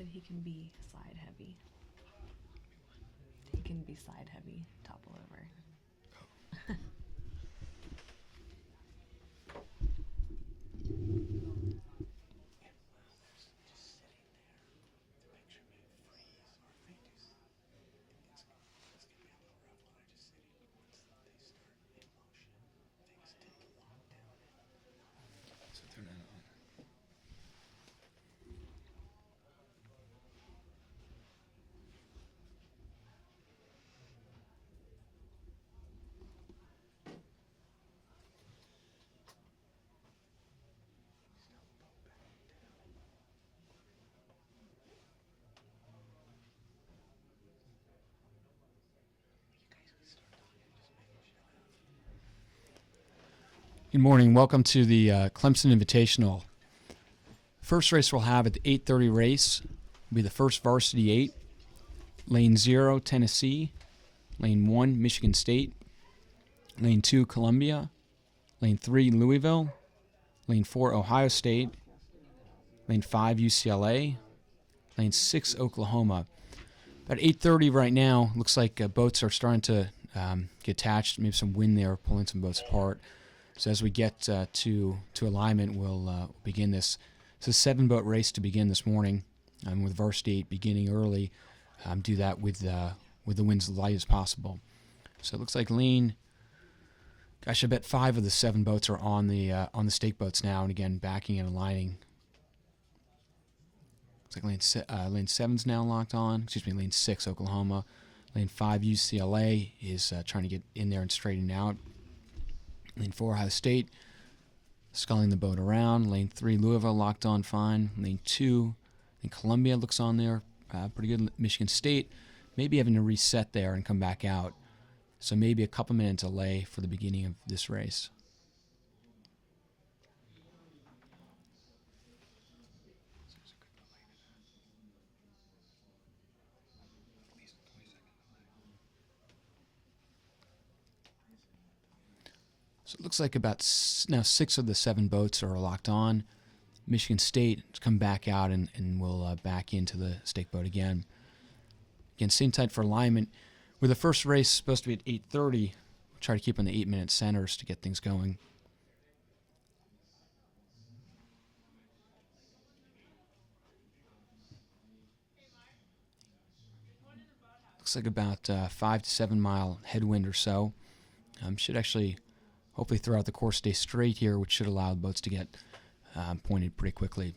said he can be side heavy. He can be side heavy, topple over. So turn that on. Good morning. Welcome to the Clemson Invitational. First race we'll have at the 8:30 race will be the first Varsity 8. Lane 0, Tennessee. Lane 1, Michigan State. Lane 2, Columbia. Lane 3, Louisville. Lane 4, Ohio State. Lane 5, UCLA. Lane 6, Oklahoma. About 8:30 right now. Looks like boats are starting to get attached. Maybe some wind there, pulling some boats apart. So as we get to alignment, we'll begin this. It's a 7-boat race to begin this morning, with Varsity 8 beginning early. Do that with the winds as light as possible. So it looks like lane. Gosh, I bet 5 of the 7 boats are on the stake boats now, and again backing and aligning. Looks like lane 7's now locked on. Excuse me, lane 6 Oklahoma. Lane 5 UCLA is trying to get in there and straighten out. Lane 4 Ohio State sculling the boat around. Lane 3 Louisville locked on fine. Lane 2 and Columbia looks on there pretty good. Michigan State maybe having to reset there and come back out. So maybe a couple minute delay for the beginning of this race. So it looks like about now 6 of the 7 boats are locked on. Michigan State has come back out and will back into the stake boat again. Again, same tight for alignment. With the first race supposed to be at 8:30, we'll try to keep on the 8-minute centers to get things going. Looks like about 5 to 7 mile headwind or so. Should actually hopefully throughout the course stay straight here, which should allow the boats to get pointed pretty quickly.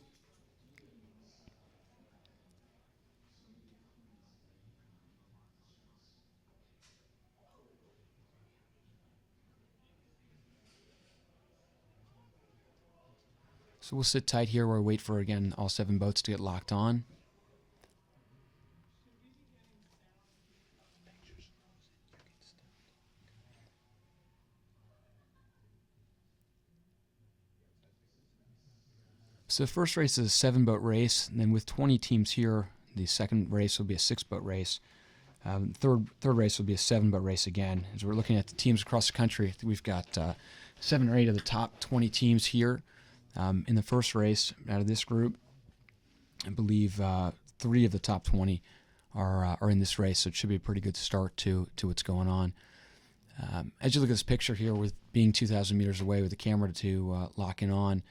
So we'll sit tight here while we wait for, again, all 7 boats to get locked on. So the first race is a 7-boat race, and then with 20 teams here, the second race will be a 6-boat race. Third race will be a 7-boat race again. As we're looking at the teams across the country, we've got 7 or 8 of the top 20 teams here in the first race out of this group. I believe 3 of the top 20 are in this race, so it should be a pretty good start to what's going on. As you look at this picture here, with being 2,000 meters away with the camera to lock in on,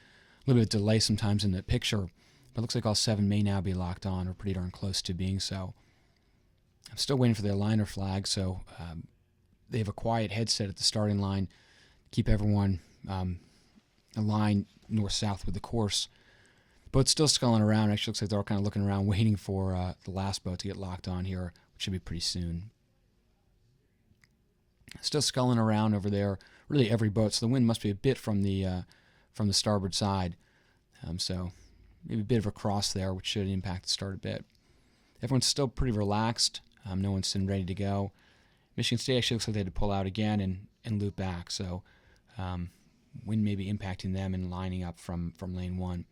a little bit of delay sometimes in the picture, but it looks like all 7 may now be locked on or pretty darn close to being so. I'm still waiting for the aligner flag, so they have a quiet headset at the starting line, keep everyone aligned north-south with the course. Boat's still sculling around. Actually looks like they're all kind of looking around, waiting for the last boat to get locked on here, which should be pretty soon. Still sculling around over there, really every boat, so the wind must be a bit from the starboard side. So maybe a bit of a cross there, which should impact the start a bit. Everyone's still pretty relaxed. No one's sitting ready to go. Michigan State actually looks like they had to pull out again and loop back. So wind may be impacting them and lining up from lane 1.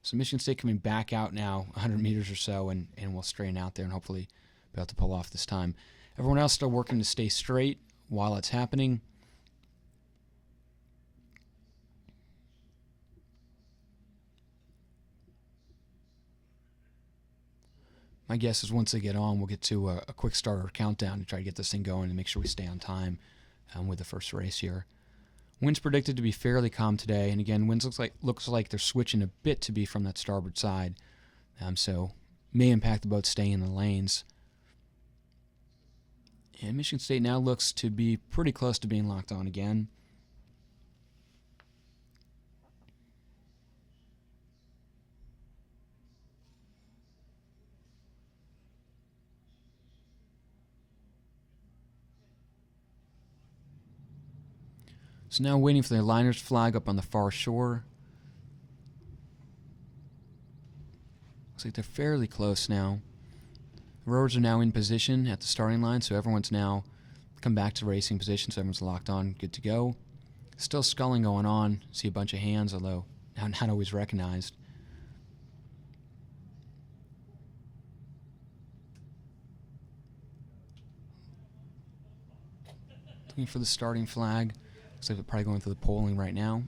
So Michigan State coming back out now 100 meters or so, and we'll straighten out there and hopefully be able to pull off this time. Everyone else still working to stay straight while it's happening. my guess is once they get on, we'll get to a quick starter countdown to try to get this thing going and make sure we stay on time with the first race here. Winds predicted to be fairly calm today, and again, winds looks like they're switching a bit to be from that starboard side, so may impact the boat staying in the lanes. And Michigan State now looks to be pretty close to being locked on again. So now waiting for the liners flag up on the far shore. Looks like they're fairly close now. Rowers are now in position at the starting line, so everyone's now come back to racing position, so everyone's locked on, good to go. Still sculling going on. See a bunch of hands, although not always recognized. Looking for the starting flag. Looks like they're probably going through the polling right now.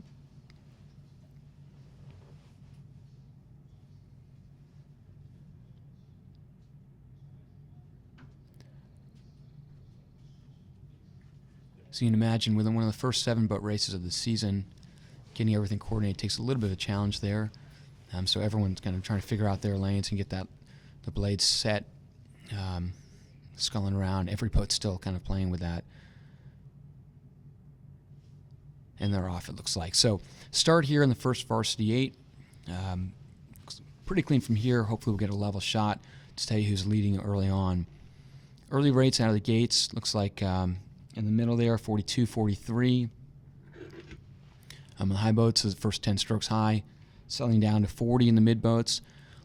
So you can imagine, with one of the first 7 boat races of the season, getting everything coordinated takes a little bit of a challenge there. So everyone's kind of trying to figure out their lanes and get the blades set, sculling around. Every boat's still kind of playing with that. And they're off, it looks like. So start here in the first Varsity 8. Pretty clean from here. Hopefully we'll get a level shot to tell you who's leading early on. Early rates out of the gates, looks like in the middle there, 42, 43. The high boats is the first 10 strokes high, settling down to 40 in the mid boats.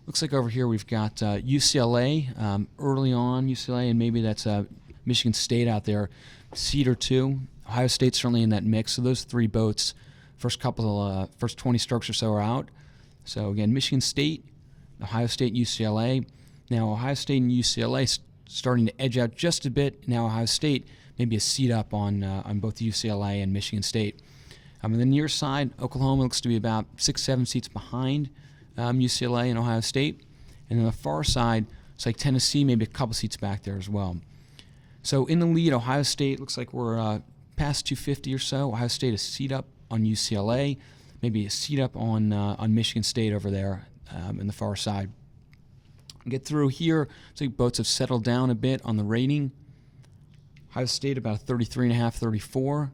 Looks like over here we've got UCLA early on, UCLA, and maybe that's Michigan State out there, seed or 2. Ohio State's certainly in that mix. So those 3 boats, first 20 strokes or so are out. So again, Michigan State, Ohio State, UCLA. Now Ohio State and UCLA starting to edge out just a bit. Now Ohio State maybe a seat up on both UCLA and Michigan State. On the near side, Oklahoma looks to be about 6-7 seats behind UCLA and Ohio State. And on the far side, it's like Tennessee, maybe a couple seats back there as well. So in the lead, Ohio State looks like we're past 250 or so. Ohio State a seat up on UCLA, maybe a seat up on Michigan State over there in the far side. Get through here, so boats have settled down a bit on the rating. Ohio State about 33.5, 34.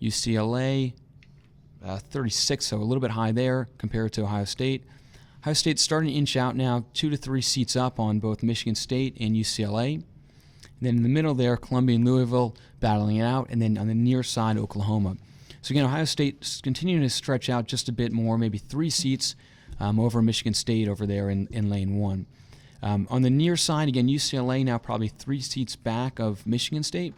UCLA 36, so a little bit high there compared to Ohio State. Ohio State's starting to inch out now, 2 to 3 seats up on both Michigan State and UCLA. And then in the middle there, Columbia and Louisville battling it out, and then on the near side, Oklahoma. So again, Ohio State's continuing to stretch out just a bit more, maybe 3 seats over Michigan State over there in lane 1. On the near side, again, UCLA now probably 3 seats back of Michigan State.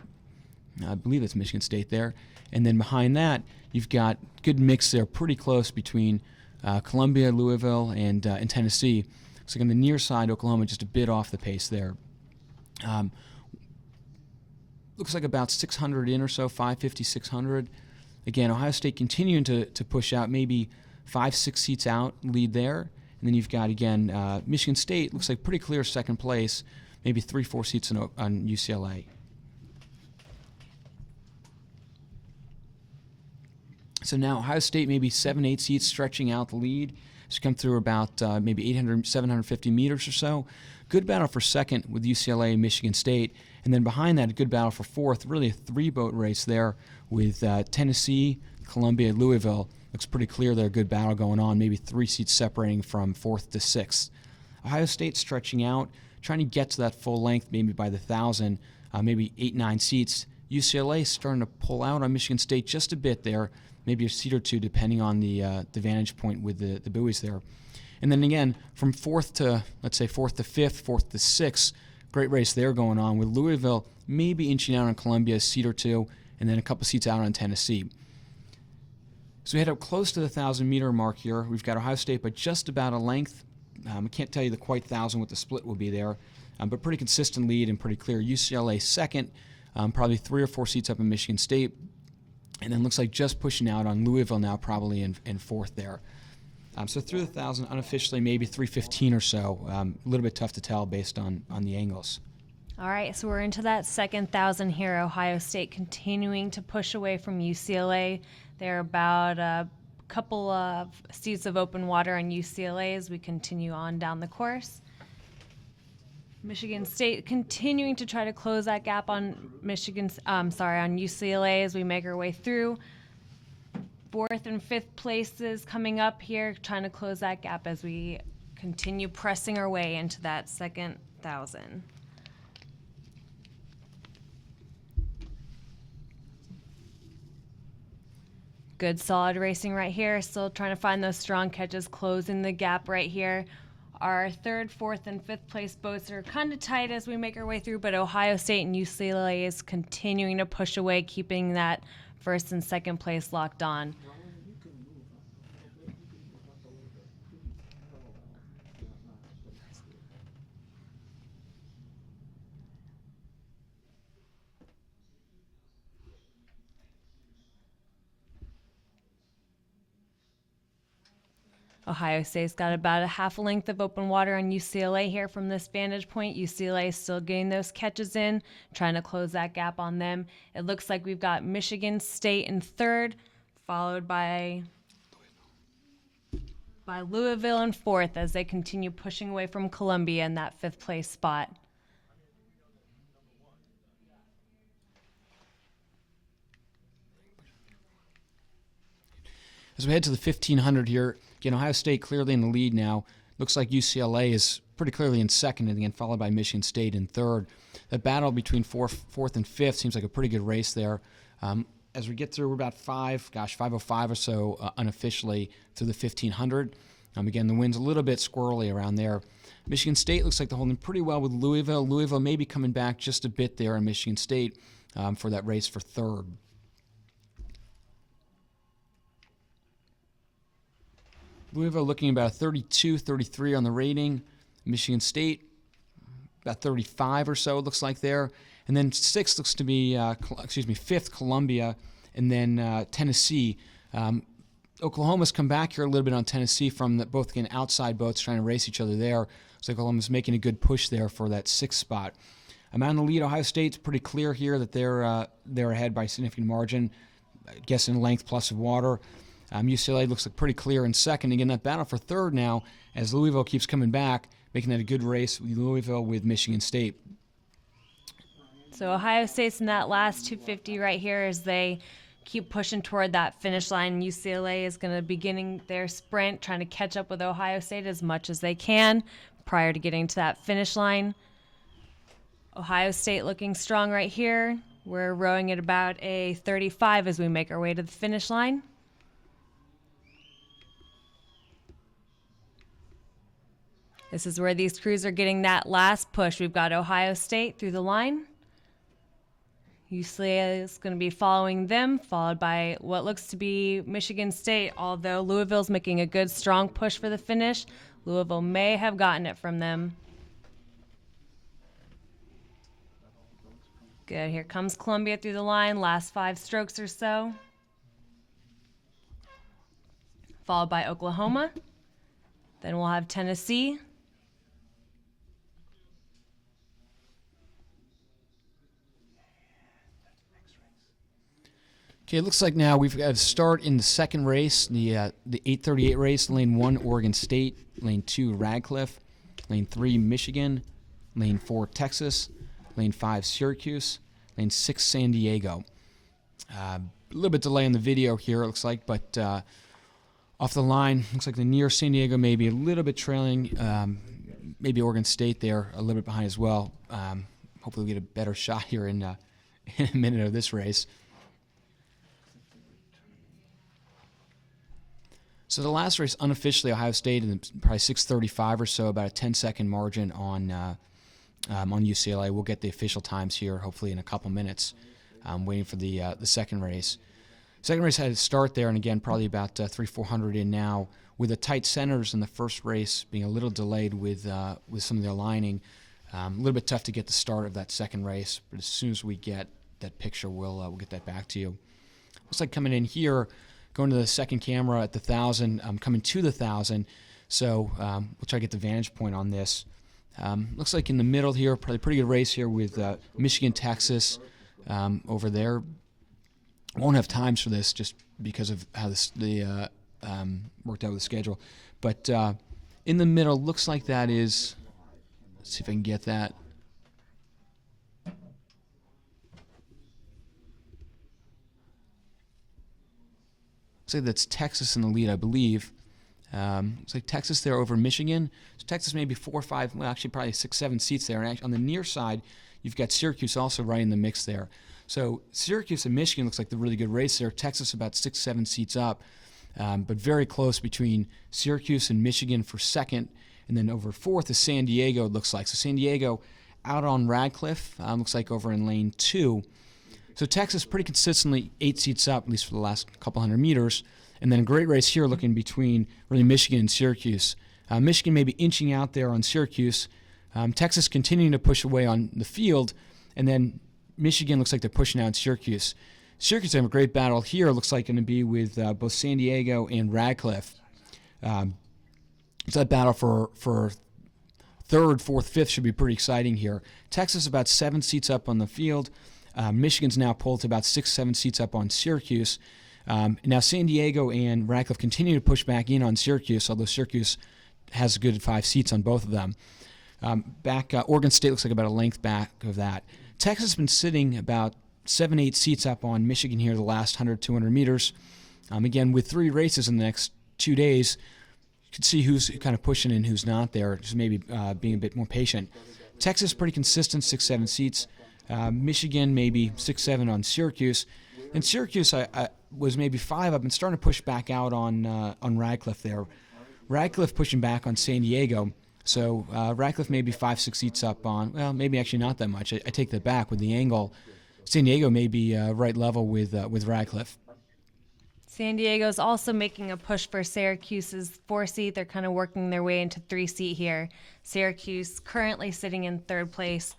I believe it's Michigan State there. And then behind that, you've got good mix there, pretty close between Columbia, Louisville, and Tennessee. So on the near side, Oklahoma just a bit off the pace there. Looks like about 600 in or so, 550, 600. Again, Ohio State continuing to push out, maybe 5-6 seats out, lead there. And then you've got, again, Michigan State, looks like pretty clear second place, maybe 3-4 seats on UCLA. So now Ohio State maybe 7-8 seats stretching out the lead. It's come through about maybe 800, 750 meters or so. Good battle for second with UCLA and Michigan State. And then behind that, a good battle for fourth. Really a 3-boat race there with Tennessee, Columbia, Louisville. Looks pretty clear there, good battle going on, maybe 3 seats separating from 4th to 6th. Ohio State stretching out, trying to get to that full length maybe by the 1,000, maybe 8-9 seats. UCLA starting to pull out on Michigan State just a bit there, maybe a seat or 2 depending on the vantage point with the buoys there. And then again, from 4th to, let's say 4th to 5th, 4th to 6th, great race there going on with Louisville maybe inching out on Columbia, a seat or 2, and then a couple seats out on Tennessee. So we head up close to the 1,000-meter mark here. We've got Ohio State, but just about a length. I can't tell you the quite 1,000 what the split will be there, but pretty consistent lead and pretty clear. UCLA second, probably 3 or 4 seats up in Michigan State, and then looks like just pushing out on Louisville now, probably in 4th there. So through the 1,000, unofficially maybe 3:15 or so. A little bit tough to tell based on the angles. All right, so we're into that second 1,000 here. Ohio State continuing to push away from UCLA. They're about a couple of seats of open water on UCLA as we continue on down the course. Michigan State continuing to try to close that gap on on UCLA as we make our way through. Fourth and fifth places coming up here, trying to close that gap as we continue pressing our way into that second 1,000. Good solid racing right here. Still trying to find those strong catches, closing the gap right here. Our third, fourth, and fifth place boats are kind of tight as we make our way through, but Ohio State and UCLA is continuing to push away, keeping that first and second place locked on. Ohio State's got about a half a length of open water on UCLA here from this vantage point. UCLA is still getting those catches in, trying to close that gap on them. It looks like we've got Michigan State in third, followed by Louisville in fourth as they continue pushing away from Columbia in that fifth place spot. As we head to the 1,500 here, again, Ohio State clearly in the lead now. Looks like UCLA is pretty clearly in second, and again followed by Michigan State in third. That battle between fourth and fifth seems like a pretty good race there. As we get through, we're about 5:05 or so unofficially through the 1,500. Again, the wind's a little bit squirrely around there. Michigan State looks like they're holding pretty well with Louisville. Louisville may be coming back just a bit there in Michigan State for that race for third. Louisville looking about 32, 33 on the rating. Michigan State about 35 or so, it looks like there. And then sixth looks to be, fifth, Columbia, and then Tennessee. Oklahoma's come back here a little bit on Tennessee from both again outside boats trying to race each other there. Looks like Oklahoma's making a good push there for that sixth spot. I'm on the lead. Ohio State's pretty clear here that they're ahead by a significant margin. I guess in length plus of water. UCLA looks like pretty clear in second. Again, that battle for third now as Louisville keeps coming back, making that a good race with Louisville with Michigan State. So Ohio State's in that last 250 right here as they keep pushing toward that finish line. UCLA is going to be beginning their sprint, trying to catch up with Ohio State as much as they can prior to getting to that finish line. Ohio State looking strong right here. We're rowing at about a 35 as we make our way to the finish line. This is where these crews are getting that last push. We've got Ohio State through the line. UCLA is going to be following them, followed by what looks to be Michigan State, although Louisville's making a good, strong push for the finish. Louisville may have gotten it from them. Good. Here comes Columbia through the line, last 5 strokes or so. Followed by Oklahoma. Then we'll have Tennessee. Okay, it looks like now we've got a start in the second race, the 8:38 race. Lane 1, Oregon State. Lane 2, Radcliffe. Lane 3, Michigan. Lane 4, Texas. Lane 5, Syracuse. Lane 6, San Diego. A little bit delay in the video here, it looks like, but off the line, looks like the near San Diego maybe a little bit trailing. Maybe Oregon State there a little bit behind as well. Hopefully we get a better shot here in a minute of this race. So the last race, unofficially, Ohio State, in probably 6:35 or so, about a 10-second margin on UCLA. We'll get the official times here, hopefully in a couple minutes. Waiting for the second race. Second race had to start there, and again, probably about 300-400 in now, with the tight centers in the first race being a little delayed with some of the aligning. A little bit tough to get the start of that second race, but as soon as we get that picture, we'll get that back to you. Looks like coming in here, going to the second camera at the 1,000, coming to the 1,000. So we'll try to get the vantage point on this. Looks like in the middle here, probably a pretty good race here with Michigan, Texas over there. I won't have times for this just because of how the worked out with the schedule. But in the middle, looks like that is, let's see if I can get that. Looks like that's Texas in the lead, I believe. Looks like Texas there over Michigan. So Texas maybe 4 or 5, well, actually probably 6, 7 seats there. And on the near side, you've got Syracuse also right in the mix there. So Syracuse and Michigan looks like the really good race there. Texas about 6, 7 seats up, but very close between Syracuse and Michigan for second. And then over fourth is San Diego, it looks like. So San Diego out on Radcliffe, looks like over in lane 2. So Texas pretty consistently 8 seats up, at least for the last couple hundred meters. And then a great race here looking between really Michigan and Syracuse. Michigan maybe inching out there on Syracuse. Texas continuing to push away on the field. And then Michigan looks like they're pushing out Syracuse. Syracuse have a great battle here. It looks like going to be with both San Diego and Radcliffe. So that battle for third, fourth, fifth should be pretty exciting here. Texas about 7 seats up on the field. Michigan's now pulled to about 6, 7 seats up on Syracuse. Now San Diego and Radcliffe continue to push back in on Syracuse, although Syracuse has a good 5 seats on both of them. Oregon State looks like about a length back of that. Texas has been sitting about 7, 8 seats up on Michigan here the last 100, 200 meters. Again, with 3 races in the next 2 days, you can see who's kind of pushing and who's not there, just maybe being a bit more patient. Texas pretty consistent, 6, 7 seats. Michigan maybe 6, 7 on Syracuse. And Syracuse I was maybe 5 up and starting to push back out on Radcliffe there. Radcliffe pushing back on San Diego. So Radcliffe maybe 5, 6 seats up on, well, maybe actually not that much. I take that back with the angle. San Diego may be right level with Radcliffe. San Diego's also making a push for Syracuse's 4 seat. They're kind of working their way into 3 seat here. Syracuse currently sitting in 3rd place.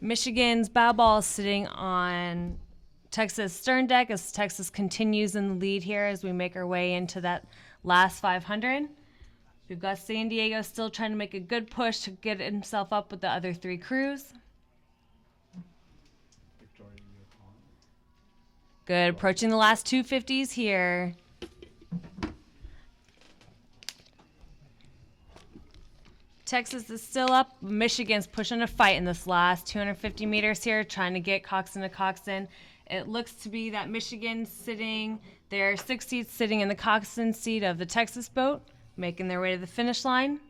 Michigan's bow ball is sitting on Texas stern deck as Texas continues in the lead here as we make our way into that last 500. We've got San Diego still trying to make a good push to get himself up with the other 3 crews. Good, approaching the last 250s here. Texas is still up. Michigan's pushing a fight in this last 250 meters here, trying to get Coxon to Coxon. It looks to be that Michigan's sitting, there are 6 seats sitting in the Coxon seat of the Texas boat, making their way to the finish line.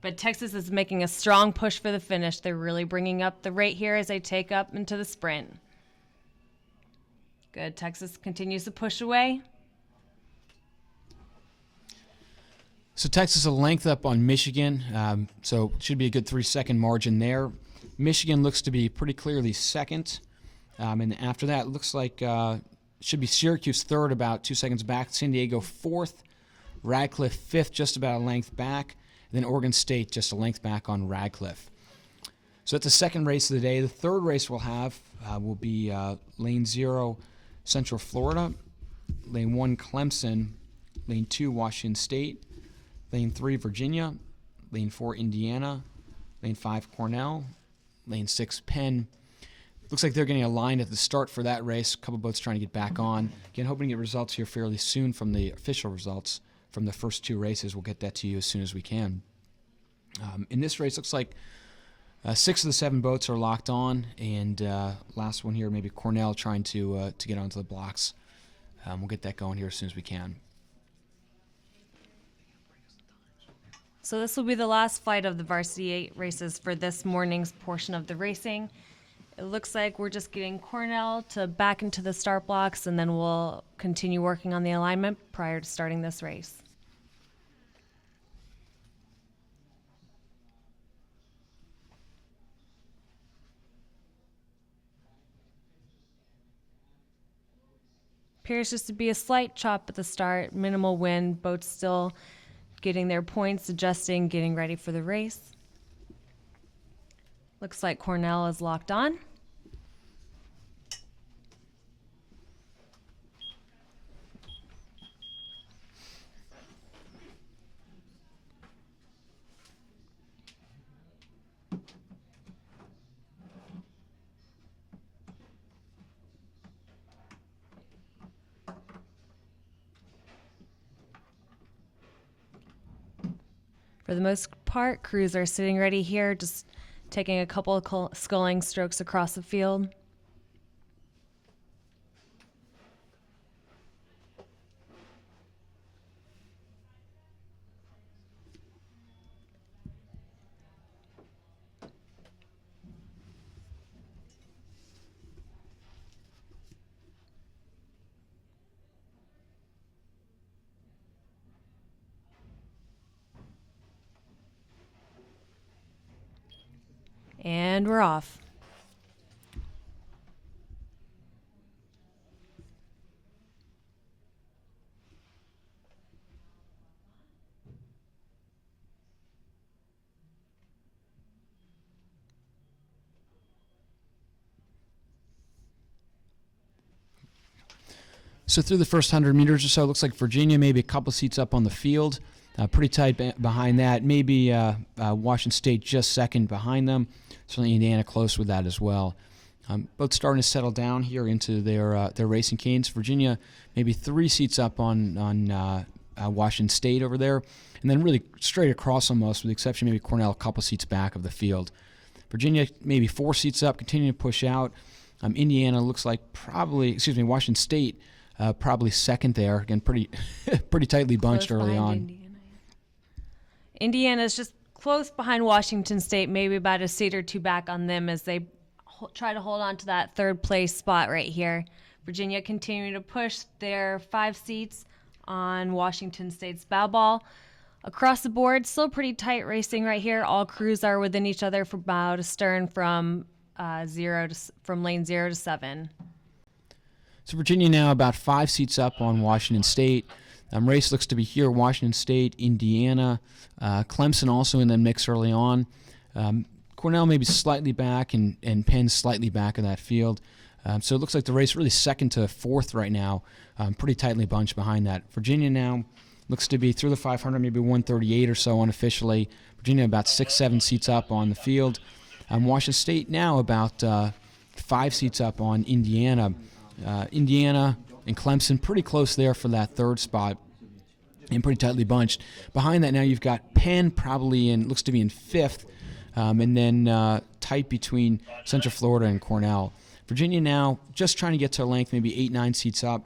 But Texas is making a strong push for the finish. They're really bringing up the rate here as they take up into the sprint. Good, Texas continues to push away. So Texas a length up on Michigan, so it should be a good 3-second margin there. Michigan looks to be pretty clearly second, and after that, it looks like should be Syracuse third, about 2 seconds back. San Diego fourth, Radcliffe fifth, just about a length back, and then Oregon State just a length back on Radcliffe. So that's the second race of the day. The third race we'll have will be Lane 0, Central Florida, Lane 1, Clemson, Lane 2, Washington State, Lane 3, Virginia, Lane 4, Indiana, Lane 5, Cornell, Lane 6, Penn. Looks like they're getting aligned at the start for that race. A couple boats trying to get back on. Again, hoping to get results here fairly soon from the official results from the first 2 races. We'll get that to you as soon as we can. In this race, looks like 6 of the 7 boats are locked on, and last one here, maybe Cornell trying to get onto the blocks. We'll get that going here as soon as we can. So this will be the last flight of the Varsity 8 races for this morning's portion of the racing. It looks like we're just getting Cornell to back into the start blocks, and then we'll continue working on the alignment prior to starting this race. Appears just to be a slight chop at the start, minimal wind, boats still getting their points, adjusting, getting ready for the race. Looks like Cornell is locked on. For the most part, crews are sitting ready here, just taking a couple of sculling strokes across the field. And we're off. So through the first 100 meters or so, it looks like Virginia maybe a couple seats up on the field. Pretty tight behind that. Maybe Washington State just second behind them. Certainly Indiana close with that as well. Both starting to settle down here into their racing canes. Virginia maybe 3 seats up on Washington State over there. And then really straight across almost, with the exception maybe Cornell a couple seats back of the field. Virginia maybe 4 seats up, continuing to push out. Indiana looks like Washington State probably second there. Again, pretty tightly bunched Close early on. Indiana. Indiana's just close behind Washington State, maybe about a seat or 2 back on them as they try to hold on to that 3rd place spot right here. Virginia continuing to push their 5 seats on Washington State's bow ball. Across the board, still pretty tight racing right here. All crews are within each other for bow to stern from lane 0 to 7. So Virginia now about 5 seats up on Washington State. Race looks to be here: Washington State, Indiana, Clemson also in the mix early on. Cornell maybe slightly back, and Penn slightly back of that field. So it looks like the race really second to 4th right now, pretty tightly bunched behind that. Virginia now looks to be through the 500, maybe 138 or so unofficially. Virginia about 6-7 seats up on the field. Washington State now about 5 seats up on Indiana. Indiana and Clemson pretty close there for that 3rd spot and pretty tightly bunched. Behind that now you've got Penn probably looks to be in 5th, and then tight between Central Florida and Cornell. Virginia now just trying to get to a length, maybe 8-9 seats up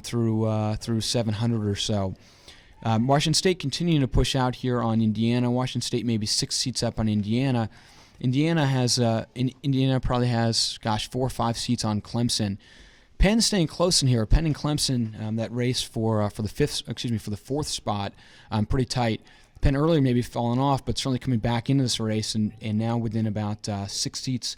through 700 or so. Washington State continuing to push out here on Indiana. Washington State maybe 6 seats up on Indiana. Indiana probably has 4 or 5 seats on Clemson. Penn staying close in here. Penn and Clemson, that race for the 4th spot, pretty tight. Penn earlier maybe falling off, but certainly coming back into this race, and now within about 6 seats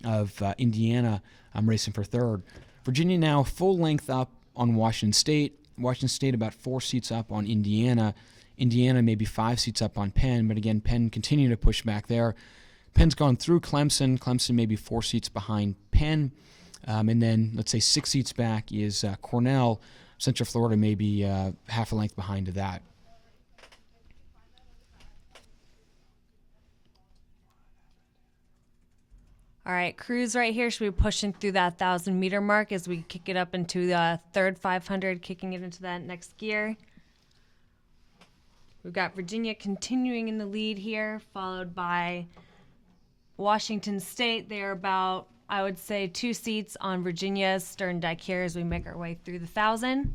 of Indiana, racing for 3rd. Virginia now full length up on Washington State. Washington State about 4 seats up on Indiana. Indiana maybe 5 seats up on Penn, but again, Penn continuing to push back there. Penn's gone through Clemson. Clemson maybe 4 seats behind Penn. And then, let's say 6 seats back is Cornell. Central Florida maybe half a length behind to that. All right, crews right here should be pushing through that 1,000-meter mark as we kick it up into the 3rd 500, kicking it into that next gear. We've got Virginia continuing in the lead here, followed by Washington State. They're about, I would say, 2 seats on Virginia's stern deck here as we make our way through the 1,000.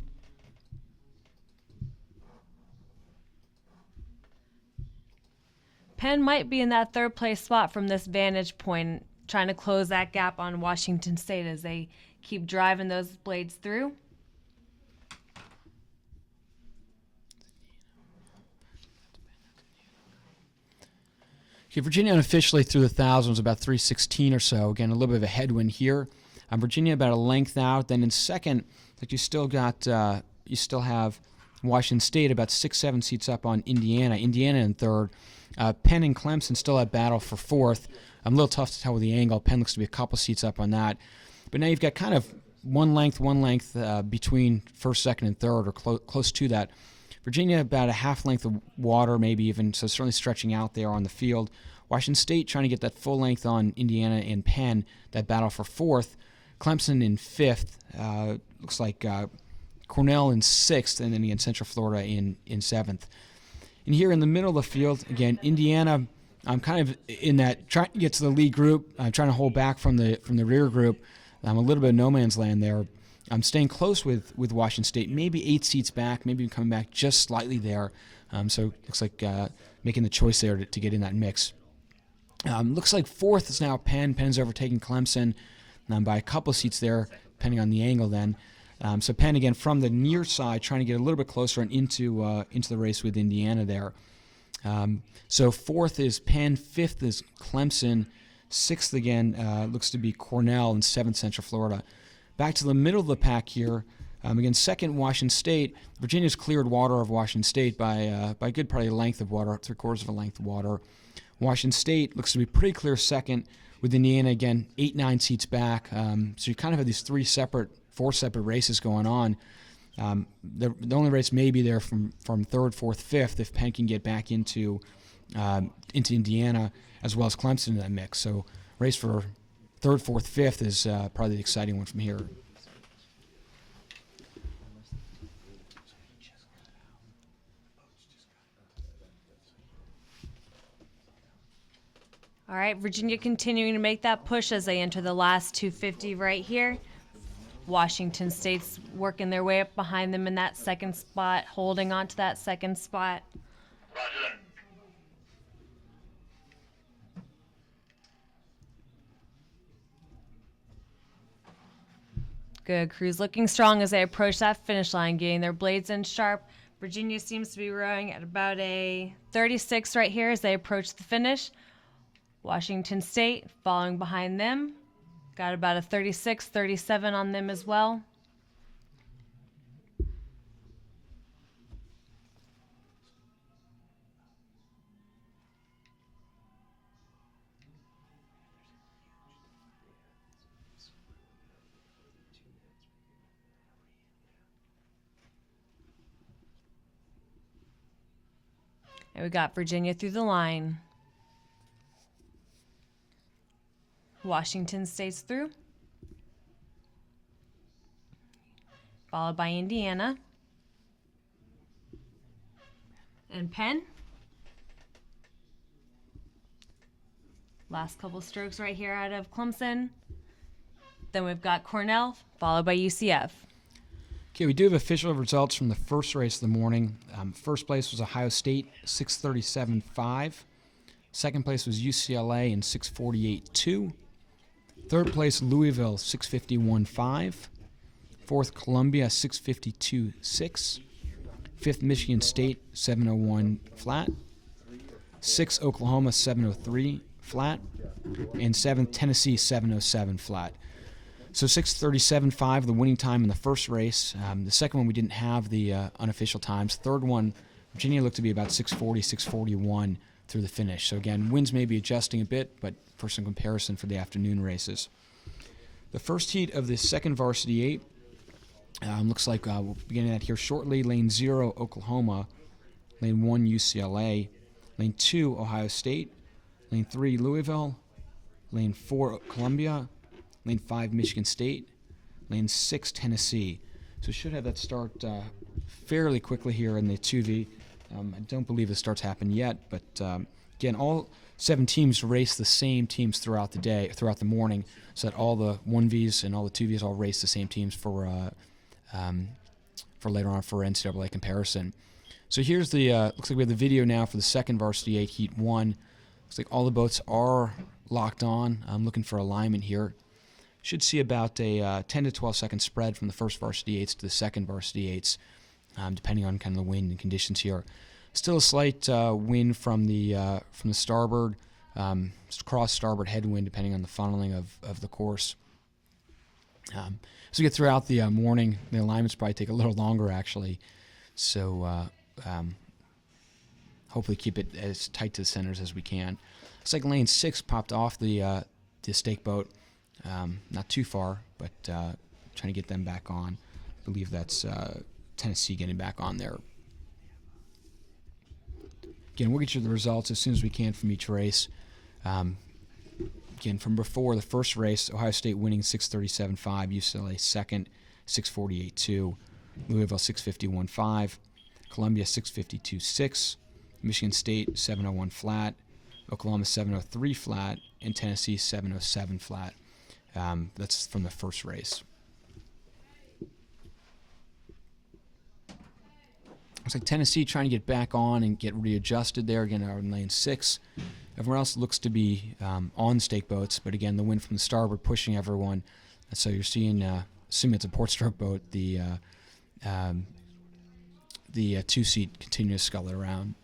Penn might be in that 3rd place spot from this vantage point, trying to close that gap on Washington State as they keep driving those blades through. Okay, Virginia unofficially through the 1,000 was about 3:16 or so. Again, a little bit of a headwind here. Virginia about a length out. Then in second, like you still have Washington State about 6-7 seats up on Indiana. Indiana in third. Penn and Clemson still at battle for fourth. A little tough to tell with the angle. Penn looks to be a couple seats up on that. But now you've got kind of one length between first, second, and third, or close to that. Virginia about a half length of water, maybe even, so certainly stretching out there on the field. Washington State trying to get that full length on Indiana and Penn, that battle for fourth. Clemson in fifth. Looks like Cornell in sixth, and then again Central Florida in seventh. And here in the middle of the field, again, Indiana, I'm kind of in that, trying to get to the lead group. I'm trying to hold back from the rear group. I'm a little bit of no man's land there. I'm staying close with Washington State, maybe 8 seats back, maybe coming back just slightly there. So it looks like making the choice there to get in that mix. Looks like fourth is now Penn. Penn's overtaking Clemson by a couple seats there, depending on the angle then. So Penn, again, from the near side, trying to get a little bit closer and into the race with Indiana there. So fourth is Penn, fifth is Clemson, sixth again looks to be Cornell, and seventh Central Florida. Back to the middle of the pack here. Again, second Washington State. Virginia's cleared water of Washington State by a good part of the length of water, 3/4 of a length of water. Washington State looks to be pretty clear second, with Indiana, again, 8-9 seats back. So you kind of have these four separate races going on. The only race may be there from third, fourth, fifth if Penn can get back into Indiana, as well as Clemson in that mix. So race for third, fourth, fifth is probably the exciting one from here. All right, Virginia continuing to make that push as they enter the last 250 right here. Washington State's working their way up behind them in that second spot, holding on to that second spot. Roger that. Good. Crew's looking strong as they approach that finish line, getting their blades in sharp. Virginia seems to be rowing at about a 36 right here as they approach the finish. Washington State following behind them. Got about a 36, 37 on them as well. And we got Virginia through the line. Washington State's through. Followed by Indiana. And Penn. Last couple strokes right here out of Clemson. Then we've got Cornell, followed by UCF. Okay, we do have official results from the first race of the morning. First place was Ohio State, 6:37.5. Second place was UCLA in 6:48.2. Third place, Louisville, 6:51.5. Fourth, Columbia, 6:52.6. Fifth, Michigan State, 7:01 flat. Sixth, Oklahoma, 7:03 flat. And seventh, Tennessee, 7:07 flat. So 6:37.5, the winning time in the first race. The second one, we didn't have the unofficial times. Third one, Virginia looked to be about 6:40, 6:41 through the finish. So again, winds may be adjusting a bit, but for some comparison for the afternoon races. The first heat of the second varsity 8 looks like we'll be getting that here shortly. Lane 0, Oklahoma. Lane 1, UCLA. Lane 2, Ohio State. Lane 3, Louisville. Lane 4, Columbia. Lane 5, Michigan State. Lane 6, Tennessee. So should have that start fairly quickly here in the 2V. I don't believe the starts happened yet, but again, all 7 teams race the same teams throughout the day, throughout the morning, so that all the 1Vs and all the 2Vs all race the same teams for later on for NCAA comparison. So here's the looks like we have the video now for the second varsity 8 heat 1. Looks like all the boats are locked on. I'm looking for alignment here. Should see about a 10 to 12 second spread from the first varsity 8s to the second varsity 8s, depending on kind of the wind and conditions here. Still a slight wind from the starboard, cross starboard headwind, depending on the funneling of the course. As we get throughout the morning, the alignments probably take a little longer actually. So hopefully keep it as tight to the centers as we can. Looks like lane 6 popped off the stake boat. Not too far, but trying to get them back on. I believe that's Tennessee getting back on there. Again, we'll get you the results as soon as we can from each race. Again, from before the first race, Ohio State winning 637.5, UCLA second, 648.2, Louisville 651.5, Columbia 652.6, Michigan State 701 flat, Oklahoma 703 flat, and Tennessee 707 flat. That's from the first race. Looks like Tennessee trying to get back on and get readjusted there. Again, in lane 6. Everyone else looks to be on stake boats, but again, the wind from the starboard pushing everyone. And so you're seeing, assuming it's a port stroke boat, the two-seat continue to scull it around.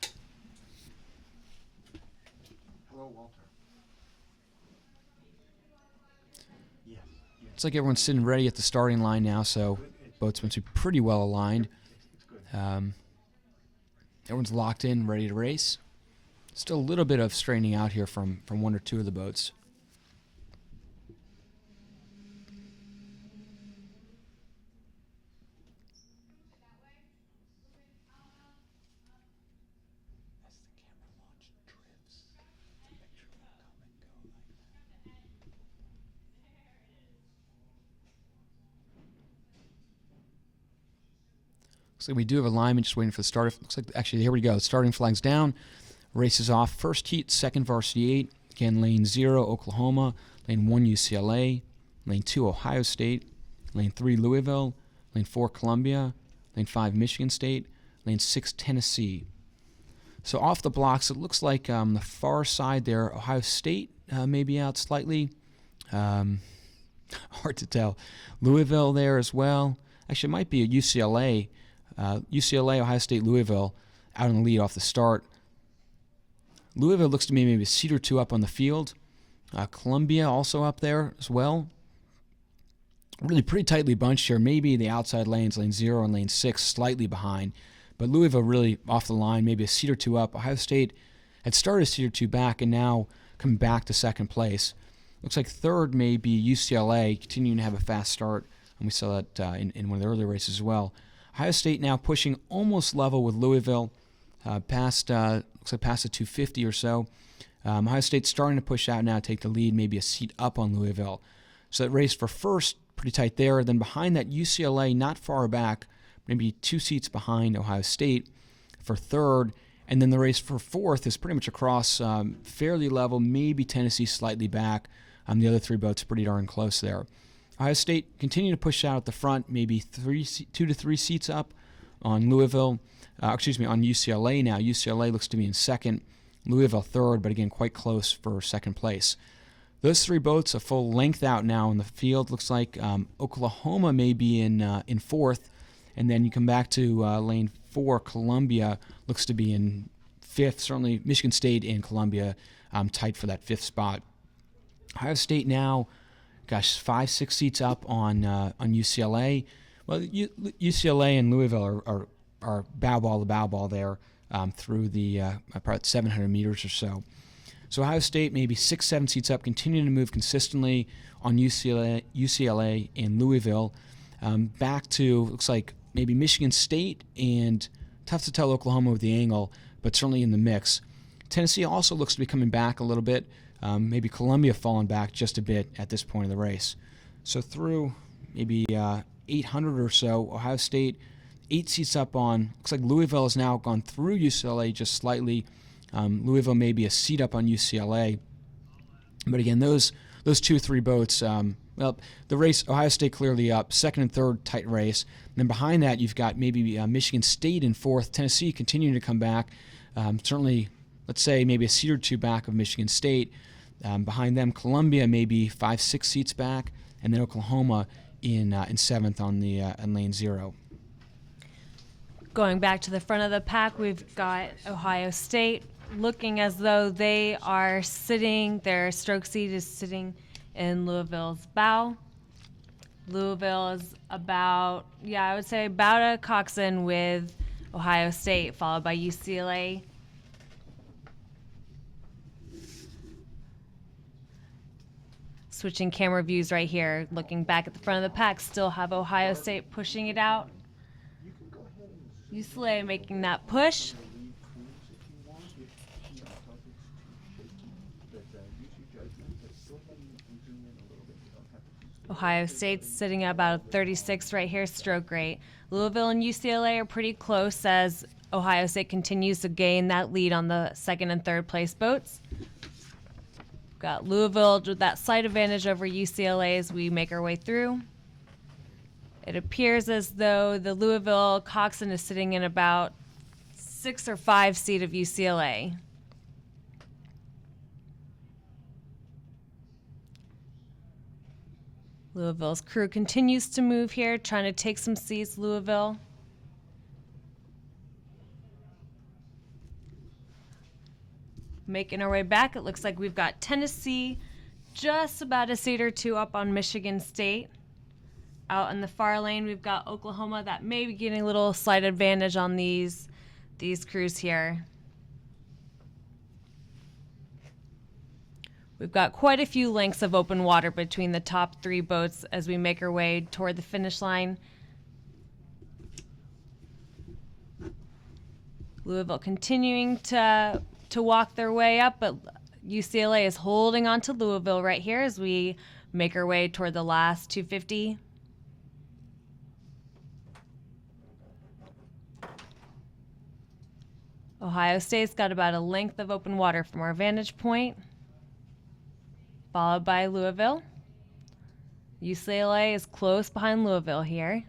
Hello, Walter. Yes. It's like everyone's sitting ready at the starting line now, so boats must be pretty well aligned. Everyone's locked in, ready to race. Still a little bit of straining out here from one or two of the boats. Looks like we do have alignment, just waiting for the start. Looks like, actually, here we go. Starting flag's down. Race is off. First heat, second varsity 8. Again, lane 0, Oklahoma. Lane 1, UCLA. Lane 2, Ohio State. Lane 3, Louisville. Lane 4, Columbia. Lane 5, Michigan State. Lane 6, Tennessee. So off the blocks, it looks like the far side there, Ohio State may be out slightly. Hard to tell. Louisville there as well. Actually, it might be a UCLA. UCLA, Ohio State, Louisville out in the lead off the start. Louisville looks to me maybe a seat or two up on the field. Columbia also up there as well. Really pretty tightly bunched here. Maybe the outside lanes, lane 0 and lane 6, slightly behind. But Louisville really off the line, maybe a seat or two up. Ohio State had started a seat or two back and now coming back to second place. Looks like third may be UCLA, continuing to have a fast start. And we saw that in one of the earlier races as well. Ohio State now pushing almost level with Louisville, looks like past the 250 or so. Ohio State's starting to push out now, take the lead, maybe a seat up on Louisville. So that race for first, pretty tight there. Then behind that, UCLA not far back, maybe 2 seats behind Ohio State for third. And then the race for fourth is pretty much across, fairly level, maybe Tennessee slightly back. The other 3 boats pretty darn close there. Ohio State continue to push out at the front, maybe 2 to 3 seats up on Louisville. On UCLA now. UCLA looks to be in second, Louisville third, but again quite close for second place. Those 3 boats a full length out now in the field. Looks like Oklahoma may be in fourth, and then you come back to lane 4. Columbia looks to be in fifth. Certainly Michigan State and Columbia tight for that 5th spot. Ohio State now, 5-6 seats up on UCLA. Well, UCLA and Louisville are bow ball to bow ball there through the about 700 meters or so. So Ohio State maybe 6-7 seats up, continuing to move consistently on UCLA and Louisville. Back to, looks like maybe Michigan State and tough to tell Oklahoma with the angle, but certainly in the mix. Tennessee also looks to be coming back a little bit. Maybe Columbia falling back just a bit at this point of the race. So through maybe 800 or so, Ohio State 8 seats up on, looks like Louisville has now gone through UCLA just slightly. Louisville may be a seat up on UCLA. But again, those 2-3 boats, the race, Ohio State clearly up, second and third, tight race. And then behind that, you've got maybe Michigan State in fourth, Tennessee continuing to come back. Certainly, let's say maybe a seat or 2 back of Michigan State. Behind them, Columbia maybe 5-6 seats back, and then Oklahoma in 7th on the in lane 0. Going back to the front of the pack, we've got Ohio State looking as though they are sitting, their stroke seat is sitting in Louisville's bow. Louisville is about, I would say about a coxswain with Ohio State, followed by UCLA. Switching camera views right here, looking back at the front of the pack, still have Ohio State pushing it out. UCLA making that push. Ohio State's sitting at about 36 right here, stroke rate. Louisville and UCLA are pretty close as Ohio State continues to gain that lead on the second and third place boats. Got Louisville with that slight advantage over UCLA as we make our way through. It appears as though the Louisville coxswain is sitting in about 6 or 5 seat of UCLA. Louisville's crew continues to move here, trying to take some seats. Louisville. Making our way back, it looks like we've got Tennessee just about a seat or two up on Michigan State. Out in the far lane, we've got Oklahoma that may be getting a little slight advantage on these crews here. We've got quite a few lengths of open water between the top 3 boats as we make our way toward the finish line. Louisville continuing to walk their way up, but UCLA is holding on to Louisville right here as we make our way toward the last 250. Ohio State's got about a length of open water from our vantage point, followed by Louisville. UCLA is close behind Louisville here.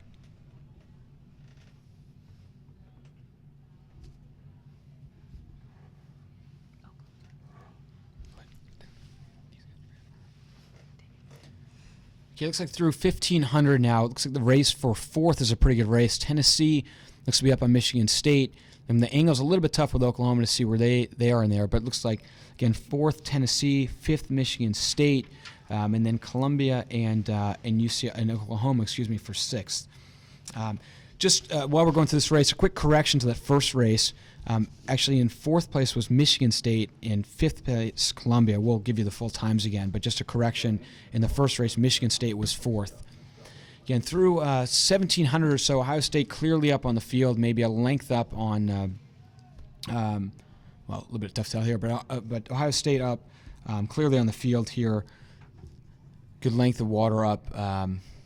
Okay, looks like through 1,500 now. It looks like the race for 4th is a pretty good race. Tennessee looks to be up on Michigan State. And the angle's a little bit tough with Oklahoma to see where they are in there. But it looks like, again, 4th Tennessee, 5th Michigan State, and then Columbia and UCLA and Oklahoma, for 6th. While we're going through this race, a quick correction to that first race. Actually, in 4th place was Michigan State. In 5th place, Columbia. We'll give you the full times again, but just a correction. In the first race, Michigan State was 4th. Again, through 1,700 or so, Ohio State clearly up on the field, maybe a length up on, a little bit tough to tell here, but Ohio State up clearly on the field here. Good length of water up,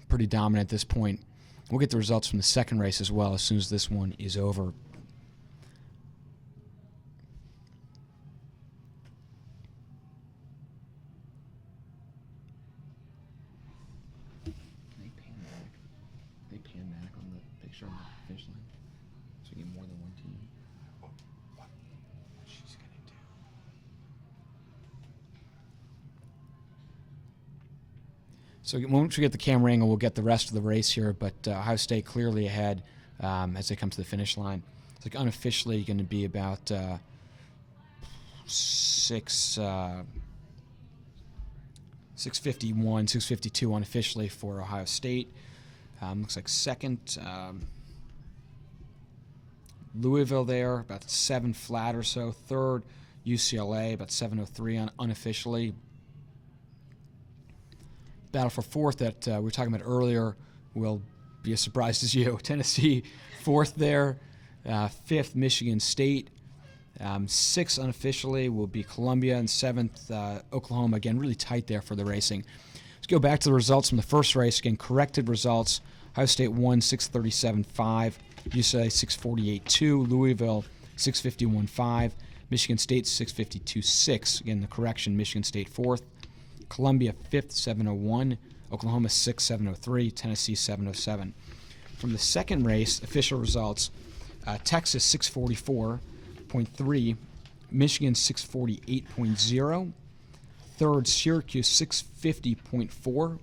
pretty dominant at this point. We'll get the results from the second race as well as soon as this one is over. They pan back on the picture on the finish line, so we get more than one team. What she's gonna do? So once we get the camera angle, we'll get the rest of the race here. But Ohio State clearly ahead as they come to the finish line. It's like unofficially going to be about 651, 652 unofficially for Ohio State. Looks like second, Louisville there, about 7 flat or so. Third, UCLA, about 703 unofficially. Battle for 4th that we were talking about earlier will be as surprised as you. Tennessee, 4th there. 5th, Michigan State. 6th unofficially will be Columbia, and 7th, Oklahoma. Again, really tight there for the racing. Let's go back to the results from the first race. Again, corrected results. Ohio State won 637.5, UCLA 648.2, Louisville 651.5, Michigan State 652.6. Again, the correction, Michigan State 4th, Columbia 5th 701, Oklahoma 6th 703, Tennessee 707. From the second race, official results, Texas 644.3, Michigan 648.0, 3rd, Syracuse 650.4,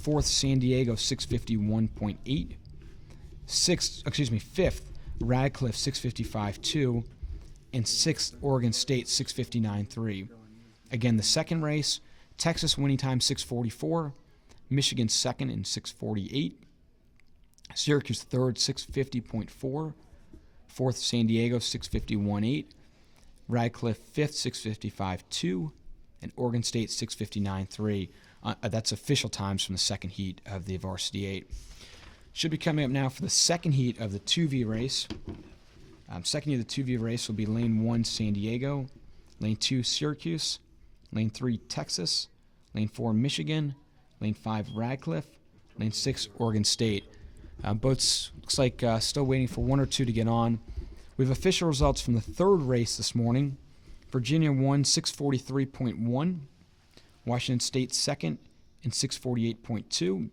4th, San Diego 651.8, 5th, Radcliffe 655.2, and 6th, Oregon State 659.3. Again, the second race, Texas winning time 644, Michigan second in 648, Syracuse 3rd 650.4, Fourth, San Diego, 651.8. Radcliffe, fifth, 655.2. And Oregon State, 659.3. That's official times from the second heat of the Varsity 8. Should be coming up now for the second heat of the 2V race. Second heat of the 2V race will be Lane 1, San Diego. Lane 2, Syracuse. Lane 3, Texas. Lane 4, Michigan. Lane 5, Radcliffe. Lane 6, Oregon State. Boats, looks like still waiting for one or two to get on. We have official results from the third race this morning. Virginia won 643.1. Washington State second in 648.2.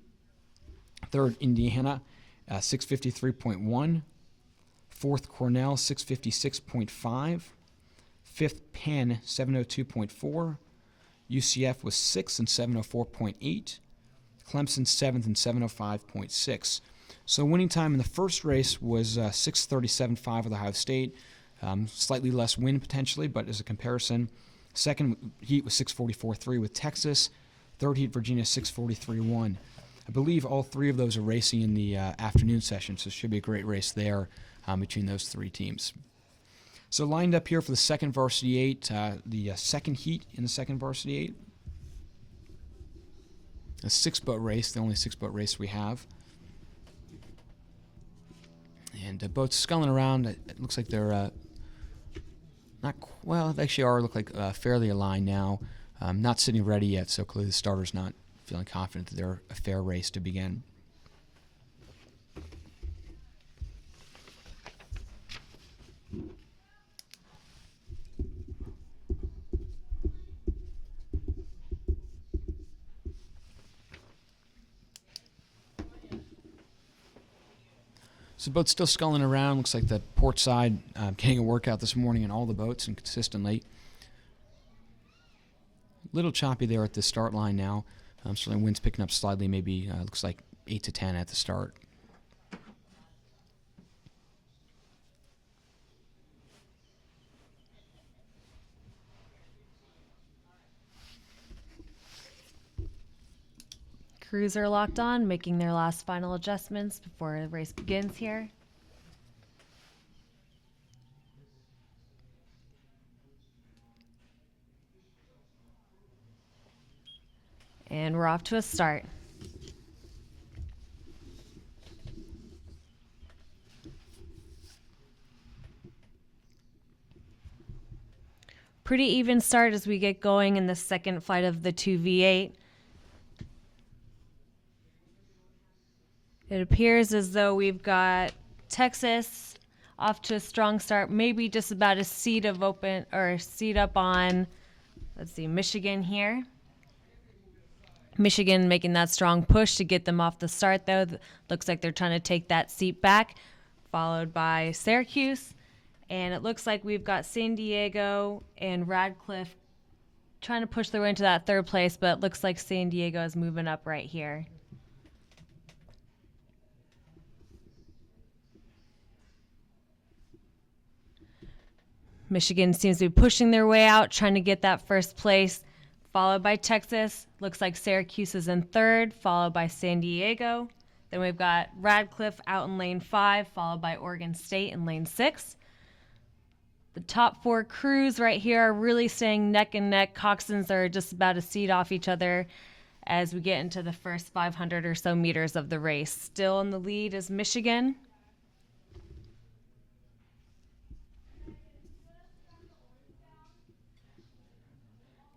Third, Indiana, 653.1. Fourth, Cornell, 656.5. Fifth, Penn, 702.4. UCF was sixth and 704.8. Clemson seventh and 705.6. So winning time in the first race was 637.5 with Ohio State. Slightly less wind potentially, but as a comparison, second heat was 644.3 with Texas. Third heat, Virginia, 643.1. I believe all three of those are racing in the afternoon session, so it should be a great race there between those three teams. So lined up here for the second Varsity 8, the second heat in the second Varsity 8. A 6-boat race, the only 6-boat race we have. And boats sculling around. It looks like they're well, they actually look like fairly aligned now. Not sitting ready yet, so clearly the starter's not feeling confident that they're a fair race to begin. So boats still sculling around. Looks like the port side getting a workout this morning in all the boats and consistently. A little choppy there at the start line now. Certainly wind's picking up slightly, maybe looks like 8 to 10 at the start. Crews are locked on, making their last final adjustments before the race begins here. And we're off to a start. Pretty even start as we get going in the second flight of the 2V8. It appears as though we've got Texas off to a strong start, maybe just about a seat of open or a seat up on, let's see, Michigan here. Michigan making that strong push to get them off the start, though. Looks like they're trying to take that seat back, followed by Syracuse. And it looks like we've got San Diego and Radcliffe trying to push their way into that third place, but it looks like San Diego is moving up right here. Michigan seems to be pushing their way out, trying to get that first place, followed by Texas. Looks like Syracuse is in third, followed by San Diego. Then we've got Radcliffe out in lane 5, followed by Oregon State in lane 6. The top 4 crews right here are really staying neck and neck. Coxswains are just about a seat off each other as we get into the first 500 or so meters of the race. Still in the lead is Michigan.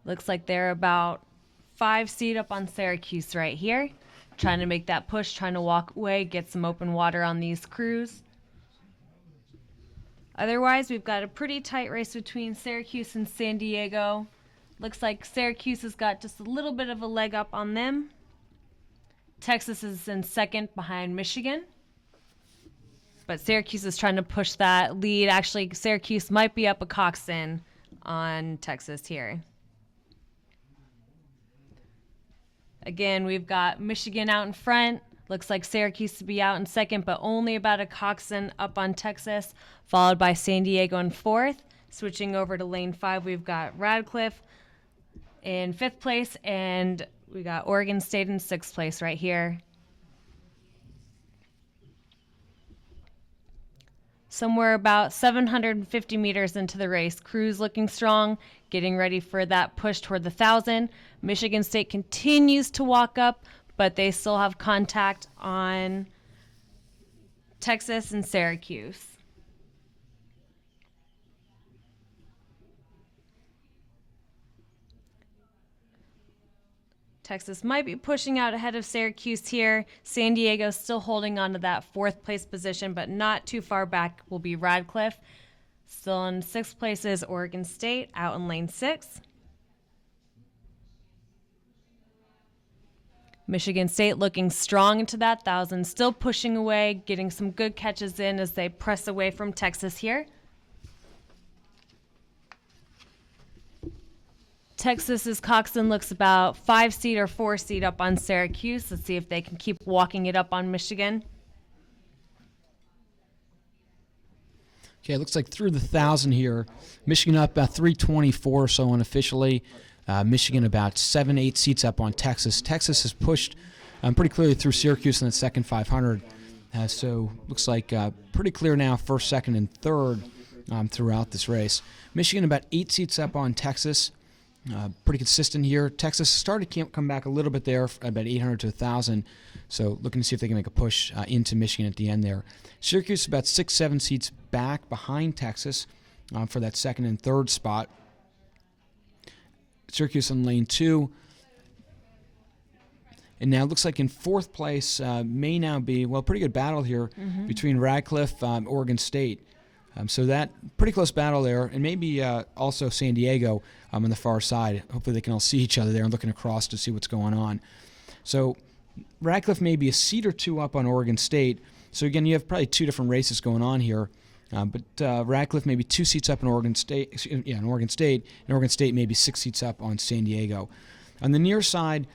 Looks like they're about 5 seat up on Syracuse right here. Trying to make that push, trying to walk away, get some open water on these crews. Otherwise, we've got a pretty tight race between Syracuse and San Diego. Looks like Syracuse has got just a little bit of a leg up on them. Texas is in second behind Michigan. But Syracuse is trying to push that lead. Actually, Syracuse might be up a Coxswain on Texas here. Again, we've got Michigan out in front. Looks like Syracuse to be out in second, but only about a Coxswain up on Texas, followed by San Diego in fourth. Switching over to lane 5, we've got Radcliffe in 5th place, and we got Oregon State in 6th place right here. somewhere about 750 meters into the race. Crew's looking strong, getting ready for that push toward the 1,000. Michigan State continues to walk up, but they still have contact on Texas and Syracuse. Texas might be pushing out ahead of Syracuse here. San Diego still holding on to that 4th place position, but not too far back will be Radcliffe. Still in 6th place is Oregon State out in lane 6. Michigan State looking strong into that 1,000, still pushing away, getting some good catches in as they press away from Texas here. Texas's Coxon looks about 5 seed or 4 seed up on Syracuse. Let's see if they can keep walking it up on Michigan. Okay, it looks like through the 1,000 here, Michigan up about 324 or so unofficially. Michigan about 7-8 seats up on Texas. Texas has pushed pretty clearly through Syracuse in the second 500. So looks like pretty clear now, 1st, 2nd, and 3rd throughout this race. Michigan about 8 seats up on Texas. Pretty consistent here. Texas started to come back a little bit there, about 800 to 1,000. So looking to see if they can make a push into Michigan at the end there. Syracuse about 6-7 seats back behind Texas for that 2nd and 3rd spot. Syracuse in lane 2. And now it looks like in 4th place may now be, well, pretty good battle here between Radcliffe, Oregon State. So that pretty close battle there, and maybe also San Diego on the far side. Hopefully they can all see each other there and looking across to see what's going on. So Radcliffe may be a seat or 2 up on Oregon State. So again, you have probably 2 different races going on here. But Radcliffe maybe 2 seats up in Oregon State. In Oregon State, and Oregon State maybe 6 seats up on San Diego. On the near side,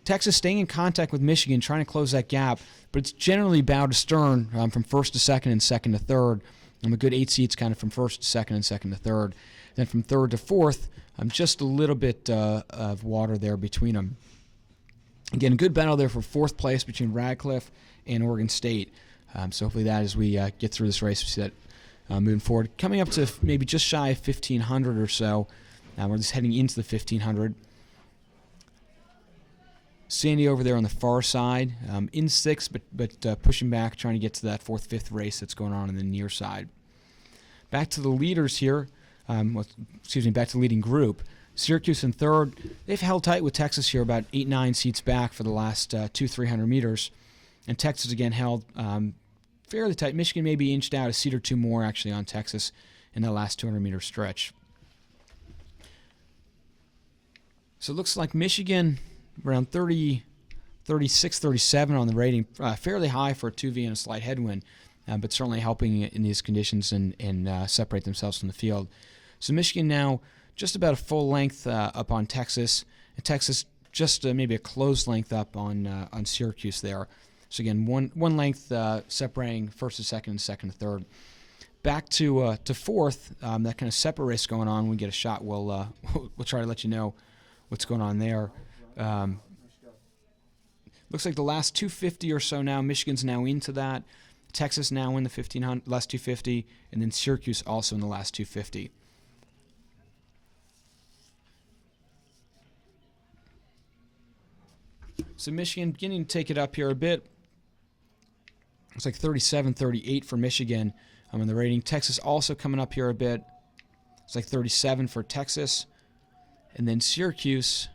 Texas staying in contact with Michigan, trying to close that gap, but it's generally bow to stern from 1st to 2nd and 2nd to 3rd. A good 8 seats kind of from 1st to 2nd and 2nd to 3rd. Then from 3rd to 4th, just a little bit of water there between them. Again, a good battle there for 4th place between Radcliffe and Oregon State. So hopefully that as we get through this race, we see that moving forward. Coming up to maybe just shy of 1,500 or so. We're just heading into the 1,500. Sandy over there on the far side, in 6th, but pushing back, trying to get to that 4th, 5th race that's going on the near side. Back to the leaders here, back to the leading group. Syracuse in 3rd. They've held tight with Texas here, about 8-9 seats back for the last 200-300 meters. And Texas again held fairly tight. Michigan maybe inched out a seat or 2 more actually on Texas in the last 200-meter stretch. So it looks like Michigan around 30, 36, 37 on the rating, fairly high for a 2V and a slight headwind, but certainly helping in these conditions and separate themselves from the field. So Michigan now just about a full length up on Texas, and Texas just maybe a closed length up on Syracuse there. So again, one length separating 1st to 2nd and 2nd to 3rd. Back to 4th, that kind of separate race going on. When we get a shot, we'll try to let you know what's going on there. Looks like the last 250 or so now, Michigan's now into that. Texas now in the 1,500, last 250, and then Syracuse also in the last 250. So Michigan beginning to take it up here a bit. It's like 37-38 for Michigan in the rating. Texas also coming up here a bit. It's like 37 for Texas. And then Syracuse,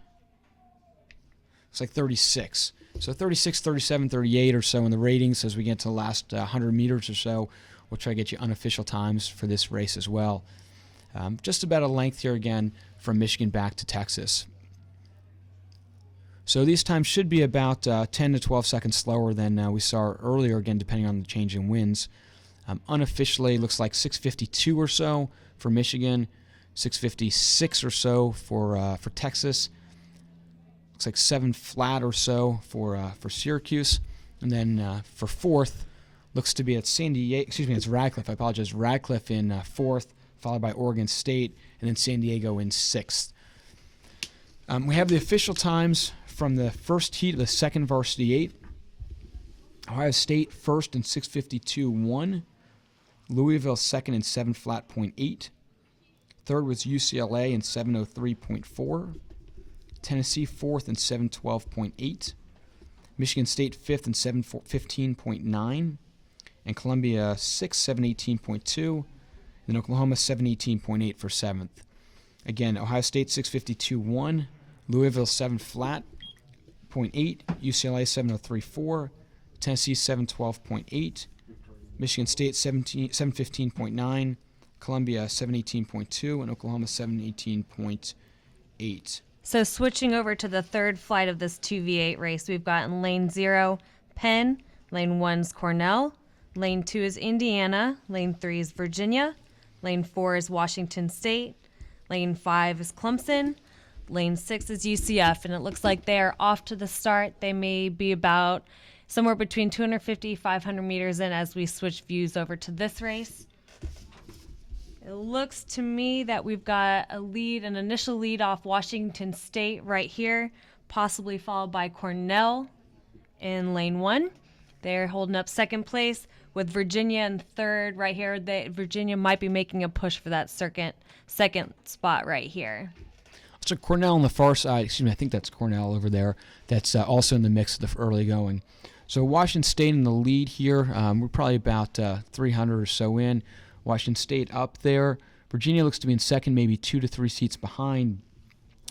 it's like 36. So 36, 37, 38 or so in the ratings as we get to the last 100 meters or so. We'll try to get you unofficial times for this race as well. Just about a length here again from Michigan back to Texas. So these times should be about 10 to 12 seconds slower than we saw earlier, again, depending on the change in winds. Unofficially, looks like 6:52 or so for Michigan, 6:56 or so for Texas. Looks like 7 flat or so for Syracuse. And then for 4th, looks to be at it's Radcliffe. I apologize. Radcliffe in 4th, followed by Oregon State, and then San Diego in 6th. We have the official times from the first heat of the second varsity 8. Ohio State first in 6:52.1. Louisville second in 7 flat .8. Third was UCLA in 7:03.4. Tennessee fourth in 7:12.8. Michigan State fifth in 7:15.9. And Columbia sixth, 7:18.2. And Oklahoma 7:18.8 for seventh. Again, Ohio State 6:52.1. Louisville 7 flat .8. UCLA 7:03.4. Tennessee 7:12.8. Michigan State 7:15.9. Columbia 7:18.2. And Oklahoma 7:18.8. So switching over to the third flight of this 2v8 race, we've got in lane 0, Penn, lane 1's Cornell, lane 2 is Indiana, lane 3 is Virginia, lane 4 is Washington State, lane 5 is Clemson, lane 6 is UCF, and it looks like they are off to the start. They may be about somewhere between 250, 500 meters in as we switch views over to this race. It looks to me that we've got an initial lead off Washington State right here, possibly followed by Cornell in lane 1. They're holding up second place with Virginia in third right here. Virginia might be making a push for that second spot right here. So Cornell on the far side, I think that's Cornell over there. That's also in the mix of the early going. So Washington State in the lead here. We're probably about 300 or so in. Washington State up there. Virginia looks to be in second, maybe 2 to 3 seats behind.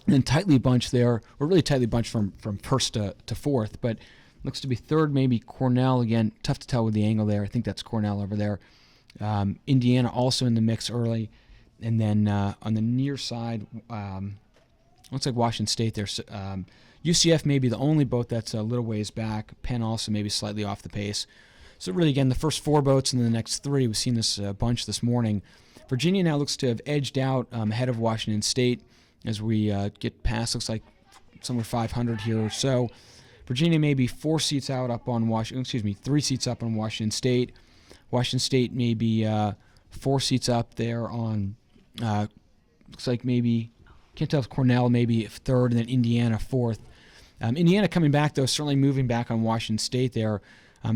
And then tightly bunched there. We're really tightly bunched from first to fourth, but looks to be third, maybe Cornell. Again, tough to tell with the angle there. I think that's Cornell over there. Indiana also in the mix early. And then on the near side, looks like Washington State there. UCF may be the only boat that's a little ways back. Penn also maybe slightly off the pace. So really, again, the first 4 boats and then the next 3, we've seen this bunch this morning. Virginia now looks to have edged out ahead of Washington State as we get past, looks like somewhere 500 here or so. Virginia may be 4 seats out up on 3 seats up on Washington State. Washington State may be 4 seats up there on, looks like maybe, can't tell if Cornell maybe third and then Indiana fourth. Indiana coming back, though, certainly moving back on Washington State there.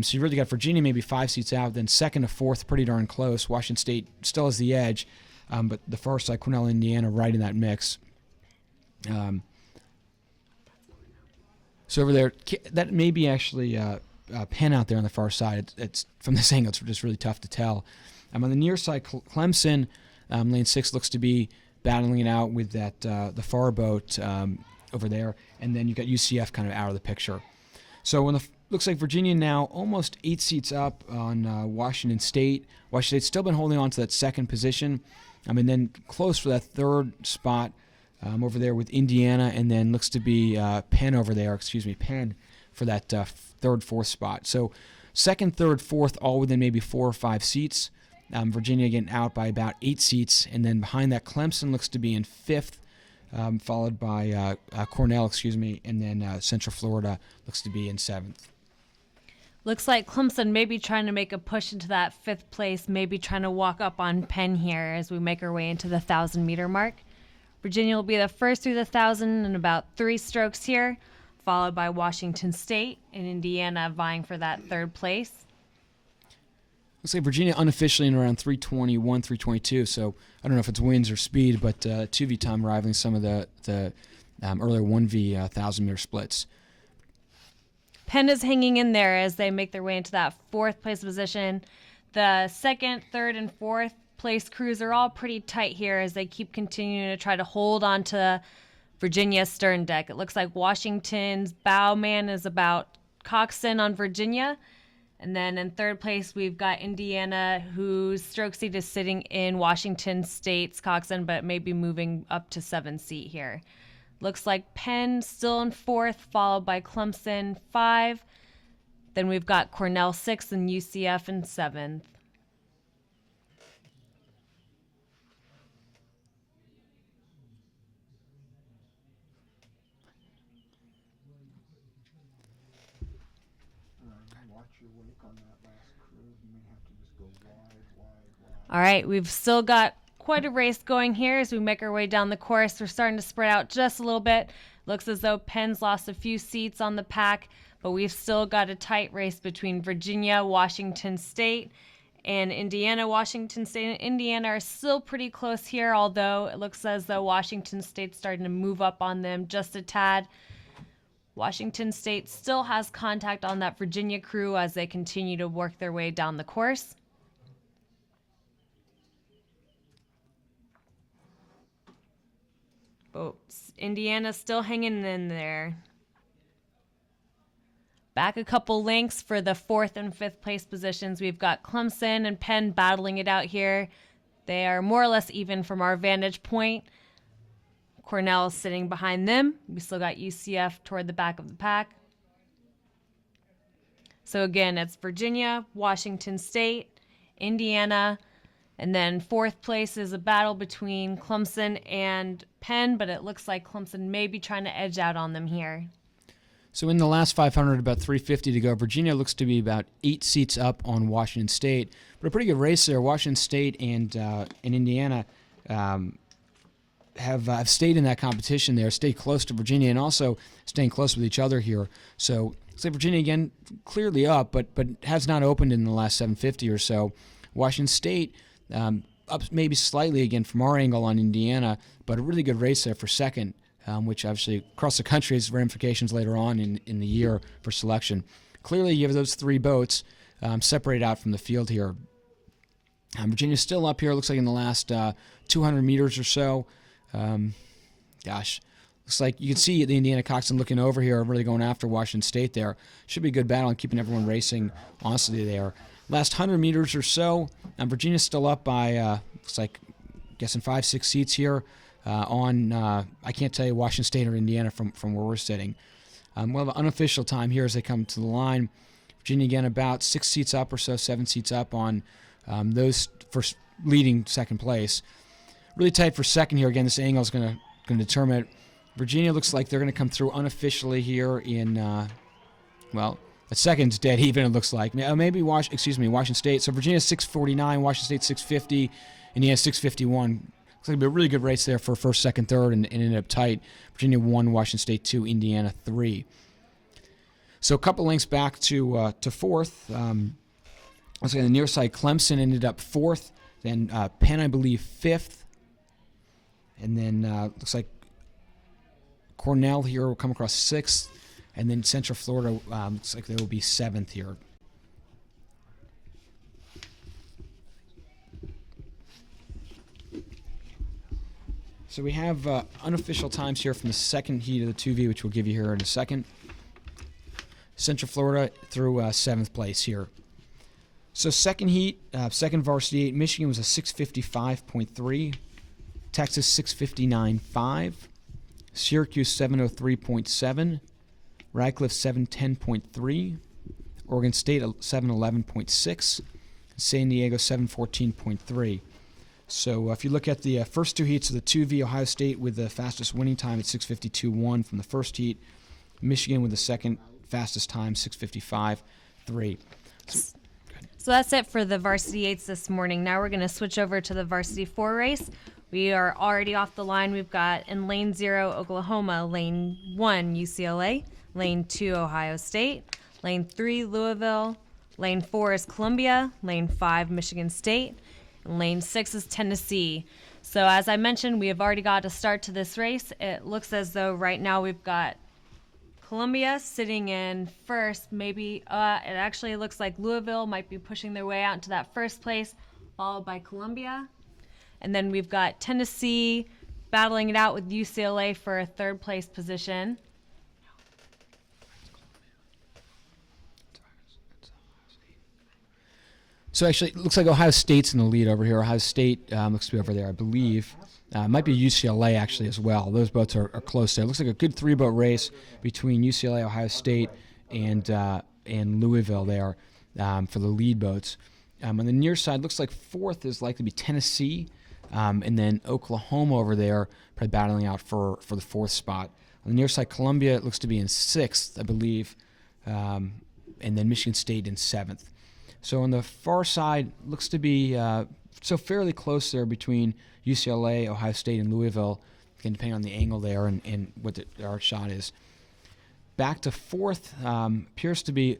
So you really got Virginia maybe 5 seats out, then second to fourth, pretty darn close. Washington State still has the edge, but the far side, Cornell and Indiana, right in that mix. So over there, that may be actually Penn out there on the far side. It's from this angle, it's just really tough to tell. On the near side, Clemson, lane 6 looks to be battling it out with that the far boat over there, and then you've got UCF kind of out of the picture. So when looks like Virginia now almost 8 seats up on Washington State. Washington State's still been holding on to that second position. And then close for that third spot over there with Indiana, and then looks to be Penn over there, Penn for that third, fourth spot. So second, third, fourth, all within maybe 4 or 5 seats. Virginia getting out by about 8 seats. And then behind that, Clemson looks to be in 5th. Followed by Cornell, and then Central Florida looks to be in 7th. Looks like Clemson may be trying to make a push into that 5th place, maybe trying to walk up on Penn here as we make our way into the 1,000-meter mark. Virginia will be the first through the 1,000 in about 3 strokes here, followed by Washington State and Indiana vying for that 3rd place. Looks like Virginia unofficially in around 321, 322, so I don't know if it's winds or speed, but 2V time rivaling some of the earlier 1V 1,000-meter splits. Penn is hanging in there as they make their way into that 4th place position. The 2nd, 3rd, and 4th place crews are all pretty tight here as they keep continuing to try to hold on to Virginia's stern deck. It looks like Washington's bow man is about Coxon on Virginia. And then in 3rd place, we've got Indiana, whose stroke seat is sitting in Washington State's Coxon, but may be moving up to 7th seat here. Looks like Penn still in 4th, followed by Clemson 5. Then we've got Cornell 6th and UCF in 7th. Watch your wake on that last curve. You may have to just go wide. All right, we've still got quite a race going here as we make our way down the course. We're starting to spread out just a little bit. Looks as though Penn's lost a few seats on the pack, but we've still got a tight race between Virginia, Washington State, and Indiana. Washington State and Indiana are still pretty close here, although it looks as though Washington State's starting to move up on them just a tad. Washington State still has contact on that Virginia crew as they continue to work their way down the course. But Indiana's still hanging in there. Back a couple lengths for the 4th and 5th place positions. We've got Clemson and Penn battling it out here. They are more or less even from our vantage point. Cornell is sitting behind them. We still got UCF toward the back of the pack. So again, it's Virginia, Washington State, Indiana, and then 4th place is a battle between Clemson and Penn, but it looks like Clemson may be trying to edge out on them here. So in the last 500, about 350 to go. Virginia looks to be about 8 seats up on Washington State, but a pretty good race there. Washington State and Indiana have stayed in that competition there, stayed close to Virginia, and also staying close with each other here. So looks like Virginia again clearly up, but has not opened in the last 750 or so. Washington State up maybe slightly again from our angle on Indiana, but a really good race there for second. Which obviously across the country has ramifications later on in the year for selection. Clearly, you have those 3 boats separated out from the field here. Virginia's still up here, looks like in the last 200 meters or so. Looks like you can see the Indiana Coxswain looking over here, really going after Washington State there. Should be a good battle and keeping everyone racing honestly there. Last 100 meters or so, Virginia's still up by, looks like, guessing 5-6 seats here. I can't tell you Washington State or Indiana from where we're sitting. We'll have an unofficial time here as they come to the line. Virginia again about 6 seats up or so, 7 seats up on those for leading second place. Really tight for second here. Again, this angle is going to determine it. Virginia looks like they're going to come through unofficially here in, the second's dead even, it looks like. Maybe Washington State. So Virginia 649, Washington State 650, Indiana 651. Looks like it'll be a really good race there for first, second, third, and ended up tight. Virginia 1, Washington State 2, Indiana 3. So a couple lengths back to fourth. Looks like on the near side, Clemson ended up 4th. Then Penn, I believe, 5th. And then looks like Cornell here will come across 6th. And then Central Florida looks like they will be 7th here. So we have unofficial times here from the second heat of the 2V, which we'll give you here in a second. Central Florida through 7th place here. So second heat, second varsity 8, Michigan was a 655.3, Texas 659.5, Syracuse 703.7, Radcliffe 710.3, Oregon State 711.6, San Diego 714.3. So if you look at the first 2 heats of the 2V, Ohio State with the fastest winning time at 6:52.1 from the first heat, Michigan with the second fastest time, 6:55.3. So that's it for the Varsity 8s this morning. Now we're going to switch over to the Varsity 4 race. We are already off the line. We've got in lane 0, Oklahoma, lane 1, UCLA, lane 2, Ohio State, lane 3, Louisville, lane 4 is Columbia, lane 5, Michigan State, and lane 6 is Tennessee. So as I mentioned, we have already got a start to this race. It looks as though right now we've got Columbia sitting in first. Maybe it actually looks like Louisville might be pushing their way out into that first place, followed by Columbia. And then we've got Tennessee battling it out with UCLA for a third place position. So actually, it looks like Ohio State's in the lead over here. Ohio State looks to be over there, I believe. Might be UCLA actually as well. Those boats are close there. It looks like a good 3-boat race between UCLA, Ohio State, and Louisville there for the lead boats. On the near side, looks like 4th is likely to be Tennessee, and then Oklahoma over there probably battling out for the 4th spot. On the near side, Columbia it looks to be in 6th, I believe, and then Michigan State in 7th. So on the far side, looks to be so fairly close there between UCLA, Ohio State, and Louisville, again, depending on the angle there and what our shot is. Back to 4th appears to be,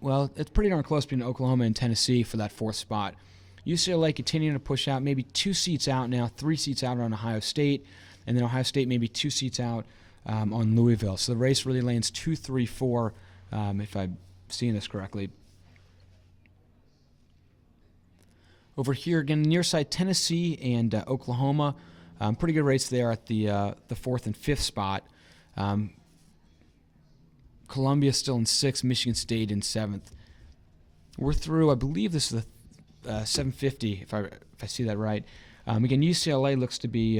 Well, it's pretty darn close between Oklahoma and Tennessee for that 4th spot. UCLA continuing to push out, maybe 2 seats out now, 3 seats out on Ohio State, and then Ohio State maybe 2 seats out on Louisville. So the race really lands 2, 3, 4, if I'm seeing this correctly. Over here, again, near side, Tennessee and Oklahoma. Pretty good race there at the 4th and 5th spot. Columbia still in 6th, Michigan State in 7th. We're through, I believe this is the 750, if I see that right. Again, UCLA looks to be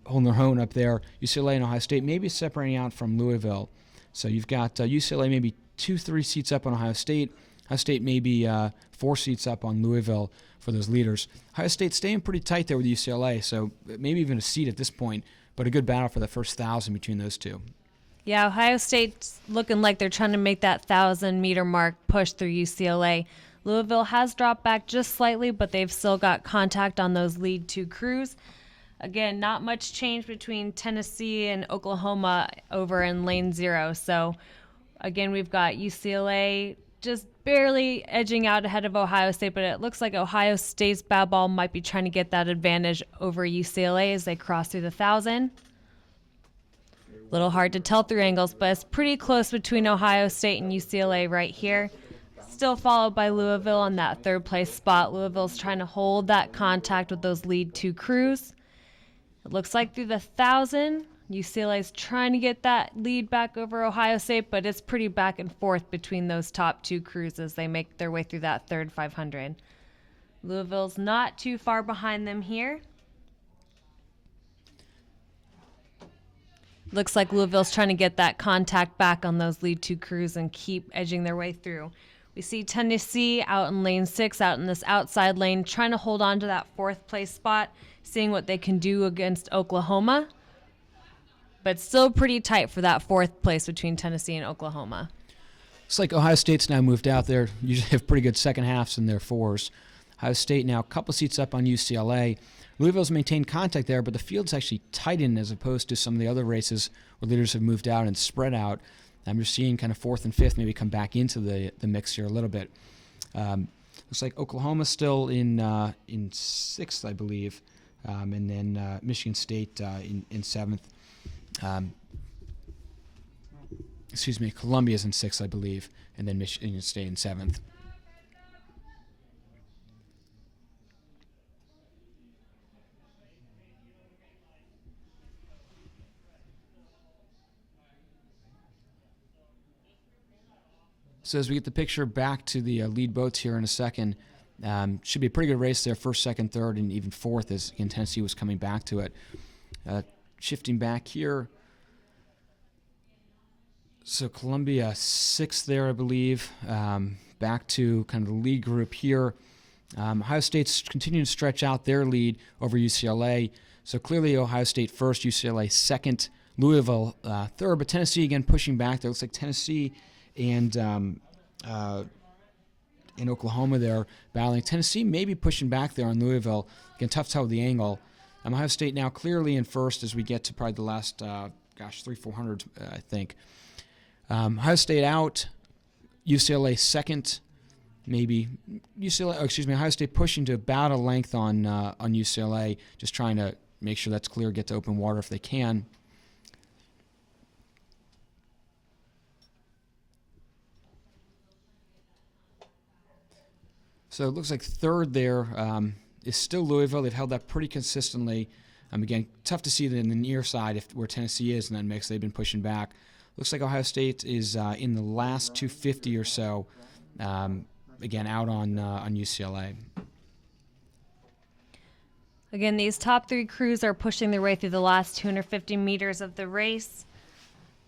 holding their own up there. UCLA and Ohio State maybe separating out from Louisville. So you've got UCLA maybe 2, 3 seats up on Ohio State. Ohio State maybe 4 seats up on Louisville for those leaders. Ohio State staying pretty tight there with UCLA, so maybe even a seat at this point, but a good battle for the first 1,000 between those two. Yeah, Ohio State's looking like they're trying to make that 1,000-meter mark push through UCLA. Louisville has dropped back just slightly, but they've still got contact on those lead 2 crews. Again, not much change between Tennessee and Oklahoma over in lane 0. So, again, we've got UCLA just barely edging out ahead of Ohio State, but it looks like Ohio State's bad ball might be trying to get that advantage over UCLA as they cross through the 1,000. A little hard to tell through angles, but it's pretty close between Ohio State and UCLA right here. Still followed by Louisville on that 3rd place spot. Louisville's trying to hold that contact with those lead 2 crews. It looks like through the 1,000, UCLA's trying to get that lead back over Ohio State, but it's pretty back and forth between those top 2 crews as they make their way through that 3rd 500. Louisville's not too far behind them here. Looks like Louisville's trying to get that contact back on those lead 2 crews and keep edging their way through. We see Tennessee out in lane 6, out in this outside lane, trying to hold on to that 4th place spot, seeing what they can do against Oklahoma. But still pretty tight for that 4th place between Tennessee and Oklahoma. Looks like Ohio State's now moved out there. Usually have pretty good second halves in their 4s. Ohio State now a couple seats up on UCLA. Louisville's maintained contact there, but the field's actually tightened as opposed to some of the other races where leaders have moved out and spread out. You're seeing kind of 4th and 5th maybe come back into the mix here a little bit. Looks like Oklahoma still in 6th, I believe, and then Michigan State in 7th. Columbia's in 6th, I believe, and then Michigan State in 7th. So as we get the picture back to the lead boats here in a second, should be a pretty good race there, 1st, 2nd, 3rd, and even 4th as again, Tennessee was coming back to it. Shifting back here. So Columbia 6th there, I believe. Back to kind of the lead group here. Ohio State's continuing to stretch out their lead over UCLA. So clearly Ohio State 1st, UCLA 2nd, Louisville 3rd, but Tennessee again pushing back. There looks like Tennessee and in Oklahoma there battling. Tennessee maybe pushing back there on Louisville. Again, tough to tell with the angle. Ohio State now clearly in 1st as we get to probably the last, 300-400, I think. Ohio State out, UCLA 2nd, maybe. Ohio State pushing to about a length on UCLA, just trying to make sure that's clear, get to open water if they can. So it looks like 3rd there is still Louisville. They've held that pretty consistently. Again, tough to see that in the near side where Tennessee is in that mix. They've been pushing back. Looks like Ohio State is in the last 250 or so, again, out on UCLA. Again, these top 3 crews are pushing their way through the last 250 meters of the race.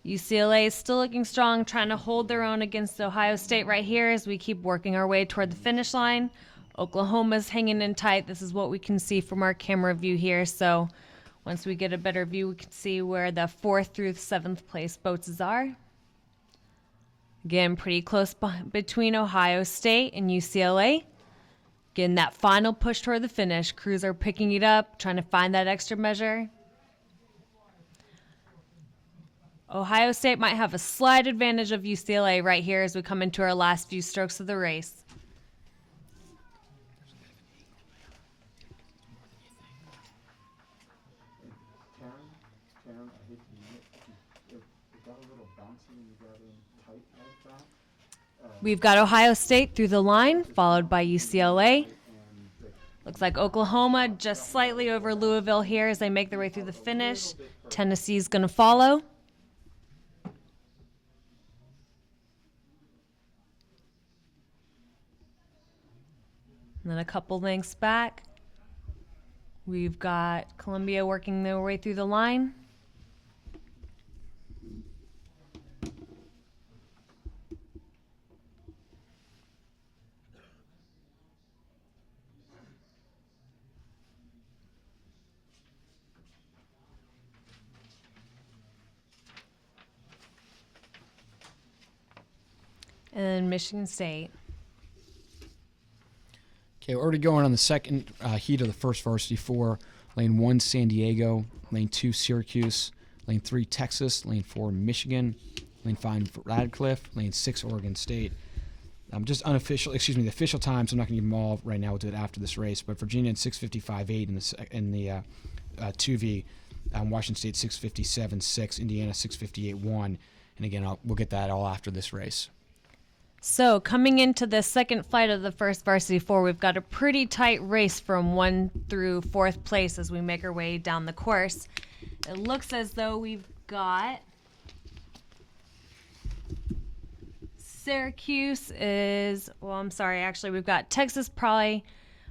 UCLA is still looking strong, trying to hold their own against Ohio State right here as we keep working our way toward the finish line. Oklahoma's hanging in tight. This is what we can see from our camera view here. So once we get a better view, we can see where the 4th through 7th place boats are. Again, pretty close between Ohio State and UCLA. Again, that final push toward the finish. Crews are picking it up, trying to find that extra measure. Ohio State might have a slight advantage of UCLA right here as we come into our last few strokes of the race. Taryn, I hate to admit, it got a little bouncy when you got in tight like that. We've got Ohio State through the line, followed by UCLA. Looks like Oklahoma just slightly over Louisville here as they make their way through the finish. Tennessee's going to follow. And then a couple lengths back, we've got Columbia working their way through the line. And then Michigan State. Okay, we're already going on the second heat of the first varsity four. Lane 1, San Diego. Lane 2, Syracuse. Lane 3, Texas. Lane 4, Michigan. Lane 5, Radcliffe. Lane 6, Oregon State. Just unofficial, the official times, I'm not going to give them all right now. We'll do it after this race. But Virginia in 6:55.8 in the 2V. Washington State 6:57.6. Indiana 6:58.1. And again, we'll get that all after this race. So coming into the second flight of the first varsity four, we've got a pretty tight race from 1 through 4th place as we make our way down the course. It looks as though we've got Syracuse we've got Texas probably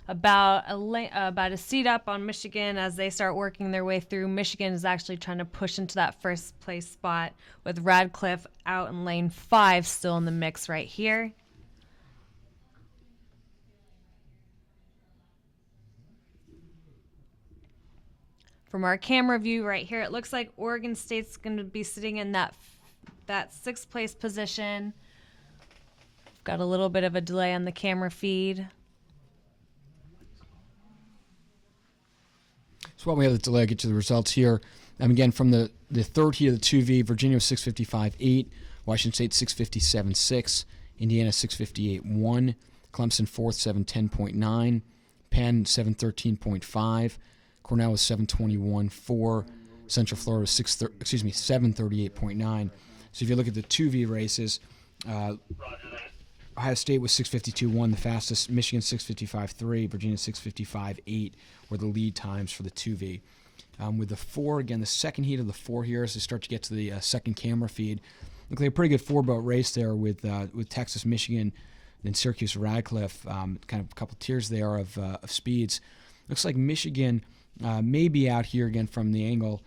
about a seat up on Michigan as they start working their way through. Michigan is actually trying to push into that first place spot with Radcliffe out in lane 5 still in the mix right here. From our camera view right here, it looks like Oregon State's going to be sitting in that 6th place position. We've got a little bit of a delay on the camera feed. So while we have the delay, I'll get to the results here. Again, from the third heat of the 2V, Virginia was 6:55.8, Washington State 6:57.6, Indiana 6:58.1, Clemson 4th 7:10.9, Penn 7:13.5, Cornell was 7:21.4, Central Florida was 7:38.9. So if you look at the 2V races, Ohio State was 6:52.1, the fastest. Michigan 6:55.3, Virginia 6:55.8 were the lead times for the 2V. With the 4, again, the second heat of the 4 here as they start to get to the second camera feed. Looked like a pretty good 4-boat race there with Texas, Michigan, then Syracuse, Radcliffe. Kind of a couple tiers there of speeds. Looks like Michigan may be out here again from the angle.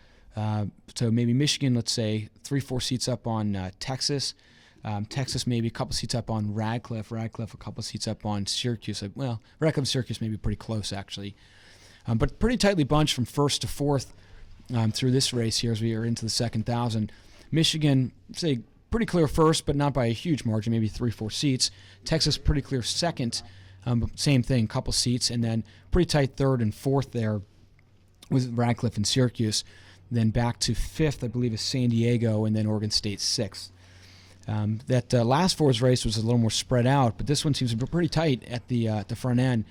So maybe Michigan, let's say, 3-4 seats up on Texas. Texas maybe a couple seats up on Radcliffe. Radcliffe a couple seats up on Syracuse. Well, Radcliffe and Syracuse may be pretty close, actually. But pretty tightly bunched from 1st to 4th through this race here as we are into the second 1,000. Michigan, say, pretty clear 1st, but not by a huge margin, maybe 3-4 seats. Texas, pretty clear 2nd. Same thing, couple seats. And then pretty tight 3rd and 4th there with Radcliffe and Syracuse. Then back to 5th, I believe, is San Diego, and then Oregon State 6th. That last 4's race was a little more spread out, but this one seems to be pretty tight at the front end.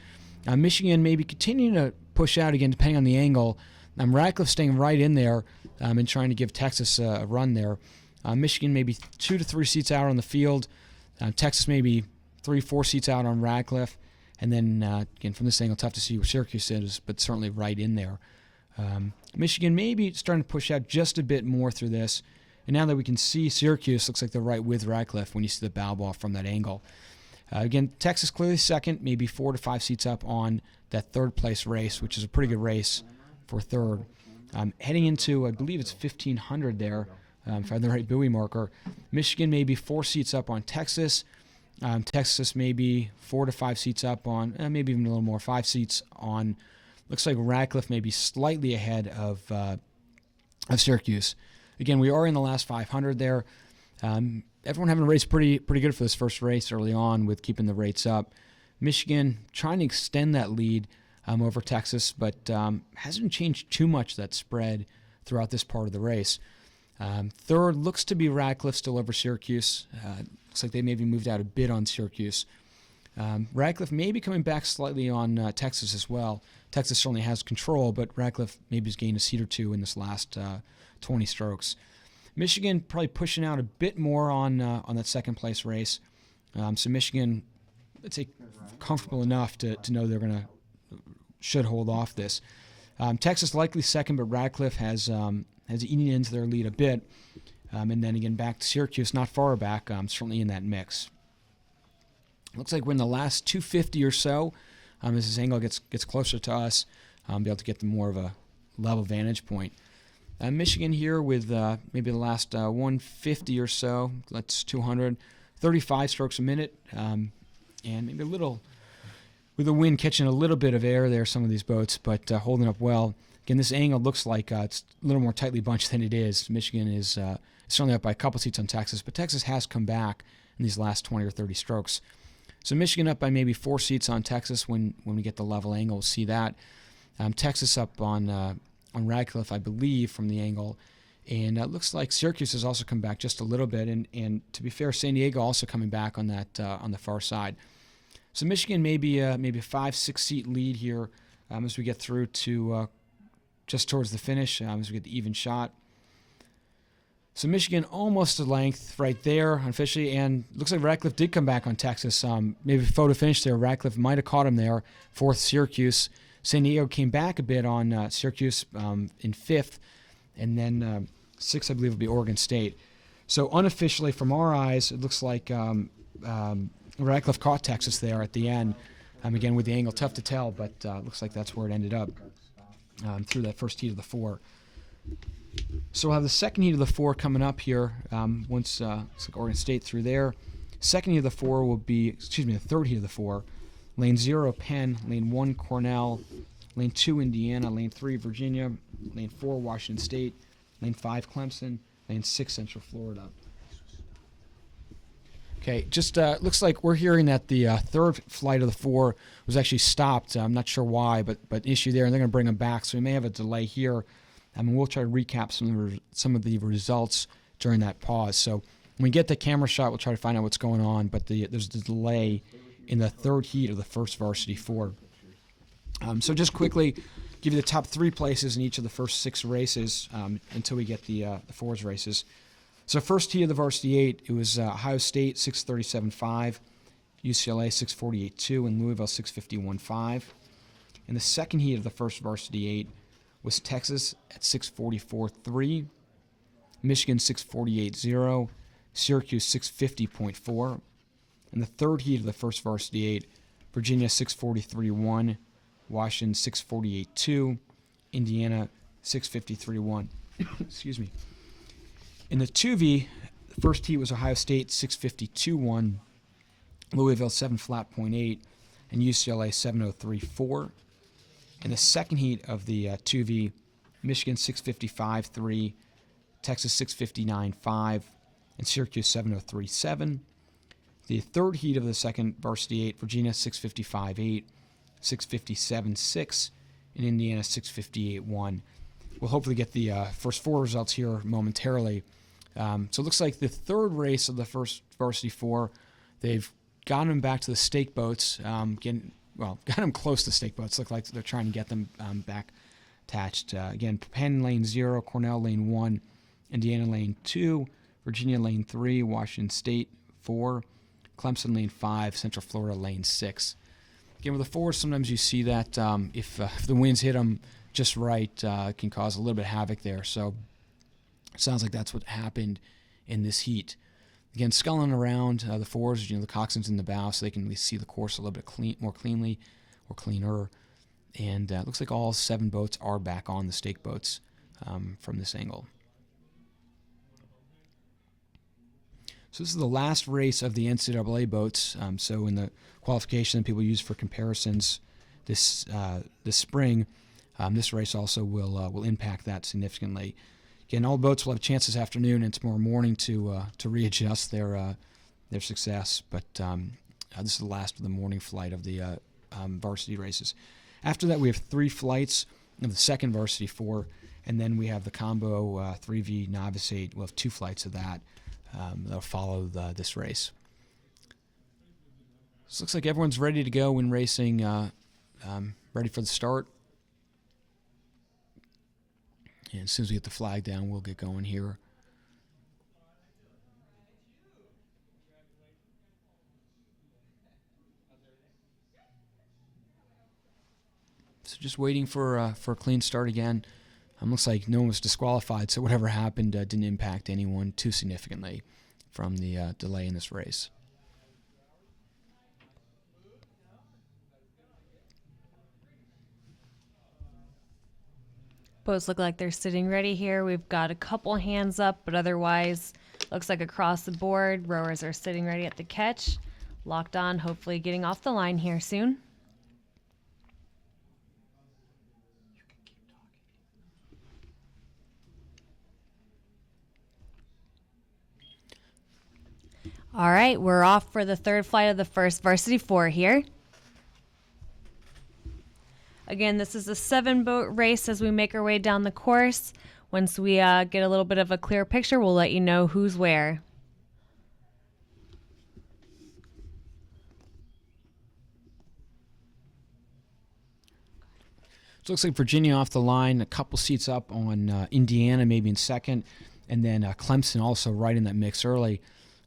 Michigan maybe continuing to push out again, depending on the angle. Radcliffe staying right in there and trying to give Texas a run there. Michigan maybe 2 to 3 seats out on the field. Texas maybe 3-4 seats out on Radcliffe. And then, again, from this angle, tough to see where Syracuse is, but certainly right in there. Michigan maybe starting to push out just a bit more through this. And now that we can see Syracuse, looks like they're right with Radcliffe when you see the bow ball from that angle. Again, Texas clearly 2nd, maybe 4 to 5 seats up on that 3rd place race, which is a pretty good race for 3rd. Heading into, I believe it's 1,500 there, if I have the right buoy marker. Michigan maybe 4 seats up on Texas. Texas maybe 4 to 5 seats up on, maybe even a little more, 5 seats on. Looks like Radcliffe maybe slightly ahead of Syracuse. Again, we are in the last 500 there. Everyone having a race pretty good for this first race early on with keeping the rates up. Michigan trying to extend that lead over Texas, but hasn't changed too much that spread throughout this part of the race. Third looks to be Radcliffe, still over Syracuse. Looks like they maybe moved out a bit on Syracuse. Radcliffe may be coming back slightly on Texas as well. Texas certainly has control, but Radcliffe maybe has gained a seat or two in this last 20 strokes. Michigan probably pushing out a bit more on that second place race. So Michigan, let's say, comfortable enough to know they're should hold off this. Texas likely second, but Radcliffe has eaten into their lead a bit. And then again, back to Syracuse, not far back, certainly in that mix. Looks like we're in the last 250 or so. As this angle gets closer to us, be able to get the more of a level vantage point. Michigan here with maybe the last 150 or so. That's 235 strokes a minute, and maybe a little with the wind catching a little bit of air there. Some of these boats, but holding up well. Again, this angle looks like it's a little more tightly bunched than it is. Michigan is certainly up by a couple seats on Texas, but Texas has come back in these last 20 or 30 strokes. So Michigan up by maybe 4 seats on Texas when we get the level angle. We'll see that. Texas up on Radcliffe, I believe, from the angle. And it looks like Syracuse has also come back just a little bit. And to be fair, San Diego also coming back on that on the far side. So Michigan maybe a 5-6 seat lead here as we get through to just towards the finish, as we get the even shot. So Michigan almost a length right there officially, and looks like Radcliffe did come back on Texas. Maybe photo finish there. Radcliffe might have caught him there. 4th Syracuse. San Diego came back a bit on Syracuse in 5th, and then 6th I believe will be Oregon State. So unofficially from our eyes, it looks like Radcliffe caught Texas there at the end. Again with the angle, tough to tell, but looks like that's where it ended up through that first heat of the 4. So we'll have the second heat of the 4 coming up here. Once looks like Oregon State through there. Second heat of the 4 will be, the third heat of the 4. Lane 0, Penn. Lane 1, Cornell. Lane 2, Indiana. Lane 3, Virginia. Lane 4, Washington State. Lane 5, Clemson. Lane 6, Central Florida. Okay, just looks like we're hearing that the third flight of the 4 was actually stopped. I'm not sure why, but issue there, and they're going to bring them back. So we may have a delay here. We'll try to recap some of the results during that pause. So when we get the camera shot, we'll try to find out what's going on. But there's a delay in the third heat of the first Varsity 4. So just quickly, give you the top 3 places in each of the first 6 races until we get the 4s races. So first heat of the Varsity 8, it was Ohio State 637.5, UCLA 648.2, and Louisville 651.5. In the second heat of the first Varsity 8 was Texas at 644.3, Michigan 648.0, Syracuse 650.4. In the third heat of the first Varsity 8, Virginia 643.1, Washington 648.2, Indiana 653.1. Excuse me. In the 2V, the first heat was Ohio State 652.1, Louisville 7.8, and UCLA 703.4. In the second heat of the 2V, Michigan 655.3, Texas 659.5, and Syracuse 703.7. The third heat of the second Varsity 8, Virginia 655.8, 657.6, and Indiana 658.1. We'll hopefully get the first 4 results here momentarily. So it looks like the third race of the first Varsity 4, they've gotten them back to the stake boats, got them close to stake boats. Look like they're trying to get them back attached. Again, Penn lane 0, Cornell lane 1, Indiana lane 2, Virginia lane 3, Washington State 4, Clemson lane 5, Central Florida lane 6. Again, with the 4s, sometimes you see that if the winds hit them just right, it can cause a little bit of havoc there. So it sounds like that's what happened in this heat. Again, sculling around the 4s, the coxswain's in the bow, so they can at least see the course a little bit more cleanly or cleaner. And it looks like all 7 boats are back on the stake boats from this angle. So this is the last race of the NCAA boats. So in the qualification that people use for comparisons this spring, this race also will impact that significantly. Again, all boats will have a chance this afternoon and tomorrow morning to readjust their success. But this is the last of the morning flight of the varsity races. After that, we have 3 flights of the second Varsity 4. And then we have the combo 3V novice 8. We'll have 2 flights of that that'll follow this race. So it looks like everyone's ready to go when racing, ready for the start. And as soon as we get the flag down, we'll get going here. So just waiting for a clean start again. Looks like no one was disqualified, so whatever happened didn't impact anyone too significantly from the delay in this race. Boats look like they're sitting ready here. We've got a couple hands up, but otherwise looks like across the board, rowers are sitting ready at the catch, locked on, hopefully getting off the line here soon. All right, we're off for the third flight of the first Varsity 4 here. Again, this is a 7-boat race as we make our way down the course. Once we get a little bit of a clear picture, we'll let you know who's where. So it looks like Virginia off the line, a couple seats up on Indiana, maybe in second, and then Clemson also right in that mix early.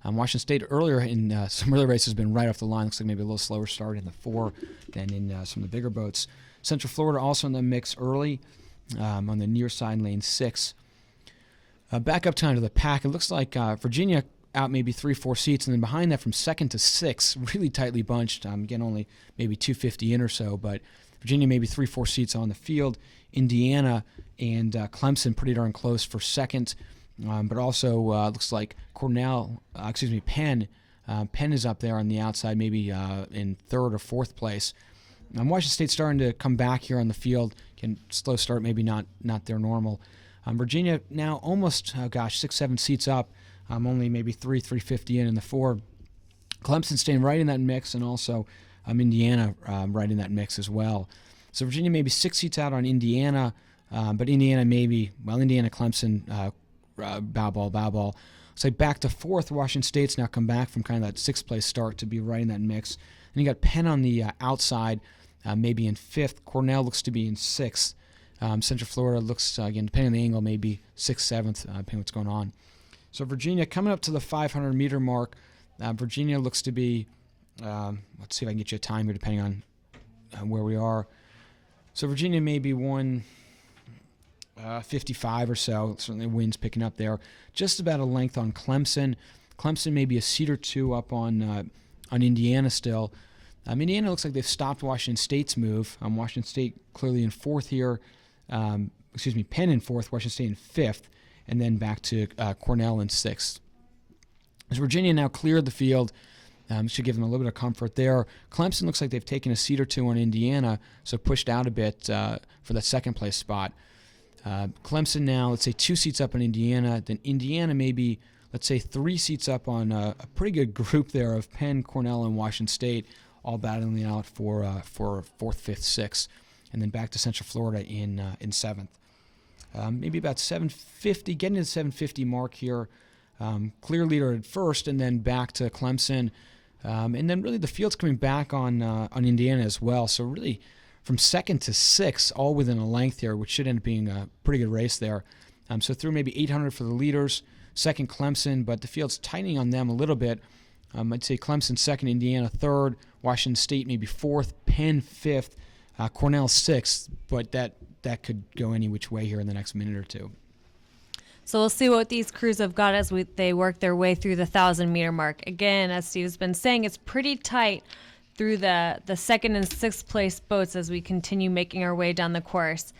Washington State earlier in some early races has been right off the line. Looks like maybe a little slower start in the 4 than in some of the bigger boats. Central Florida also in the mix early on the near side, lane 6. Back up time to the pack. It looks like Virginia out maybe 3-4 seats, and then behind that from 2nd to 6th, really tightly bunched. Again, only maybe 250 in or so, but Virginia maybe 3-4 seats on the field. Indiana and Clemson pretty darn close for 2nd. But also looks like Penn. Penn is up there on the outside, maybe in 3rd or 4th place. Washington State starting to come back here on the field. Can slow start, maybe not their normal. Virginia now almost 6-7 seats up. Only maybe 350 in the 4. Clemson staying right in that mix, and also Indiana right in that mix as well. So Virginia maybe 6 seats out on Indiana, but Indiana Clemson. Bow ball. So back to 4th. Washington State's now come back from kind of that 6th place start to be right in that mix. And you got Penn on the outside, maybe in 5th. Cornell looks to be in 6th. Central Florida looks, again, depending on the angle, maybe 6th, 7th, depending what's going on. So Virginia coming up to the 500-meter mark. Virginia looks to be, let's see if I can get you a time here depending on where we are. So Virginia may be 55 or so. Certainly winds picking up there. Just about a length on Clemson. Clemson may be a seat or 2 up on Indiana still. Indiana looks like they've stopped Washington State's move. Washington State clearly in 4th here. Penn in 4th, Washington State in 5th, and then back to Cornell in 6th. As Virginia now cleared the field, should give them a little bit of comfort there. Clemson looks like they've taken a seat or 2 on Indiana, so pushed out a bit for that 2nd place spot. Clemson now, let's say 2 seats up on Indiana. Then Indiana maybe, let's say 3 seats up on a pretty good group there of Penn, Cornell, and Washington State, all battling out for 4th, 5th, 6th, and then back to Central Florida in 7th. Maybe about 750, getting to the 750 mark here. Clear leader at first, and then back to Clemson, and then really the field's coming back on Indiana as well. So really, from 2nd to 6th, all within a length here, which should end up being a pretty good race there. So through maybe 800 for the leaders, 2nd Clemson, but the field's tightening on them a little bit. I'd say Clemson 2nd, Indiana 3rd, Washington State maybe 4th, Penn 5th, Cornell 6th, but that could go any which way here in the next minute or 2. So we'll see what these crews have got as they work their way through the 1,000-meter mark. Again, as Steve's been saying, it's pretty tight through the 2nd and 6th place boats as we continue making our way down the course.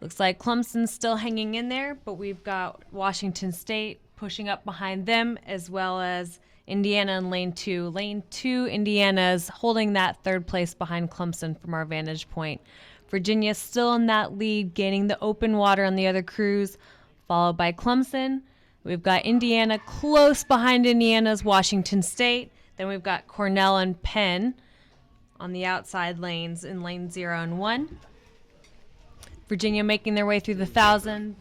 Looks like Clemson's still hanging in there, but we've got Washington State pushing up behind them, as well as Indiana in lane 2. Lane 2, Indiana's holding that 3rd place behind Clemson from our vantage point. Virginia's still in that lead, gaining the open water on the other crews, followed by Clemson. We've got Indiana close behind Indiana's Washington State. Then we've got Cornell and Penn on the outside lanes in lane 0 and 1. Virginia making their way through the 1,000,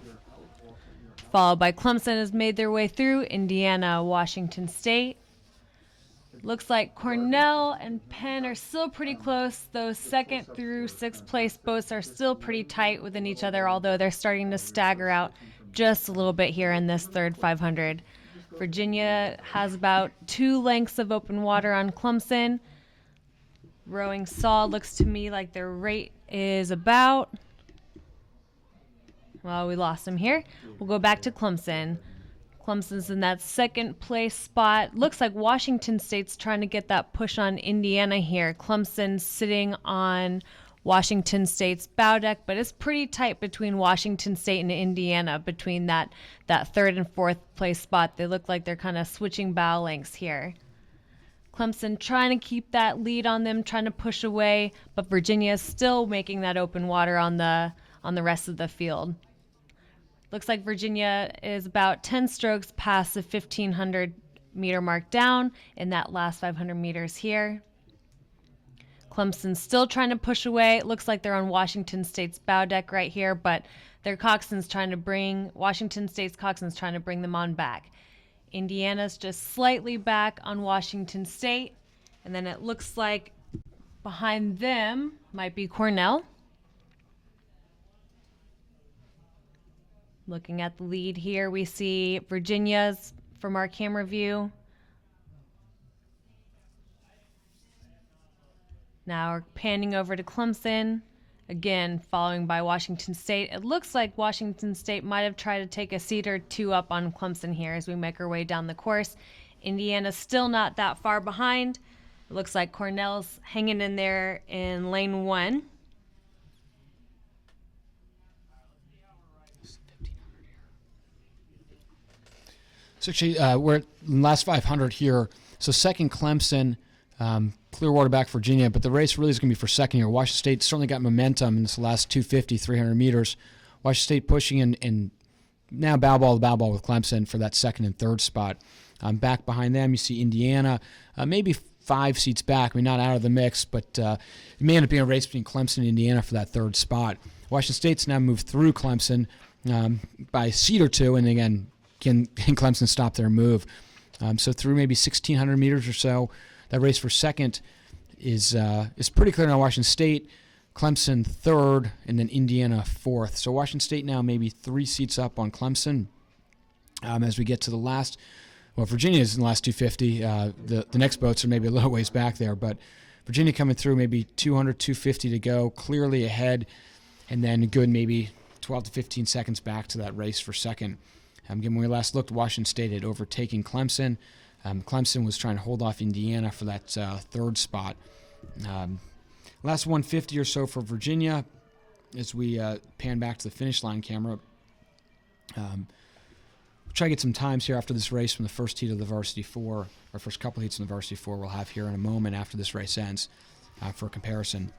followed by Clemson has made their way through, Indiana, Washington State. Looks like Cornell and Penn are still pretty close. Those 2nd through 6th place boats are still pretty tight within each other, although they're starting to stagger out just a little bit here in this third 500. Virginia has about 2 lengths of open water on Clemson. Rowing Saw looks to me like their rate is about... Well, we lost him here. We'll go back to Clemson. Clemson's in that 2nd place spot. Looks like Washington State's trying to get that push on Indiana here. Clemson sitting on Washington State's bow deck, but it's pretty tight between Washington State and Indiana between that 3rd and 4th place spot. They look like they're kind of switching bow lengths here. Clemson trying to keep that lead on them, trying to push away, but Virginia is still making that open water on the rest of the field. Looks like Virginia is about 10 strokes past the 1,500 meter mark down in that last 500 meters here. Clemson's still trying to push away. It looks like they're on Washington State's bow deck right here, but Washington State's coxswain's trying to bring them on back. Indiana's just slightly back on Washington State, and then it looks like behind them might be Cornell. Looking at the lead here, we see Virginia's from our camera view. Now we're panning over to Clemson, again following by Washington State. It looks like Washington State might have tried to take a seat or 2 up on Clemson here as we make our way down the course. Indiana's still not that far behind. It looks like Cornell's hanging in there in lane 1. So actually, we're at the last 500 here. So 2nd, Clemson, Clearwater back Virginia, but the race really is going to be for 2nd here. Washington State certainly got momentum in this last 250, 300 meters. Washington State pushing in now bow ball with Clemson for that 2nd and 3rd spot. Back behind them, you see Indiana, maybe 5 seats back. I mean, not out of the mix, but it may end up being a race between Clemson and Indiana for that 3rd spot. Washington State's now moved through Clemson by a seat or 2, and again, can Clemson stop their move? So through maybe 1,600 meters or so, that race for 2nd is pretty clear now. Washington State, Clemson 3rd, and then Indiana 4th. So Washington State now maybe 3 seats up on Clemson. As we get to the last, well, Virginia's in the last 250. The next boats are maybe a little ways back there, but Virginia coming through maybe 200, 250 to go, clearly ahead, and then a good maybe 12 to 15 seconds back to that race for 2nd. Again, when we last looked, Washington State had overtaken Clemson. Clemson was trying to hold off Indiana for that 3rd spot. Last 150 or so for Virginia as we pan back to the finish line camera. We'll try to get some times here after this race from the first heat of the Varsity 4, or first couple heats in the Varsity 4 we'll have here in a moment after this race ends for comparison.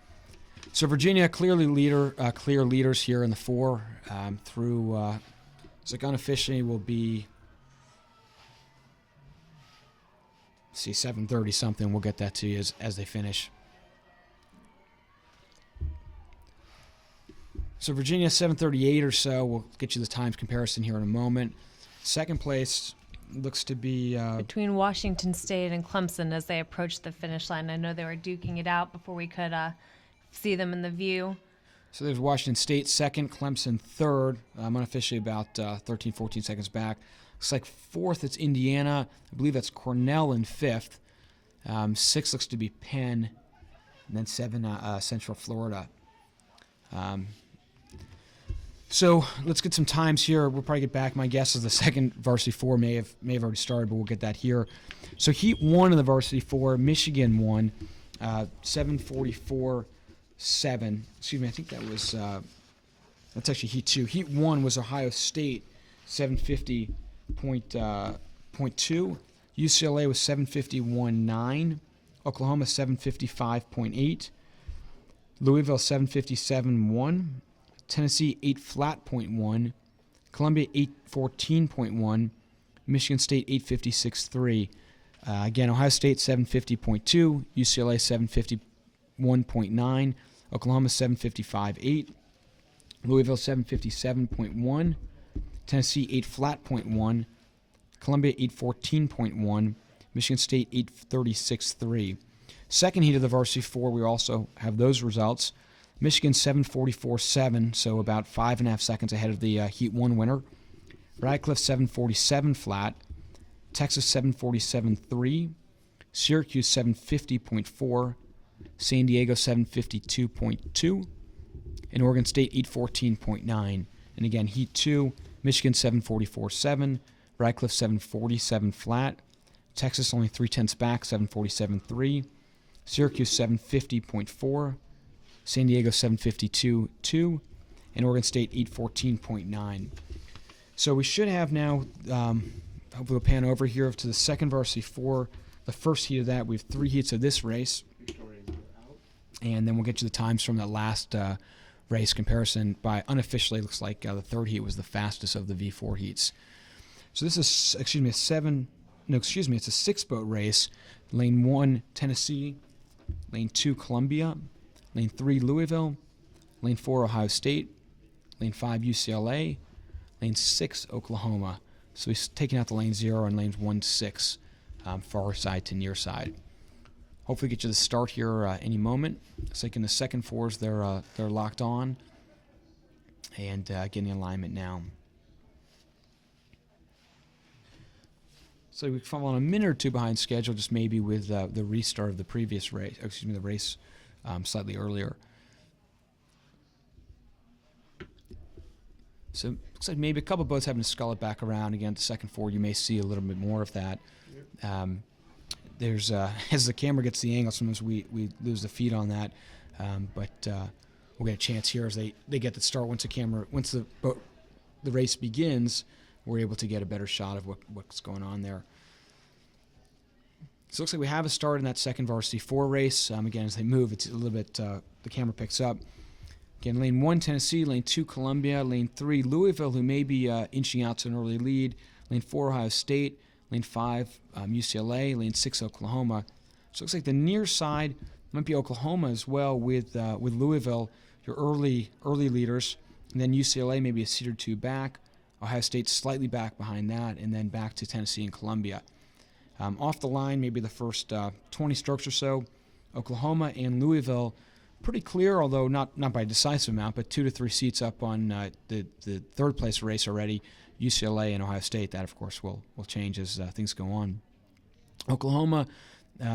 So Virginia clearly clear leaders here in the 4 through... So unofficially will be, see, 7:30 something. We'll get that to you as they finish. So Virginia 7:38 or so. We'll get you the times comparison here in a moment. 2nd place looks to be between Washington State and Clemson as they approach the finish line. I know they were duking it out before we could see them in the view. So there's Washington State 2nd, Clemson 3rd. Unofficially about 13, 14 seconds back. Looks like 4th, it's Indiana. I believe that's Cornell in 5th. 6 looks to be Penn. And then 7, Central Florida. So let's get some times here. We'll probably get back. My guess is the 2nd Varsity 4 may have already started, but we'll get that here. So Heat 1 of the Varsity 4, Michigan won, 7:44.7. Excuse me, I think that was that's actually Heat 2. Heat 1 was Ohio State, 750.2. UCLA was 751.9. Oklahoma 755.8. Louisville 757.1. Tennessee 8.1. Columbia 814.1. Michigan State 856.3. Again, Ohio State 750.2. UCLA 751.9. Oklahoma 755.8. Louisville 757.1, Tennessee 8 flat.1, Columbia 814.1, Michigan State 836.3. Second heat of the Varsity 4, we also have those results. Michigan 744.7, so about 5.5 seconds ahead of the Heat 1 winner. Radcliffe 747 flat, Texas 747.3, Syracuse 750.4, San Diego 752.2, and Oregon State 814.9. And again, Heat 2, Michigan 744.7, Radcliffe 747 flat, Texas only 3/10 back, 747.3, Syracuse 750.4, San Diego 752.2, and Oregon State 814.9. So we should have now, hopefully we'll pan over here to the second Varsity 4, the first heat of that. We have 3 heats of this race, and then we'll get you the times from that last race comparison. By unofficially, it looks like the third heat was the fastest of the V4 heats. So this is, it's a 6-boat race. Lane 1, Tennessee. Lane 2, Columbia. Lane 3, Louisville. Lane 4, Ohio State. Lane 5, UCLA. Lane 6, Oklahoma. So he's taking out the lane 0 and lanes 1 to 6, far side to near side. Hopefully get you the start here any moment. It's like in the second 4s, they're locked on and getting alignment now. So we fall on a minute or two behind schedule, just maybe with the restart of the previous race. The race slightly earlier. So it looks like maybe a couple boats having to scull it back around. Again, the second 4, you may see a little bit more of that. There's as the camera gets the angle, sometimes we lose the feed on that, but we'll get a chance here as they get the start. Once the race begins, we're able to get a better shot of what's going on there. So it looks like we have a start in that second Varsity 4 race. Again, as they move, it's a little bit, the camera picks up. Again, lane 1, Tennessee, lane 2, Columbia, lane 3, Louisville, who may be inching out to an early lead, lane 4, Ohio State, lane 5, UCLA, lane 6, Oklahoma. So it looks like the near side might be Oklahoma as well with Louisville, your early leaders, and then UCLA maybe a seat or 2 back, Ohio State slightly back behind that, and then back to Tennessee and Columbia. Off the line, maybe the first 20 strokes or so, Oklahoma and Louisville pretty clear, although not by a decisive amount, but 2 to 3 seats up on the third place race already. UCLA and Ohio State, that of course will change as things go on. Oklahoma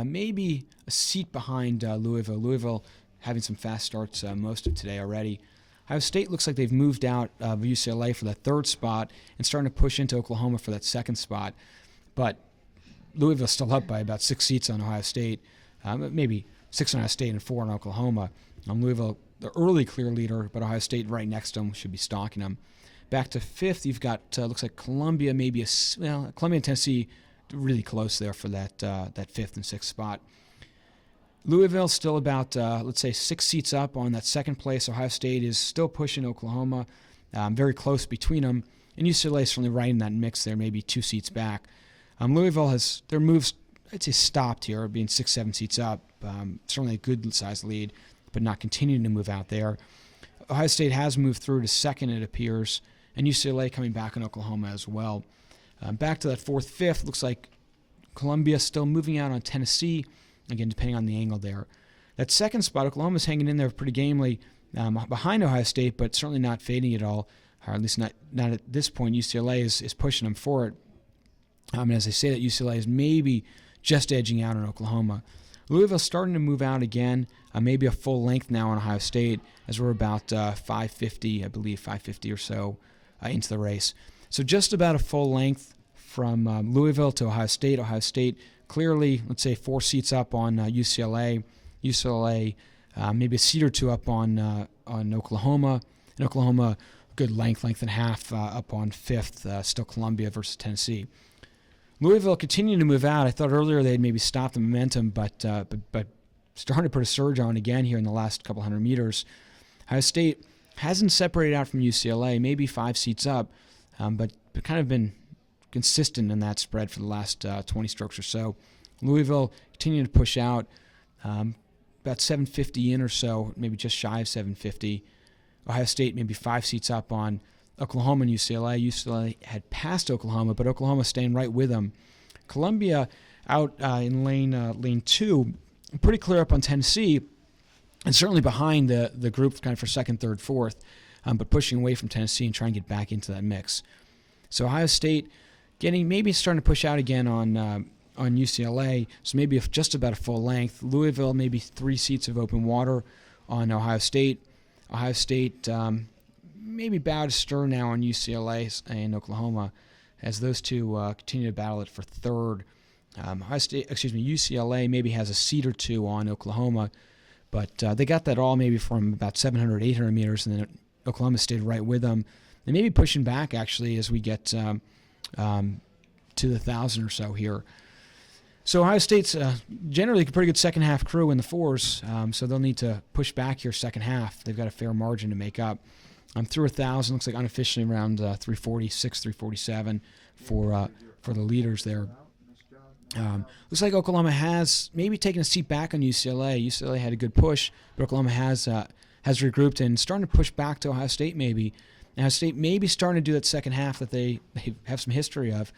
maybe a seat behind Louisville. Louisville having some fast starts most of today already. Ohio State looks like they've moved out of UCLA for that 3rd spot and starting to push into Oklahoma for that 2nd spot. But Louisville's still up by about 6 seats on Ohio State, maybe 6 on Ohio State and 4 on Oklahoma. Louisville, the early clear leader, but Ohio State right next to them, should be stalking them. Back to 5th, you've got looks like Columbia, maybe Columbia and Tennessee really close there for that 5th and 6th spot. Louisville still about let's say 6 seats up on that 2nd place. Ohio State is still pushing Oklahoma, very close between them, and UCLA is certainly right in that mix there, maybe 2 seats back. Louisville has their moves, I'd say, stopped here, being 6-7 seats up. Certainly a good size lead, but not continuing to move out there. Ohio State has moved through to 2nd, it appears, and UCLA coming back in Oklahoma as well. Back to that 4th, 5th, looks like Columbia still moving out on Tennessee, again, depending on the angle there. That 2nd spot, Oklahoma's hanging in there pretty gamely behind Ohio State, but certainly not fading at all, or at least not at this point. UCLA is pushing them for it. And as I say that, UCLA is maybe just edging out on Oklahoma. Louisville starting to move out again, maybe a full length now on Ohio State, as we're about 550, I believe, 550 or so into the race. So just about a full length from Louisville to Ohio State. Ohio State clearly, let's say, 4 seats up on UCLA. UCLA maybe a seat or 2 up on Oklahoma. And Oklahoma, good length and a half up on 5th, still Columbia versus Tennessee. Louisville continuing to move out. I thought earlier they'd maybe stop the momentum, but starting to put a surge on again here in the last couple hundred meters. Ohio State hasn't separated out from UCLA, maybe 5 seats up, but kind of been consistent in that spread for the last 20 strokes or so. Louisville continuing to push out, about 750 in or so, maybe just shy of 750. Ohio State maybe 5 seats up on Oklahoma and UCLA. UCLA had passed Oklahoma, but Oklahoma staying right with them. Columbia out in lane 2, pretty clear up on Tennessee, and certainly behind the group kind of for second, third, fourth, but pushing away from Tennessee and trying to get back into that mix. So Ohio State maybe starting to push out again on UCLA, so maybe just about a full length. Louisville, maybe 3 seats of open water on Ohio State. Ohio State maybe bow to stir now on UCLA and Oklahoma as those two continue to battle it for third. UCLA maybe has a seat or 2 on Oklahoma, but they got that all maybe from about 700, 800 meters, and then Oklahoma stayed right with them. They may be pushing back, actually, as we get to the 1,000 or so here. So Ohio State's generally a pretty good second half crew in the 4s, so they'll need to push back here second half. They've got a fair margin to make up. Through 1,000, looks like unofficially around 346, 347 for the leaders there. Looks like Oklahoma has maybe taken a seat back on UCLA. UCLA had a good push, but Oklahoma has regrouped and starting to push back to Ohio State maybe. Ohio State maybe starting to do that second half that they have some history of,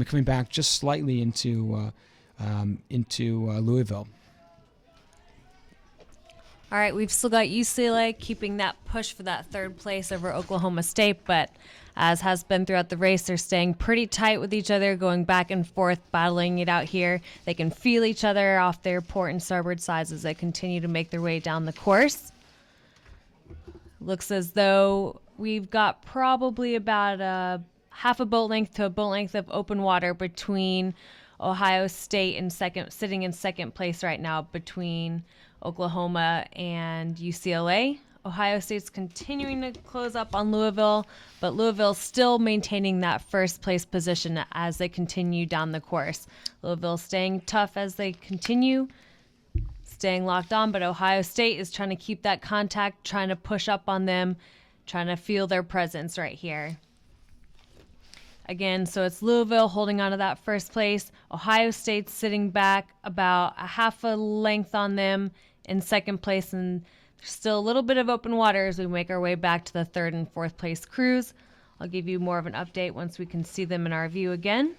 coming back just slightly into Louisville. All right, we've still got UCLA keeping that push for that third place over Oklahoma State, but as has been throughout the race, they're staying pretty tight with each other, going back and forth, battling it out here. They can feel each other off their port and starboard sides as they continue to make their way down the course. Looks as though we've got probably about half a boat length to a boat length of open water between Ohio State and sitting in second place right now between Oklahoma and UCLA. Ohio State's continuing to close up on Louisville, but Louisville's still maintaining that first place position as they continue down the course. Louisville staying tough as they continue, staying locked on, but Ohio State is trying to keep that contact, trying to push up on them, trying to feel their presence right here. Again, so it's Louisville holding on to that first place. Ohio State's sitting back about a half a length on them in second place, and there's still a little bit of open water as we make our way back to the third and fourth place crews. I'll give you more of an update once we can see them in our view again.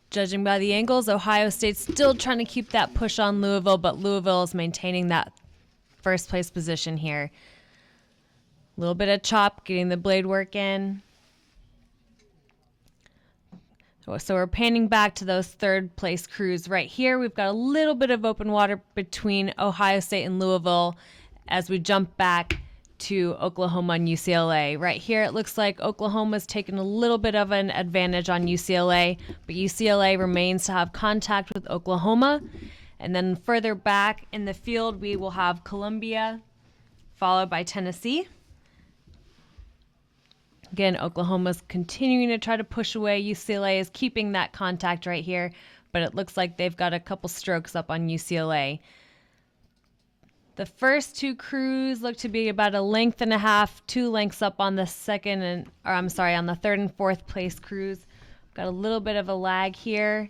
Judging by the angles, Ohio State's still trying to keep that push on Louisville, but Louisville is maintaining that first place position here. A little bit of chop, getting the blade work in. So we're panning back to those third place crews right here. We've got a little bit of open water between Ohio State and Louisville as we jump back to Oklahoma and UCLA. Right here, it looks like Oklahoma's taken a little bit of an advantage on UCLA, but UCLA remains to have contact with Oklahoma. And then further back in the field, we will have Columbia, followed by Tennessee. Again, Oklahoma's continuing to try to push away. UCLA is keeping that contact right here, but it looks like they've got a couple strokes up on UCLA. The first 2 crews look to be about a length and a half, 2 lengths up on the on the third and fourth place crews. Got a little bit of a lag here.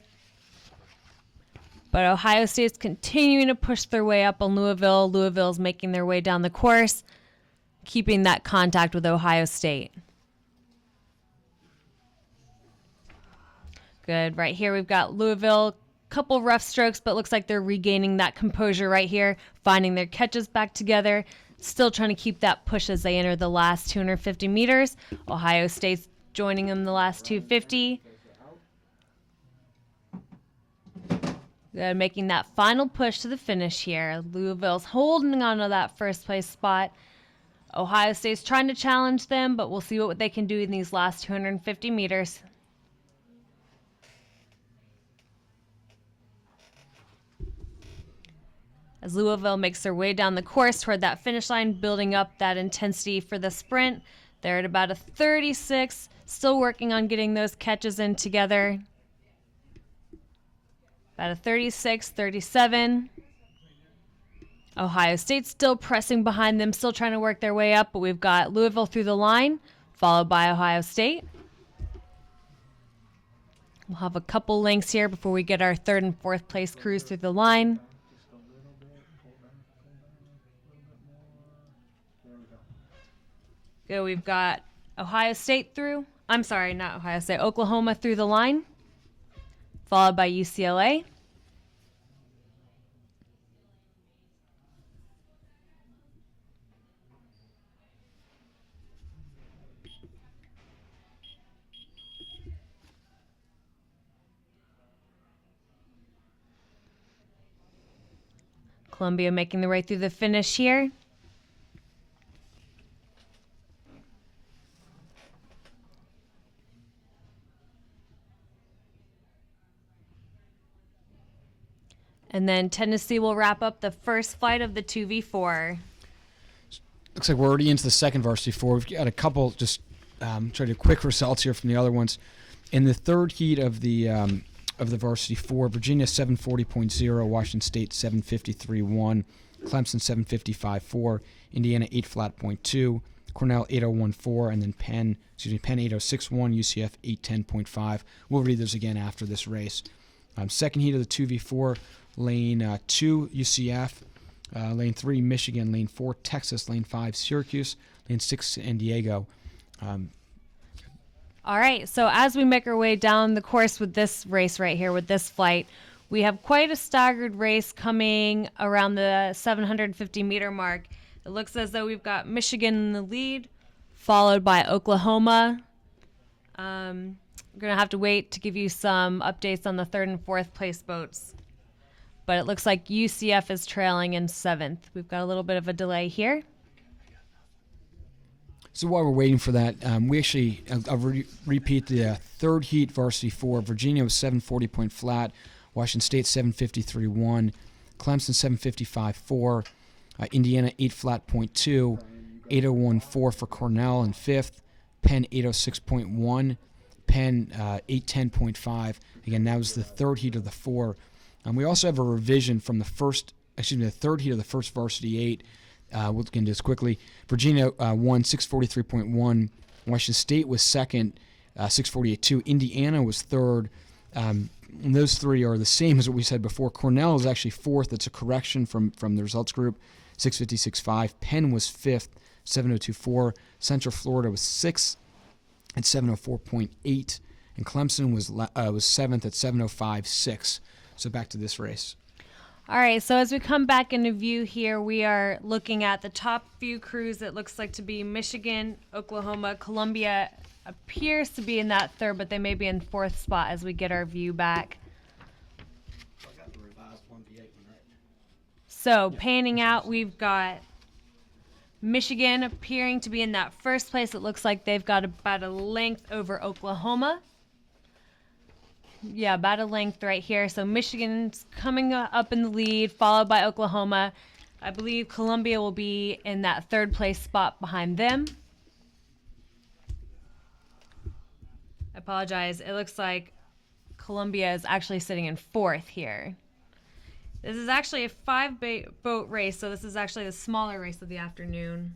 But Ohio State's continuing to push their way up on Louisville. Louisville's making their way down the course, keeping that contact with Ohio State. Good. Right here we've got Louisville, couple rough strokes, but looks like they're regaining that composure right here, finding their catches back together, still trying to keep that push as they enter the last 250 meters. Ohio State's joining them the last 250. Good, making that final push to the finish here. Louisville's holding on to that first place spot. Ohio State's trying to challenge them, but we'll see what they can do in these last 250 meters. As Louisville makes their way down the course toward that finish line, building up that intensity for the sprint. They're at about a 36, still working on getting those catches in together. About a 36, 37. Ohio State still pressing behind them, still trying to work their way up, but we've got Louisville through the line, followed by Ohio State. We'll have a couple lengths here before we get our third and fourth place crews through the line. Go, we've got Ohio State through. I'm sorry, not Ohio State. Oklahoma through the line, followed by UCLA. Columbia making their way through the finish here. And then Tennessee will wrap up the first flight of the 2v4. Looks like we're already into the second varsity four. We've got a couple just try to do quick results here from the other ones. In the third heat of the varsity four, Virginia 740.0, Washington State 753.1, Clemson 755.4, Indiana 8.2, Cornell 801.4, and then Penn 806.1, UCF 810.5. We'll read those again after this race. Second heat of the 2v4, lane 2 UCF, lane 3 Michigan, lane 4 Texas, lane 5 Syracuse, lane 6 San Diego. All right, so as we make our way down the course with this race right here, with this flight, we have quite a staggered race coming around the 750-meter mark. It looks as though we've got Michigan in the lead, followed by Oklahoma. We're going to have to wait to give you some updates on the third and fourth place boats. But it looks like UCF is trailing in seventh. We've got a little bit of a delay here. So while we're waiting for that, we actually, I'll repeat the third heat, varsity four. Virginia was 740 point flat, Washington State 753.1, Clemson 755.4, Indiana 8 flat point 2, 801.4 for Cornell in fifth, Penn 806.1, Penn 810.5. Again, that was the third heat of the four. We also have a revision from the third heat of the first varsity 8. We'll get into this quickly. Virginia won 643.1. Washington State was second, 648.2. Indiana was third. And those three are the same as what we said before. Cornell is actually fourth. That's a correction from the results group, 656.5. Penn was fifth, 702.4. Central Florida was sixth at 704.8. And Clemson was seventh at 705.6. So back to this race. All right, so as we come back into view here, we are looking at the top few crews. It looks like to be Michigan, Oklahoma, Columbia appears to be in that third, but they may be in fourth spot as we get our view back. So panning out, we've got Michigan appearing to be in that first place. It looks like they've got about a length over Oklahoma. Yeah, about a length right here. So Michigan's coming up in the lead, followed by Oklahoma. I believe Columbia will be in that third place spot behind them. I apologize. It looks like Columbia is actually sitting in fourth here. This is actually a 5-boat race, so this is actually the smaller race of the afternoon.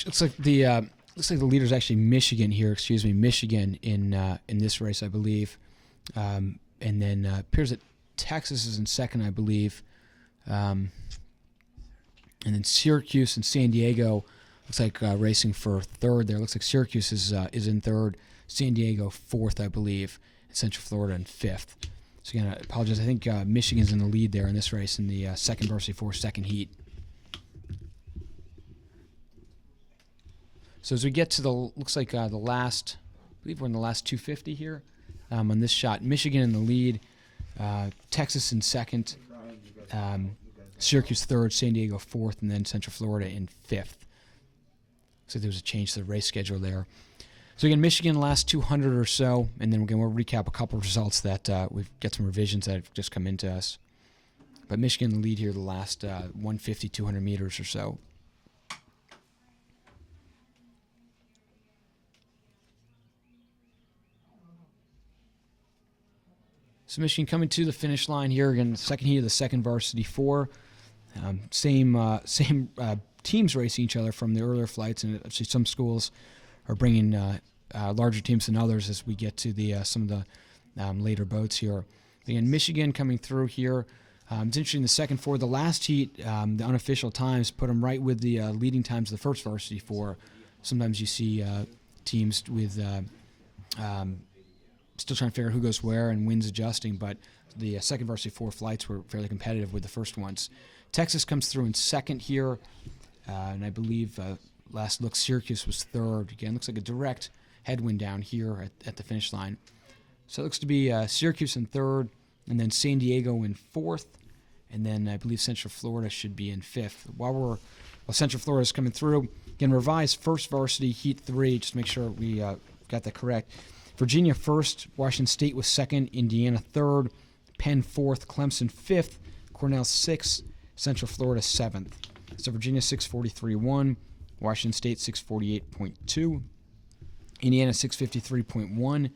Looks like the leader is actually Michigan here. Michigan in this race, I believe, and then appears that Texas is in second, I believe, and then Syracuse and San Diego looks like racing for third. There looks like Syracuse is in third, San Diego fourth, I believe, and Central Florida in fifth. So again, I apologize. I think Michigan's in the lead there in this race in the second varsity 4 second heat. So as we get to looks like the last, I believe we're in the last 250 here on this shot. Michigan in the lead, Texas in second, Syracuse third, San Diego fourth, and then Central Florida in fifth. So there was a change to the race schedule there. So again, Michigan last 200 or so, and then again we'll recap a couple of results that we've got some revisions that have just come into us. But Michigan in the lead here the last 150, 200 meters or so. So Michigan coming to the finish line here again, second heat of the second varsity 4. Same teams racing each other from the earlier flights, and actually some schools are bringing larger teams than others as we get to the some of the later boats here. Again, Michigan coming through here. It's interesting, the second four, the last heat, the unofficial times put them right with the leading times of the first varsity four. Sometimes you see teams with still trying to figure out who goes where and wins adjusting, but the second varsity four flights were fairly competitive with the first ones. Texas comes through in second here, and I believe last look Syracuse was third. Again, looks like a direct headwind down here at the finish line. So it looks to be Syracuse in third, and then San Diego in fourth, and then I believe Central Florida should be in fifth. While Central Florida is coming through, again, revised first varsity heat 3, just to make sure we got that correct. Virginia first, Washington State was second, Indiana third, Penn fourth, Clemson fifth, Cornell sixth, Central Florida seventh. So Virginia 643.1, Washington State 648.2, Indiana 653.1,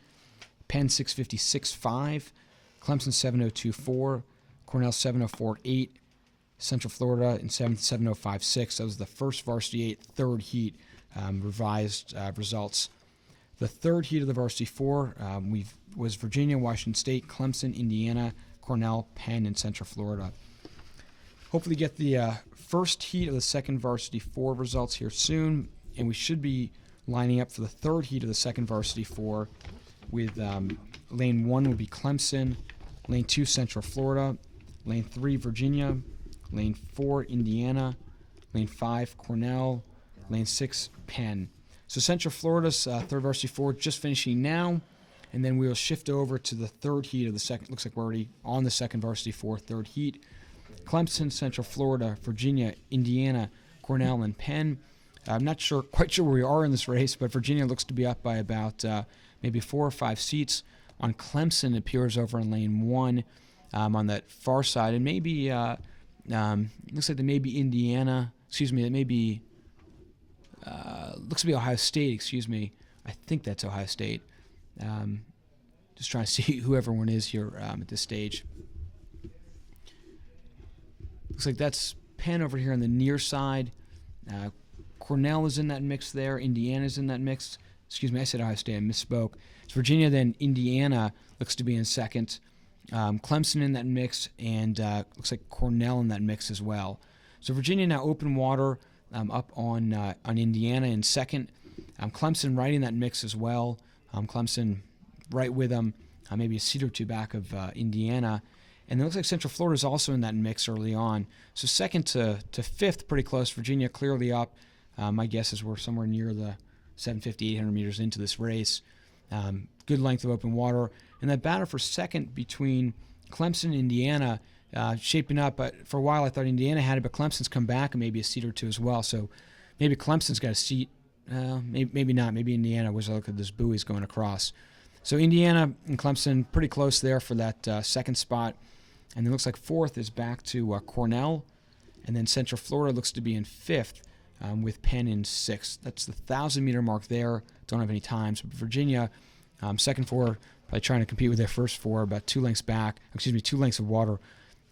Penn 656.5, Clemson 702.4, Cornell 704.8, Central Florida in 7th 705.6. That was the first varsity 8 third heat revised results. The third heat of the varsity 4 was Virginia, Washington State, Clemson, Indiana, Cornell, Penn, and Central Florida. Hopefully get the first heat of the second varsity 4 results here soon, and we should be lining up for the third heat of the second varsity 4 with lane 1 will be Clemson, lane 2 Central Florida, lane 3 Virginia, lane 4 Indiana, lane 5 Cornell, lane 6 Penn. So Central Florida's third varsity 4 just finishing now, and then we will shift over to the third heat of the second. Looks like we're already on the second varsity 4 third heat. Clemson, Central Florida, Virginia, Indiana, Cornell, and Penn. I'm not quite sure where we are in this race, but Virginia looks to be up by about maybe 4 or 5 seats. On Clemson, it appears over in lane 1 on that far side, and maybe looks like there may be Indiana. Excuse me, it may be looks to be Ohio State. Excuse me, I think that's Ohio State. Just trying to see who everyone is here at this stage. Looks like that's Penn over here on the near side. Cornell is in that mix there. Indiana's in that mix. Excuse me, I said Ohio State. I misspoke. It's Virginia, then Indiana looks to be in second. Clemson in that mix, and looks like Cornell in that mix as well. So Virginia now open water up on Indiana in second. Clemson right in that mix as well. Clemson right with them, maybe a seat or two back of Indiana. And it looks like Central Florida is also in that mix early on. So second to fifth, pretty close. Virginia clearly up. My guess is we're somewhere near the 750, 800 meters into this race. Good length of open water. And that battle for second between Clemson and Indiana shaping up. But for a while I thought Indiana had it, but Clemson's come back and maybe a seat or two as well. So maybe Clemson's got a seat. Maybe not. Maybe Indiana was a look at those buoys going across. So Indiana and Clemson pretty close there for that second spot. And it looks like fourth is back to Cornell. And then Central Florida looks to be in fifth with Penn in sixth. That's the 1,000-meter mark there. Don't have any times. But Virginia, second four, probably trying to compete with their first four, about 2 lengths back. 2 lengths of water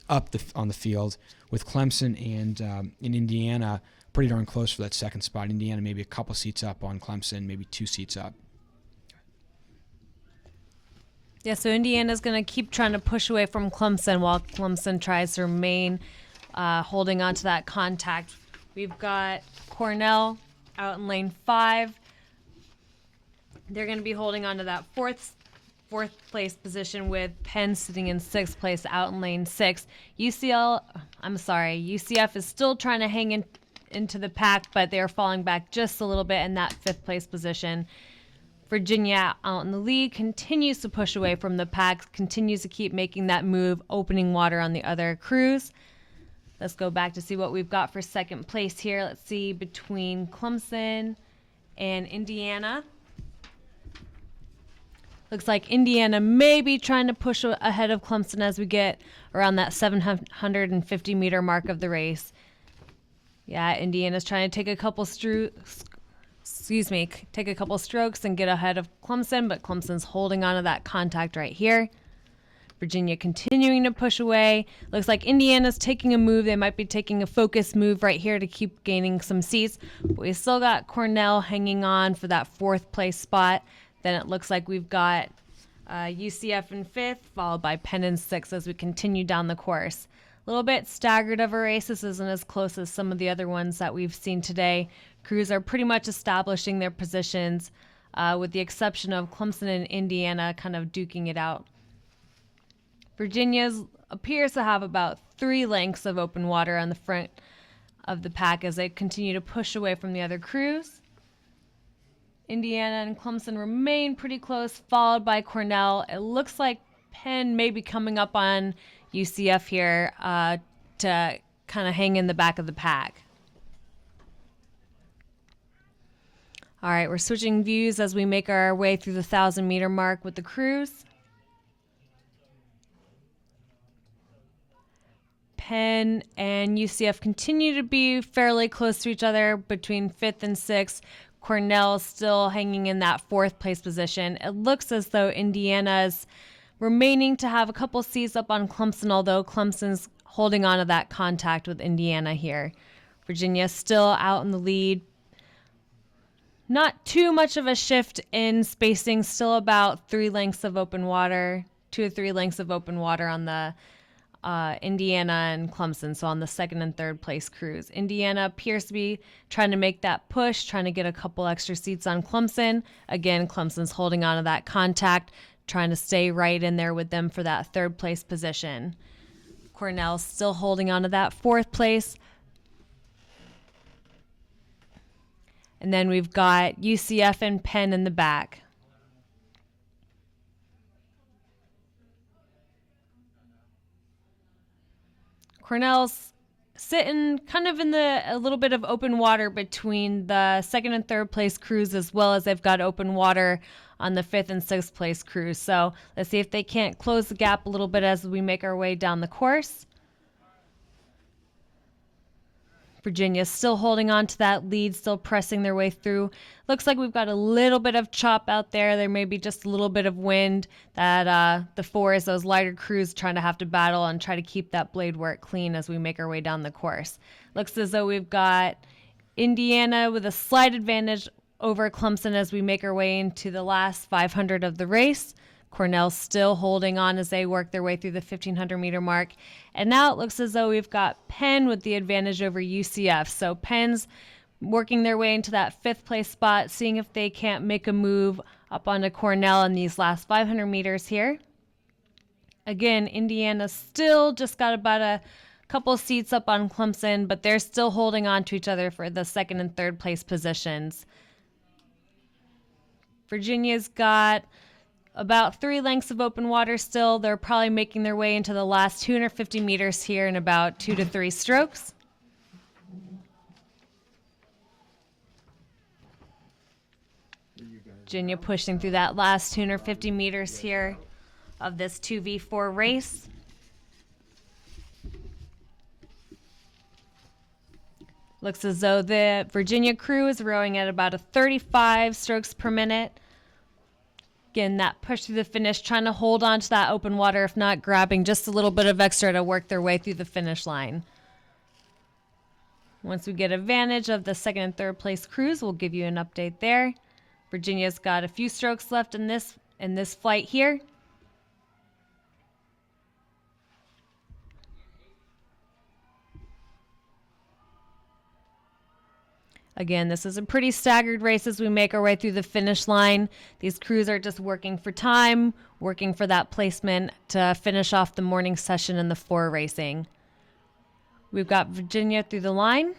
up on the field, with Clemson and in Indiana pretty darn close for that second spot. Indiana maybe a couple seats up on Clemson, maybe 2 seats up. Yeah, so Indiana's going to keep trying to push away from Clemson while Clemson tries to remain holding on to that contact. We've got Cornell out in lane 5. They're going to be holding on to that fourth place position, with Penn sitting in 6th place out in lane 6. UCF is still trying to hang into the pack, but they're falling back just a little bit in that 5th place position. Virginia out in the lead continues to push away from the pack, continues to keep making that move, opening water on the other crews. Let's go back to see what we've got for second place here. Let's see, between Clemson and Indiana. Looks like Indiana may be trying to push ahead of Clemson as we get around that 750-meter mark of the race. Yeah, Indiana's trying to take a couple strokes and get ahead of Clemson, but Clemson's holding on to that contact right here. Virginia continuing to push away. Looks like Indiana's taking a move. They might be taking a focus move right here to keep gaining some seats. But we still got Cornell hanging on for that 4th place spot. Then it looks like we've got UCF in 5th, followed by Penn in 6th as we continue down the course. A little bit staggered of a race. This isn't as close as some of the other ones that we've seen today. Crews are pretty much establishing their positions, with the exception of Clemson and Indiana kind of duking it out. Virginia appears to have about 3 lengths of open water on the front of the pack as they continue to push away from the other crews. Indiana and Clemson remain pretty close, followed by Cornell. It looks like Penn may be coming up on UCF here to kind of hang in the back of the pack. All right, we're switching views as we make our way through the 1,000-meter mark with the crews. Penn and UCF continue to be fairly close to each other between 5th and 6th. Cornell still hanging in that 4th place position. It looks as though Indiana's remaining to have a couple seats up on Clemson, although Clemson's holding on to that contact with Indiana here. Virginia still out in the lead. Not too much of a shift in spacing, still about 3 lengths of open water, 2 or 3 lengths of open water on the Indiana and Clemson, so on the 2nd and 3rd place crews. Indiana appears to be trying to make that push, trying to get a couple extra seats on Clemson. Again, Clemson's holding on to that contact, trying to stay right in there with them for that 3rd place position. Cornell's still holding on to that 4th place. And then we've got UCF and Penn in the back. Cornell's sitting kind of in a little bit of open water between the 2nd and 3rd place crews, as well as they've got open water on the 5th and 6th place crews. So let's see if they can't close the gap a little bit as we make our way down the course. Virginia's still holding on to that lead, still pressing their way through. Looks like we've got a little bit of chop out there. There may be just a little bit of wind that the 4s, those lighter crews, trying to have to battle and try to keep that blade work clean as we make our way down the course. Looks as though we've got Indiana with a slight advantage over Clemson as we make our way into the last 500 of the race. Cornell's still holding on as they work their way through the 1,500-meter mark. And now it looks as though we've got Penn with the advantage over UCF. So Penn's working their way into that 5th place spot, seeing if they can't make a move up onto Cornell in these last 500 meters here. Again, Indiana still just got about a couple seats up on Clemson, but they're still holding on to each other for the 2nd and 3rd place positions. Virginia's got about 3 lengths of open water still. They're probably making their way into the last 250 meters here in about 2 to 3 strokes. Virginia pushing through that last 250 meters here of this 2v4 race. Looks as though the Virginia crew is rowing at about a 35 strokes per minute. Again, that push through the finish, trying to hold on to that open water, if not grabbing just a little bit of extra to work their way through the finish line. Once we get advantage of the 2nd and 3rd place crews, we'll give you an update there. Virginia's got a few strokes left in this flight here. Again, this is a pretty staggered race as we make our way through the finish line. These crews are just working for time, working for that placement to finish off the morning session in the 4 racing. We've got Virginia through the line.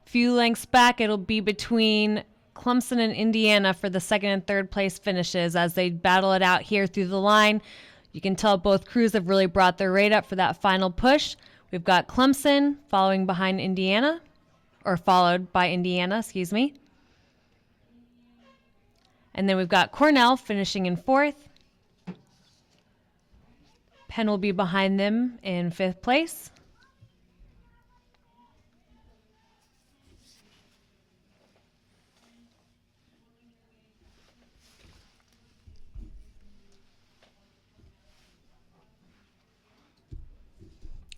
Few lengths back, it'll be between Clemson and Indiana for the 2nd and 3rd place finishes as they battle it out here through the line. You can tell both crews have really brought their rate up for that final push. We've got Clemson followed by Indiana, excuse me. And then we've got Cornell finishing in 4th. Penn will be behind them in 5th place.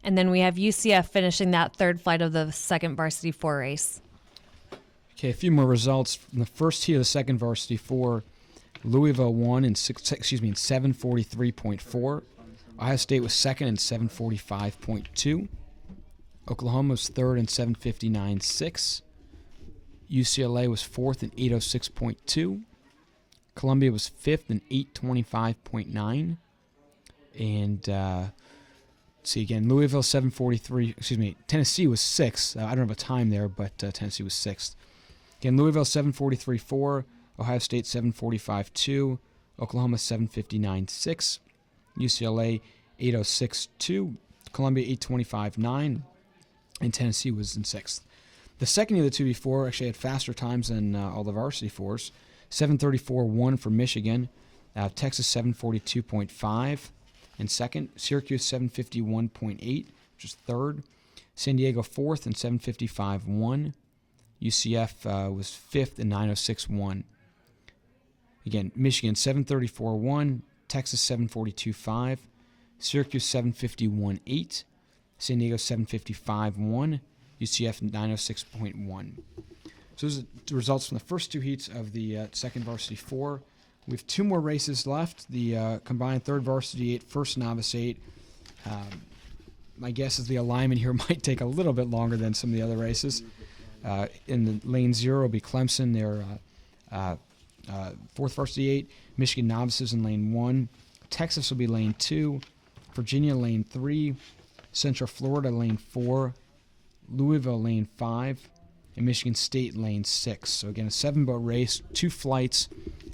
And then we have UCF finishing that third flight of the second varsity 4 race. Okay, a few more results from the first heat of the second varsity 4. Louisville won in 7:43.4. Ohio State was second in 7:45.2. Oklahoma was third in 7:59.6. UCLA was fourth in 8:06.2. Columbia was fifth in 8:25.9. And let's see again, Louisville 7:43. Tennessee was sixth. I don't have a time there, but Tennessee was sixth. Again, Louisville 7:43.4. Ohio State 7:45.2. Oklahoma 7:59.6. UCLA 8:06.2. Columbia 8:25.9. And Tennessee was in sixth. The second of the 2v4 actually had faster times than all the varsity 4s. 7:34.1 for Michigan. Texas 7:42.5 in second. Syracuse 7:51.8, which is third. San Diego fourth in 7:55.1. UCF was fifth in 9:06.1. Again, Michigan 7:34.1. Texas 7:42.5. Syracuse 7:51.8. San Diego 7:55.1. UCF 9:06.1. So those are the results from the first two heats of the second varsity 4. We have two more races left. The combined third varsity 8, first novice 8. My guess is the alignment here might take a little bit longer than some of the other races. In the lane 0 will be Clemson. They're fourth varsity 8. Michigan novices in lane 1. Texas will be lane 2. Virginia lane 3. Central Florida lane 4. Louisville lane 5. And Michigan State lane 6. So again, a 7-boat race, 2 flights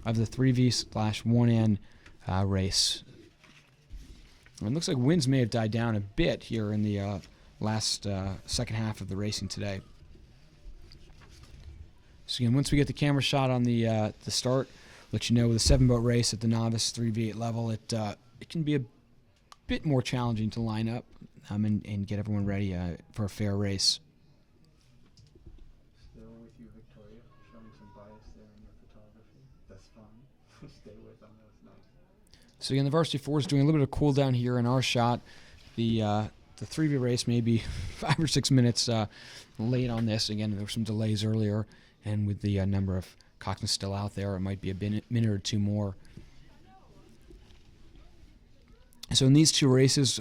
of the 3V/1N race. And it looks like winds may have died down a bit here in the last second half of the racing today. So again, once we get the camera shot on the start, let you know with a 7-boat race at the novice 3v8 level, it can be a bit more challenging to line up and get everyone ready for a fair race. Still with you, Victoria, showing some bias there in your photography. That's fine. Stay with them. That's nice. So again, the varsity 4 is doing a little bit of cool down here in our shot. The 3v race may be 5 or 6 minutes late on this. Again, there were some delays earlier, and with the number of coxswains still out there, it might be a minute or two more. So in these two races,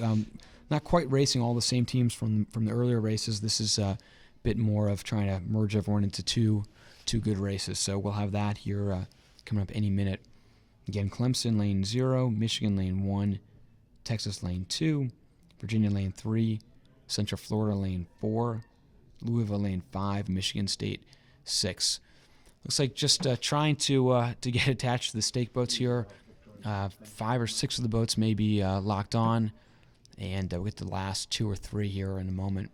not quite racing all the same teams from the earlier races. This is a bit more of trying to merge everyone into two good races. So we'll have that here coming up any minute. Again, Clemson lane 0, Michigan lane 1, Texas lane 2, Virginia lane 3, Central Florida lane 4, Louisville lane 5, Michigan State 6. Looks like just trying to get attached to the stake boats here. 5 or 6 of the boats may be locked on, and we'll get the last 2 or 3 here in a moment.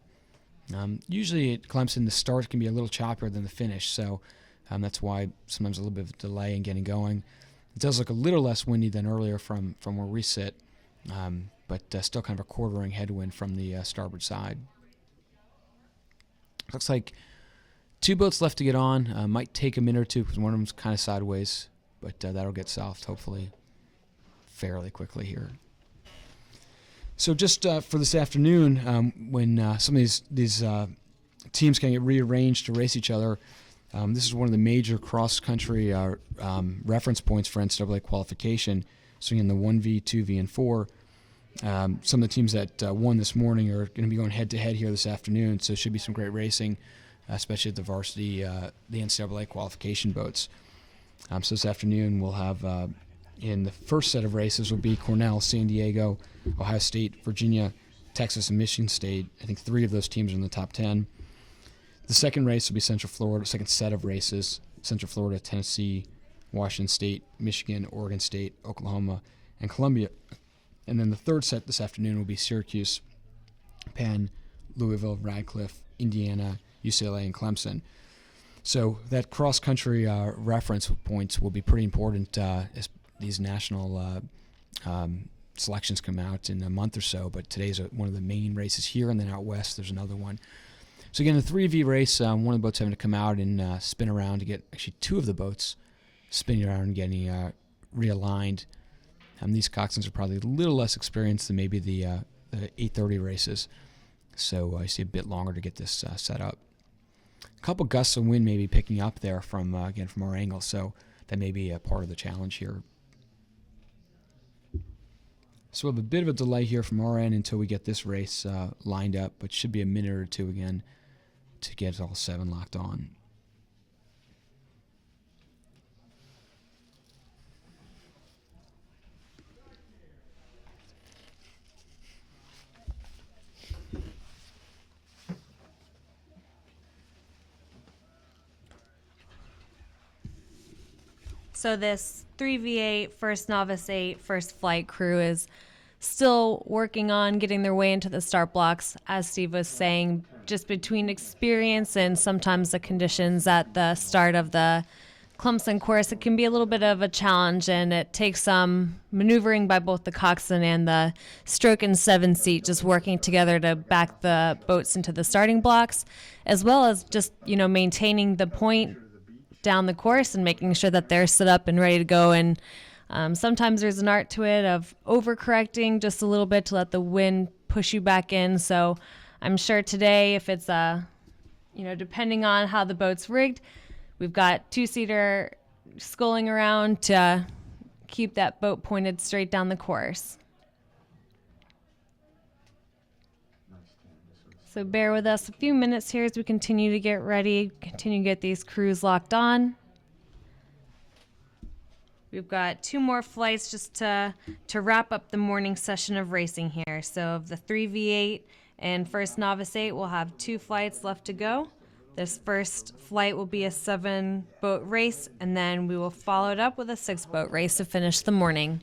Usually at Clemson, the start can be a little choppier than the finish, so that's why sometimes a little bit of a delay in getting going. It does look a little less windy than earlier from where we sit, but still kind of a quartering headwind from the starboard side. Looks like 2 boats left to get on. Might take a minute or two because one of them's kind of sideways, but that'll get solved hopefully fairly quickly here. So just for this afternoon, when some of these teams can get rearranged to race each other, this is one of the major cross-country reference points for NCAA qualification. So in the 1V, 2V, and 4, some of the teams that won this morning are going to be going head-to-head here this afternoon, so it should be some great racing, especially at the varsity, the NCAA qualification boats. So this afternoon we'll have, in the first set of races will be Cornell, San Diego, Ohio State, Virginia, Texas, and Michigan State. I think 3 of those teams are in the top 10. The second race will be Central Florida, second set of races, Central Florida, Tennessee, Washington State, Michigan, Oregon State, Oklahoma, and Columbia. And then the third set this afternoon will be Syracuse, Penn, Louisville, Radcliffe, Indiana, UCLA, and Clemson. So that cross-country reference points will be pretty important as these national selections come out in a month or so. But today's one of the main races here, and then out west there's another one. So again, the 3V race, one of the boats having to come out and spin around to get actually 2 of the boats spinning around and getting realigned. These coxswains are probably a little less experienced than maybe the 8:30 races. So I see a bit longer to get this set up. A couple gusts of wind may be picking up there from again from our angle, so that may be a part of the challenge here. So we have a bit of a delay here from our end until we get this race lined up, but should be a minute or two again to get all 7 locked on. So this 3v8 first novice 8 first flight crew is still working on getting their way into the start blocks, as Steve was saying, just between experience and sometimes the conditions at the start of the Clemson course. It can be a little bit of a challenge, and it takes some maneuvering by both the coxswain and the stroke and 7 seat, just working together to back the boats into the starting blocks, as well as just, maintaining the point down the course and making sure that they're set up and ready to go. And sometimes there's an art to it of overcorrecting just a little bit to let the wind push you back in. So I'm sure today, if it's depending on how the boat's rigged, we've got 2-seater sculling around to keep that boat pointed straight down the course. So bear with us a few minutes here as we continue to get ready, continue to get these crews locked on. We've got 2 more flights just to wrap up the morning session of racing here. So of the 3v8 and first novice 8, we'll have 2 flights left to go. This first flight will be a 7-boat race, and then we will follow it up with a 6-boat race to finish the morning.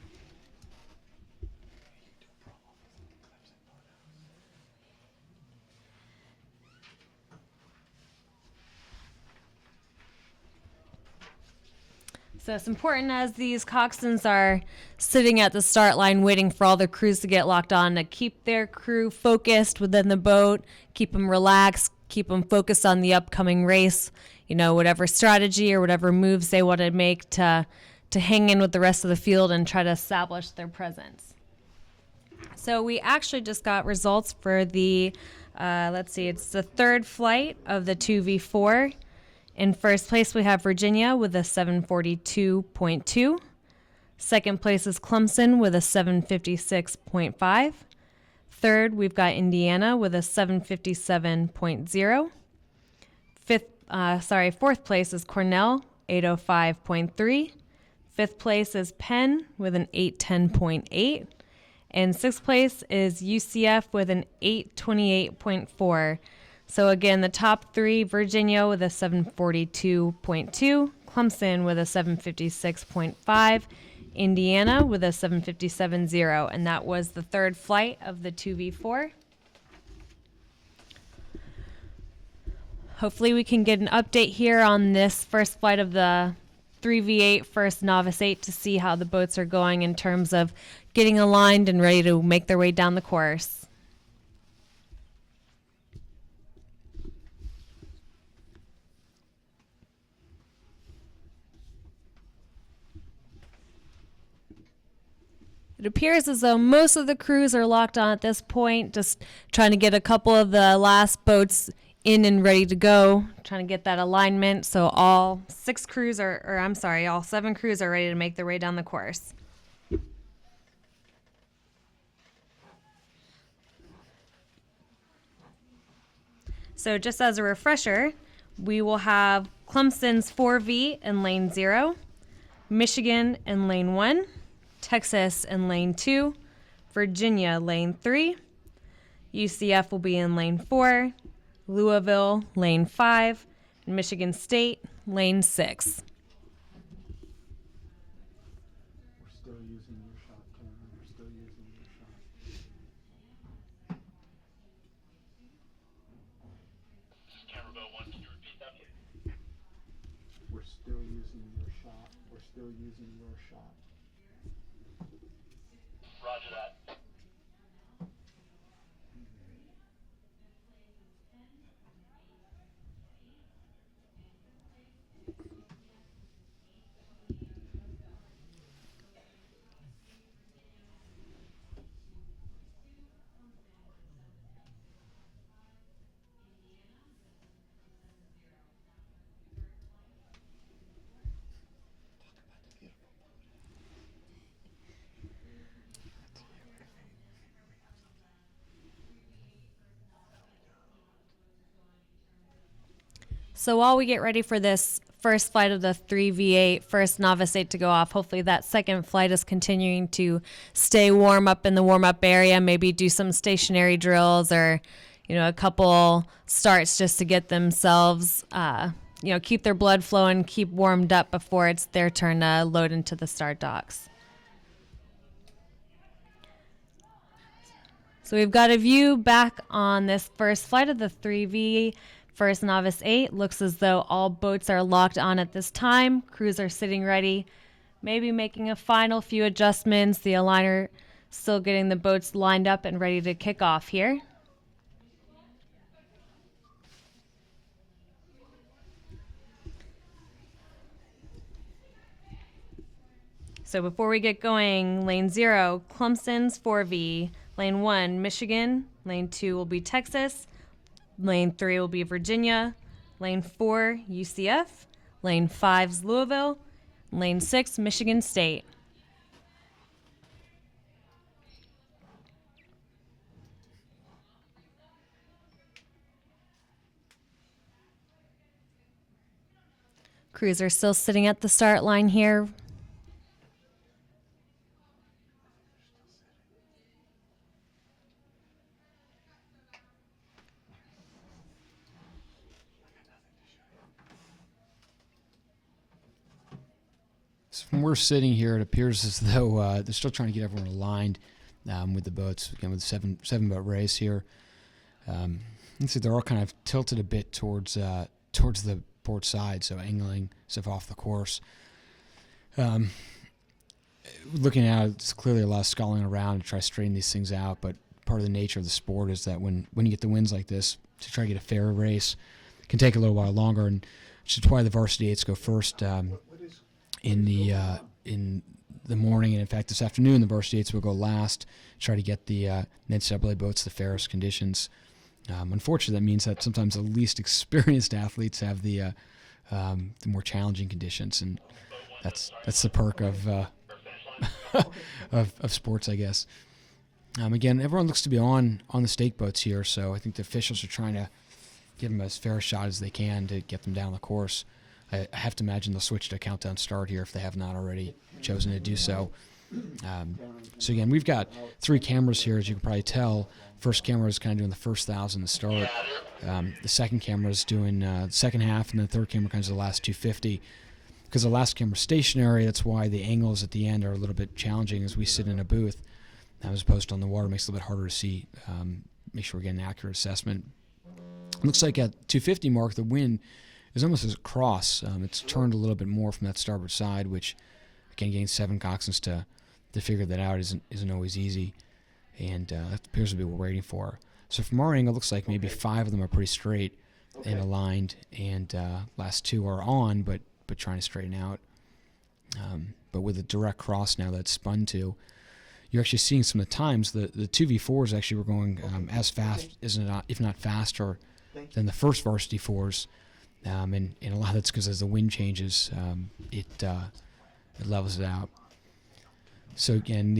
So it's important, as these coxswains are sitting at the start line waiting for all the crews to get locked on, to keep their crew focused within the boat, keep them relaxed, keep them focused on the upcoming race, whatever strategy or whatever moves they want to make to hang in with the rest of the field and try to establish their presence. So we actually just got results for the, it's the 3rd flight of the 2v4. In first place, we have Virginia with a 742.2. Second place is Clemson with a 756.5. Third, we've got Indiana with a 757.0. Fourth place is Cornell, 805.3. Fifth place is Penn with an 810.8. And sixth place is UCF with an 828.4. So again, the top 3, Virginia with a 742.2, Clemson with a 756.5, Indiana with a 757.0, and that was the 3rd flight of the 2v4. Hopefully we can get an update here on this first flight of the 3v8 first novice 8 to see how the boats are going in terms of getting aligned and ready to make their way down the course. It appears as though most of the crews are locked on at this point, just trying to get a couple of the last boats in and ready to go, trying to get that alignment. So all 7 crews are ready to make their way down the course. So just as a refresher, we will have Clemson's 4V in lane 0, Michigan in lane 1, Texas in lane 2, Virginia lane 3, UCF will be in lane 4, Louisville lane 5, and Michigan State lane 6. We're still using your shot, Cameron. We're still using your shot. Camera 1, can you repeat that? We're still using your shot. We're still using your shot. Roger that. So while we get ready for this first flight of the 3v8, first novice 8 to go off, hopefully that second flight is continuing to stay warm up in the warm-up area, maybe do some stationary drills or, a couple starts just to get themselves, keep their blood flowing, keep warmed up before it's their turn to load into the start docks. So we've got a view back on this first flight of the 3v First Novice 8. Looks as though all boats are locked on at this time. Crews are sitting ready, maybe making a final few adjustments. The aligner still getting the boats lined up and ready to kick off here. So before we get going, lane 0, Clemson's 4V. Lane 1, Michigan. Lane 2 will be Texas. Lane 3 will be Virginia. Lane 4, UCF. Lane 5's Louisville. Lane 6, Michigan State. Crews are still sitting at the start line here. So from where we're sitting here, it appears as though they're still trying to get everyone aligned with the boats. Again, with the seven boat race here. You see they're all kind of tilted a bit towards the port side, so angling stuff off the course. Looking at it, it's clearly a lot of sculling around to try to straighten these things out, but part of the nature of the sport is that when you get the winds like this, to try to get a fair race, it can take a little while longer, and which is why the varsity 8s go first in the morning, and in fact this afternoon the varsity 8s will go last, try to get the NCAA boats the fairest conditions. Unfortunately, that means that sometimes the least experienced athletes have the more challenging conditions, and that's the perk of of sports, I guess. Again, everyone looks to be on the stake boats here, so I think the officials are trying to give them as fair a shot as they can to get them down the course. I have to imagine they'll switch to a countdown start here if they have not already chosen to do so. So again, we've got 3 cameras here, as you can probably tell. First camera is kind of doing the first 1,000 to start. The second camera is doing the second half, and the third camera kind of the last 250. Because the last camera is stationary, that's why the angles at the end are a little bit challenging as we sit in a booth. As opposed to on the water, makes it a little bit harder to see, make sure we're getting an accurate assessment. It looks like at 250 mark, the wind is almost as a cross. It's turned a little bit more from that starboard side, which, again, getting 7 coxswains to figure that out isn't always easy, and that appears to be what we're waiting for. So from our angle, it looks like maybe 5 of them are pretty straight and aligned, and last 2 are on, but trying to straighten out. But with a direct cross now that's spun to, you're actually seeing some of the times the 2v4s actually were going as fast, if not faster, than the first varsity 4s. And a lot of that's because as the wind changes, it levels it out. So again,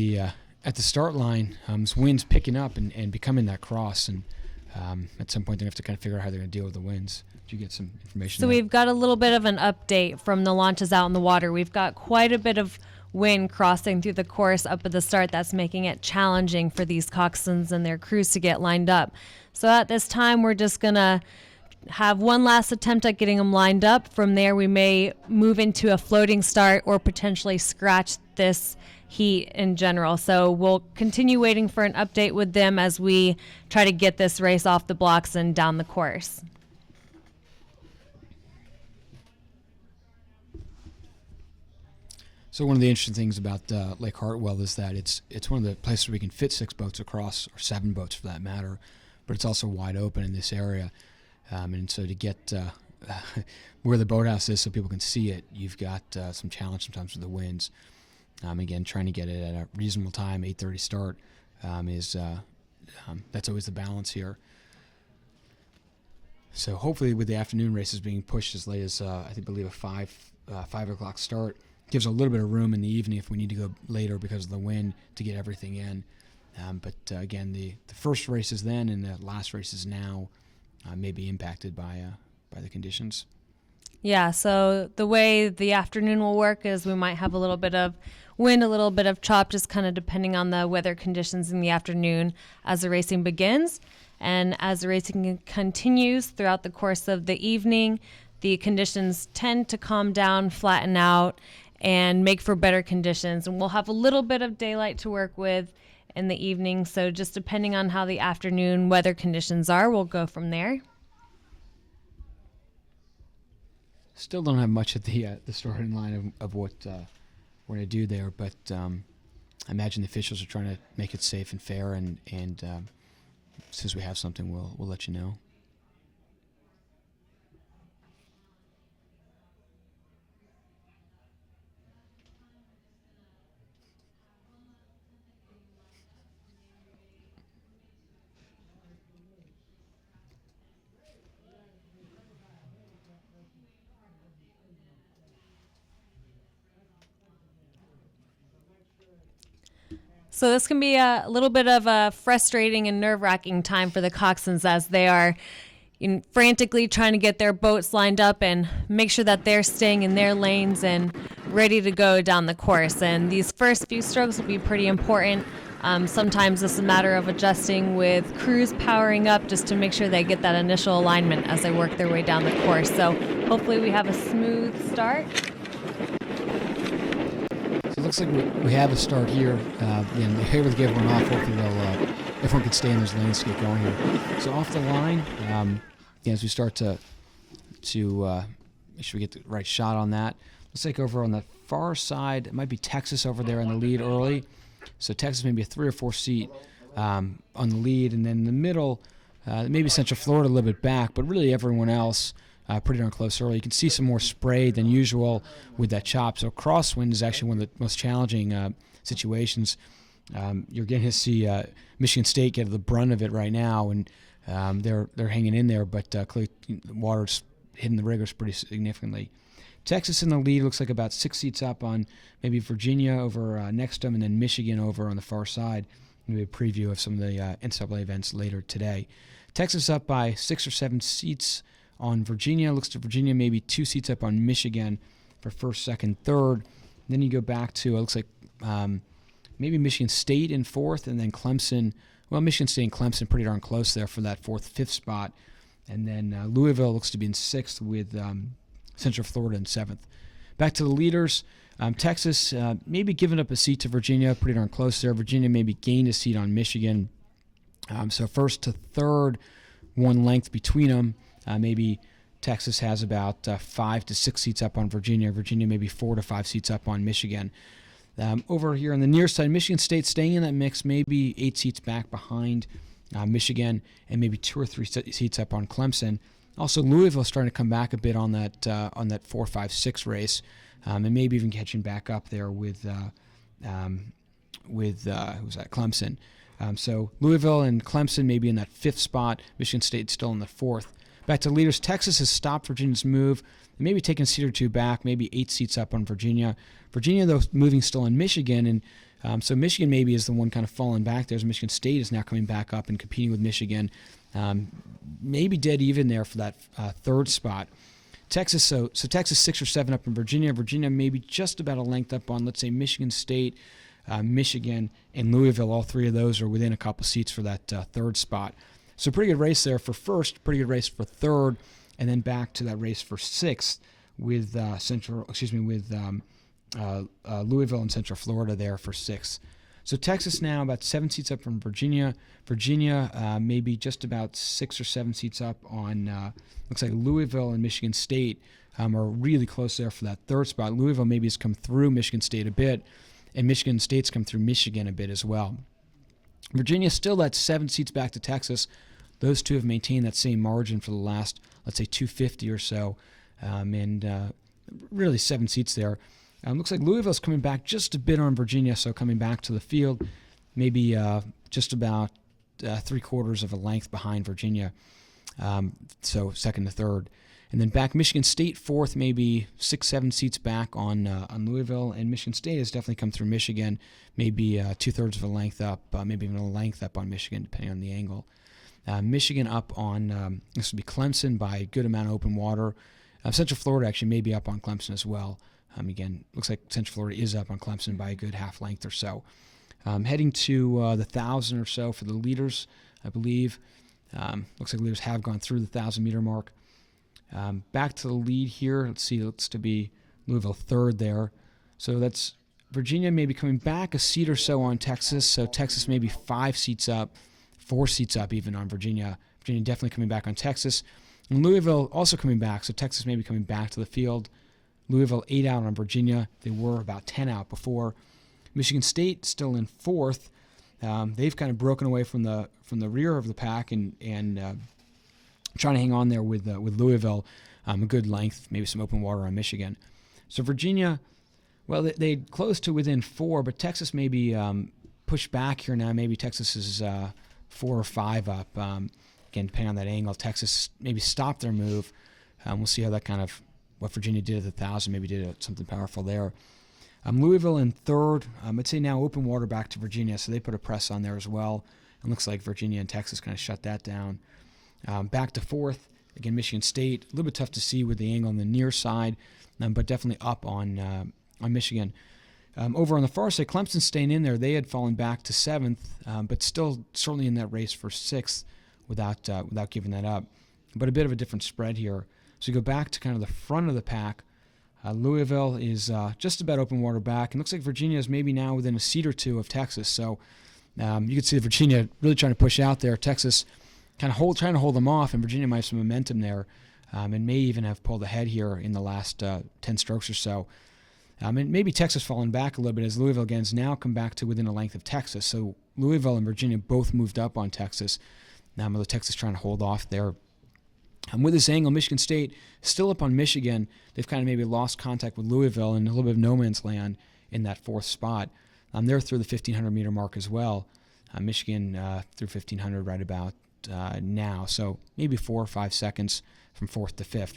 at the start line, this wind's picking up and becoming that cross, and at some point they're going to have to kind of figure out how they're going to deal with the winds. Did you get some information? So we've got a little bit of an update from the launches out in the water. We've got quite a bit of wind crossing through the course up at the start. That's making it challenging for these coxswains and their crews to get lined up. So at this time, we're just going to have one last attempt at getting them lined up. From there, we may move into a floating start or potentially scratch this heat in general. So we'll continue waiting for an update with them as we try to get this race off the blocks and down the course. So one of the interesting things about Lake Hartwell is that it's one of the places where we can fit 6 boats across, or 7 boats for that matter, but it's also wide open in this area. And so to get where the boathouse is so people can see it, you've got some challenge sometimes with the winds. Again, trying to get it at a reasonable time, 8:30 start, that's always the balance here. So hopefully with the afternoon races being pushed as late as, I believe a 5 o'clock start, gives a little bit of room in the evening if we need to go later because of the wind to get everything in. But again, the first races then and the last races now may be impacted by the conditions? Yeah, so the way the afternoon will work is we might have a little bit of wind, a little bit of chop, just kind of depending on the weather conditions in the afternoon as the racing begins. And as the racing continues throughout the course of the evening, the conditions tend to calm down, flatten out, and make for better conditions. And we'll have a little bit of daylight to work with in the evening. So just depending on how the afternoon weather conditions are, we'll go from there. Still don't have much at the starting line of what we're going to do there, but I imagine the officials are trying to make it safe and fair, and as soon as we have something, we'll let you know. So this can be a little bit of a frustrating and nerve-wracking time for the coxswains as they are frantically trying to get their boats lined up and make sure that they're staying in their lanes and ready to go down the course. And these first few strokes will be pretty important. Sometimes it's a matter of adjusting with crews powering up just to make sure they get that initial alignment as they work their way down the course. So hopefully we have a smooth start. So it looks like we have a start here. And they're able to get everyone off. Hopefully everyone can stay in those lanes to get going here. So off the line, as we start to make sure we get the right shot on that. Looks like over on the far side, it might be Texas over there in the lead early. So Texas maybe a 3 or 4 seat on the lead, and then in the middle, maybe Central Florida a little bit back, but really everyone else pretty darn close early. You can see some more spray than usual with that chop. So crosswind is actually one of the most challenging situations. You're getting to see Michigan State get the brunt of it right now, and they're hanging in there, but clearly the water's hitting the riggers pretty significantly. Texas in the lead, looks like about 6 seats up on maybe Virginia over next to them, and then Michigan over on the far side. Maybe a preview of some of the NCAA events later today. Texas up by 6 or 7 seats on Virginia. Looks to Virginia maybe 2 seats up on Michigan for first, second, third. Then you go back to, it looks like maybe Michigan State in fourth, and then Clemson. Well, Michigan State and Clemson pretty darn close there for that fourth, fifth spot. And then Louisville looks to be in sixth with Central Florida in seventh. Back to the leaders. Texas maybe giving up a seat to Virginia, pretty darn close there. Virginia maybe gained a seat on Michigan. So first to third, 1 length between them. Maybe Texas has about 5 to 6 seats up on Virginia. Virginia maybe 4 to 5 seats up on Michigan. Over here on the near side, Michigan State staying in that mix, maybe 8 seats back behind Michigan, and maybe 2 or 3 seats up on Clemson. Also, Louisville starting to come back a bit on that 4, 5, 6 race, and maybe even catching back up there with who's that? Clemson. So Louisville and Clemson maybe in that 5th spot. Michigan State still in the 4th. Back to leaders. Texas has stopped Virginia's move. Maybe taking a seat or 2 back, maybe 8 seats up on Virginia. Virginia, though, moving still in Michigan, and so Michigan maybe is the one kind of falling back there, as Michigan State is now coming back up and competing with Michigan. Maybe dead even there for that 3rd spot. Texas, so Texas 6 or 7 up in Virginia. Virginia maybe just about a length up on, let's say, Michigan State, Michigan, and Louisville. All 3 of those are within a couple seats for that 3rd spot. So pretty good race there for first, pretty good race for 3rd, and then back to that race for 6th with Louisville and Central Florida there for 6th. So Texas now about 7 seats up from Virginia. Virginia maybe just about 6 or 7 seats up on, looks like Louisville and Michigan State are really close there for that 3rd spot. Louisville maybe has come through Michigan State a bit, and Michigan State's come through Michigan a bit as well. Virginia still at 7 seats back to Texas. Those two have maintained that same margin for the last, let's say, 250 or so, and really 7 seats there. Looks like Louisville's coming back just a bit on Virginia, so coming back to the field, maybe just about 3/4 of a length behind Virginia, so 2nd to 3rd. And then back Michigan State 4th, maybe 6, 7 seats back on Louisville, and Michigan State has definitely come through Michigan, maybe 2/3 of a length up, maybe even a length up on Michigan, depending on the angle. Michigan up on, this would be Clemson by a good amount of open water. Central Florida actually may be up on Clemson as well. Again, looks like Central Florida is up on Clemson by a good half length or so. Heading to the 1,000 or so for the leaders, I believe. Looks like leaders have gone through the 1,000-meter mark. Back to the lead here. Let's see, looks to be Louisville third there. So that's Virginia maybe coming back a seat or so on Texas. So Texas maybe 5 seats up, 4 seats up even on Virginia. Virginia definitely coming back on Texas. And Louisville also coming back. So Texas maybe coming back to the field. Louisville 8 out on Virginia. They were about 10 out before. Michigan State still in 4th. They've kind of broken away from the rear of the pack and trying to hang on there with Louisville. A good length, maybe some open water on Michigan. So Virginia, well, they closed to within 4, but Texas maybe pushed back here now. Maybe Texas is 4 or 5 up. Again, depending on that angle, Texas maybe stopped their move. We'll see how that kind of, what Virginia did at the 1,000, maybe did something powerful there. Louisville in 3rd. I'd say now open water back to Virginia, so they put a press on there as well. It looks like Virginia and Texas kind of shut that down. Back to 4th. Again, Michigan State, a little bit tough to see with the angle on the near side, but definitely up on Michigan. Over on the far side, Clemson staying in there. They had fallen back to 7th, but still certainly in that race for 6th without giving that up. But a bit of a different spread here. So you go back to kind of the front of the pack. Louisville is just about open water back, and looks like Virginia is maybe now within a seat or 2 of Texas. So you can see Virginia really trying to push out there. Texas kind of trying to hold them off, and Virginia might have some momentum there, and may even have pulled ahead here in the last 10 strokes or so. And maybe Texas falling back a little bit as Louisville again has now come back to within a length of Texas. So Louisville and Virginia both moved up on Texas. Now Texas trying to hold off there. With this angle, Michigan State still up on Michigan. They've kind of maybe lost contact with Louisville and a little bit of no man's land in that 4th spot. They're through the 1,500-meter mark as well. Michigan through 1,500 right about now. So maybe 4 or 5 seconds from 4th to 5th.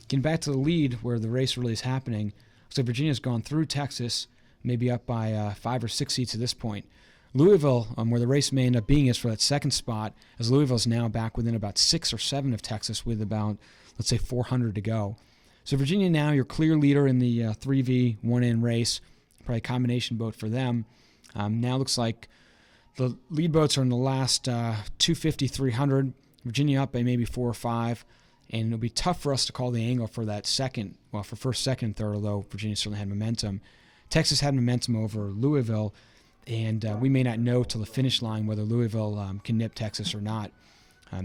Getting back to the lead where the race really is happening. So Virginia's gone through Texas, maybe up by 5 or 6 seats at this point. Louisville, where the race may end up being, is for that 2nd spot, as Louisville's now back within about 6 or 7 of Texas with about, let's say, 400 to go. So Virginia now your clear leader in the 3v 1N race, probably a combination boat for them. Now looks like the lead boats are in the last 250, 300. Virginia up by maybe 4 or 5, and it'll be tough for us to call the angle for that second, well, for 1st, 2nd, 3rd, although Virginia certainly had momentum. Texas had momentum over Louisville, and we may not know till the finish line whether Louisville can nip Texas or not.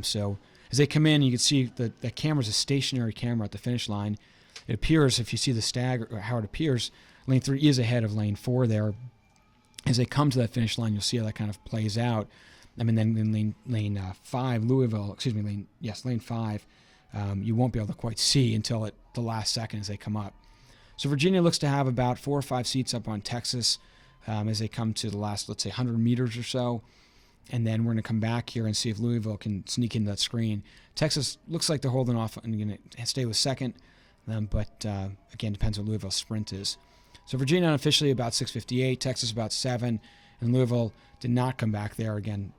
So as they come in, you can see that the camera's a stationary camera at the finish line. It appears, if you see the stagger, or how it appears, lane 3 is ahead of lane 4 there. As they come to that finish line, you'll see how that kind of plays out. Then in lane 5, Louisville, lane 5, you won't be able to quite see until at the last second as they come up. So Virginia looks to have about 4 or 5 seats up on Texas as they come to the last, let's say, 100 meters or so. And then we're going to come back here and see if Louisville can sneak into that screen. Texas looks like they're holding off and going to stay with 2nd, but again, depends what Louisville's sprint is. So Virginia unofficially about 6:58, Texas about 7, and Louisville did not come back there again.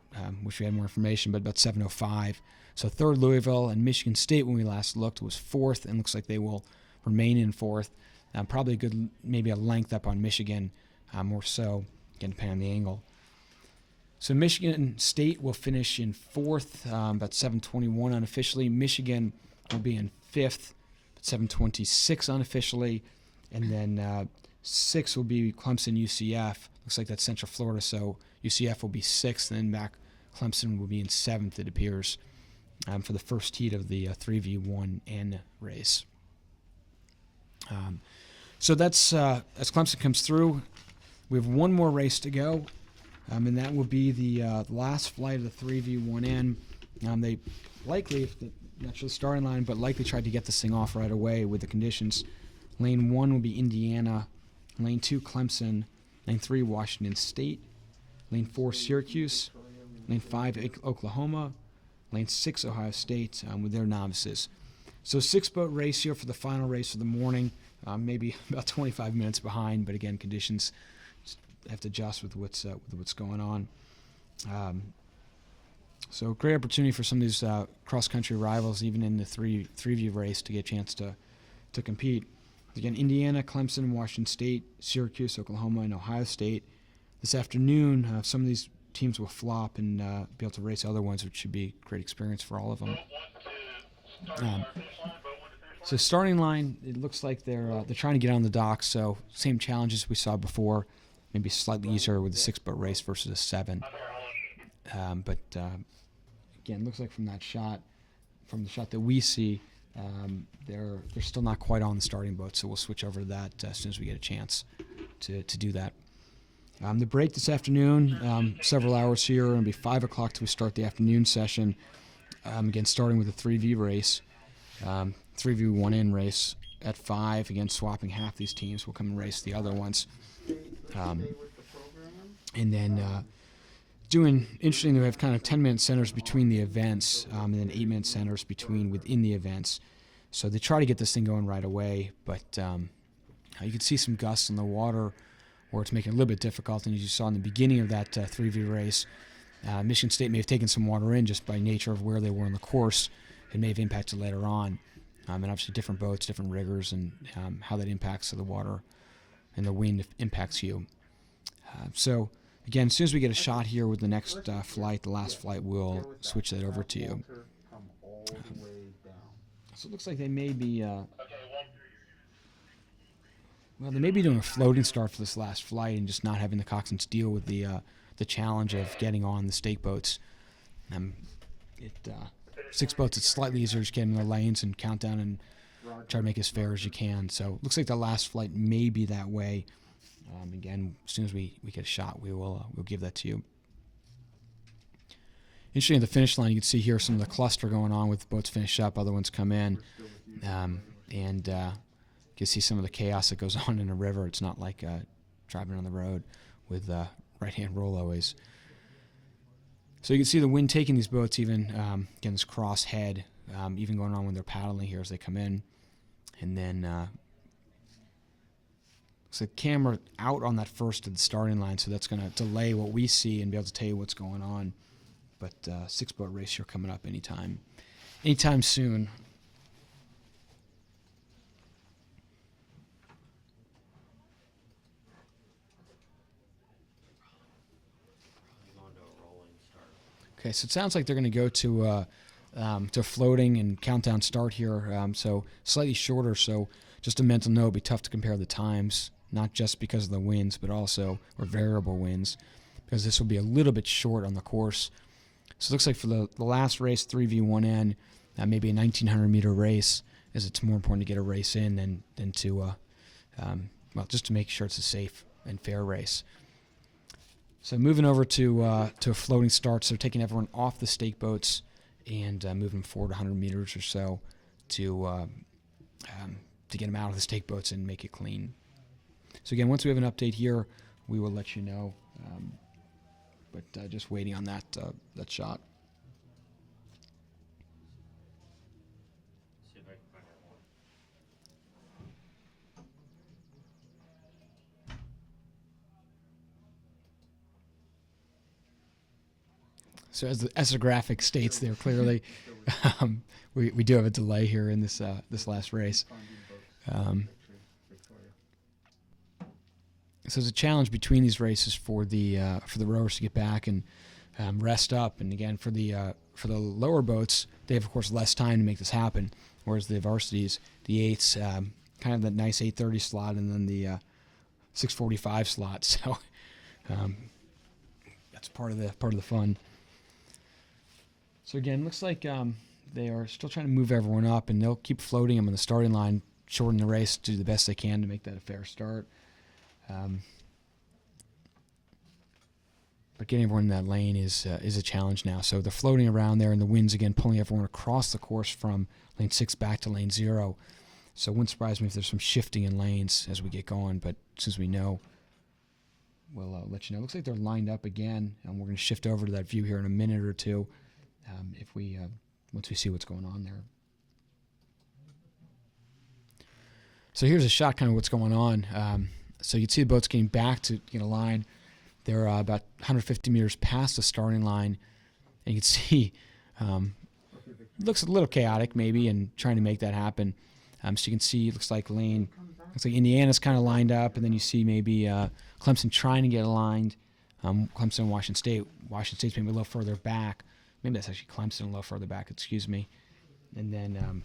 Wish we had more information, but about 7:05. So 3rd Louisville, and Michigan State when we last looked was 4th, and looks like they will remain in 4th. Probably a good, maybe a length up on Michigan, more so, again, depending on the angle. So Michigan State will finish in 4th, about 7:21 unofficially. Michigan will be in 5th, but 7:26 unofficially. And then 6th will be Clemson UCF. Looks like that's Central Florida, so UCF will be 6th, and then back Clemson will be in 7th, it appears, for the first heat of the 3v1N race. So that's as Clemson comes through. We have one more race to go, and that will be the last flight of the 3v1N. They likely, not sure the starting line, but likely tried to get this thing off right away with the conditions. Lane 1 will be Indiana. Lane 2, Clemson. Lane 3, Washington State. Lane 4, Syracuse. Lane 5, Oklahoma. Lane 6, Ohio State with their novices. So 6-boat race here for the final race of the morning. Maybe about 25 minutes behind, but again, conditions have to adjust with what's going on. So great opportunity for some of these cross-country rivals, even in the three-view race, to get a chance to compete. Again, Indiana, Clemson, Washington State, Syracuse, Oklahoma, and Ohio State. This afternoon, some of these teams will flop and be able to race other ones, which should be a great experience for all of them. So starting line, it looks like they're trying to get on the dock. So same challenges we saw before, maybe slightly easier with a 6-boat race versus a 7. But again, looks like from the shot that we see, they're still not quite on the starting boat. So we'll switch over to that as soon as we get a chance to do that. The break this afternoon, several hours here. It'll be 5 o'clock till we start the afternoon session. Again, starting with a 3V race, 3V 1N race at 5. Again, swapping half these teams. We'll come and race the other ones. And then interesting, we have kind of 10-minute centers between the events, and then 8-minute centers within the events. So they try to get this thing going right away, but you can see some gusts in the water where it's making it a little bit difficult. And as you saw in the beginning of that 3V race, Michigan State may have taken some water in just by nature of where they were on the course. It may have impacted later on. And obviously different boats, different riggers, and how that impacts the water and the wind impacts you. So again, as soon as we get a shot here with the next flight, the last flight, we'll switch that over to you. So it looks like they may be they may be doing a floating start for this last flight and just not having the coxswains deal with the challenge of getting on the stake boats. 6 boats, it's slightly easier to get in the lanes and count down and try to make it as fair as you can. So it looks like the last flight may be that way. Again, as soon as we get a shot, we'll give that to you. Interesting, at the finish line, you can see here some of the cluster going on with boats finish up, other ones come in, and you can see some of the chaos that goes on in a river. It's not like driving on the road with right-hand roll always. So you can see the wind taking these boats even, again, this cross head, even going on when they're paddling here as they come in. And then so the camera out on that first of the starting line, so that's going to delay what we see and be able to tell you what's going on. But 6-boat race here coming up anytime soon. Okay, so it sounds like they're going to go to floating and countdown start here. So slightly shorter. So just a mental note: it'll be tough to compare the times, not just because of the winds, but also or variable winds, because this will be a little bit short on the course. So it looks like for the last race, 3v1N, maybe a 1,900-meter race, as it's more important to get a race in than to just to make sure it's a safe and fair race. So moving over to a floating start, so taking everyone off the stake boats and moving forward 100 meters or so to get them out of the stake boats and make it clean. So again, once we have an update here, we will let you know. But just waiting on that shot. So as the graphic states there clearly, we do have a delay here in this last race. So there's a challenge between these races for the rowers to get back and rest up. And again, for the lower boats, they have of course less time to make this happen. Whereas the varsities, the 8s, kind of that nice 8:30 slot, and then the 6:45 slot. So that's part of the fun. So again, looks like they are still trying to move everyone up, and they'll keep floating them on the starting line, shorten the race, do the best they can to make that a fair start. But getting everyone in that lane is a challenge now. So they're floating around there, and the wind's again pulling everyone across the course from lane 6 back to lane 0. So it wouldn't surprise me if there's some shifting in lanes as we get going. But since we know, we'll let you know. Looks like they're lined up again, and we're going to shift over to that view here in a minute or two. Once we see what's going on there. So here's a shot, kind of what's going on. So you can see the boats getting back to a line. They're about 150 meters past the starting line, And you can see looks a little chaotic maybe and trying to make that happen. So you can see it looks like Indiana's kind of lined up, and then you see maybe Clemson trying to get aligned. Clemson and Washington State. Washington State's maybe a little further back. Maybe that's actually Clemson a little further back, excuse me. And then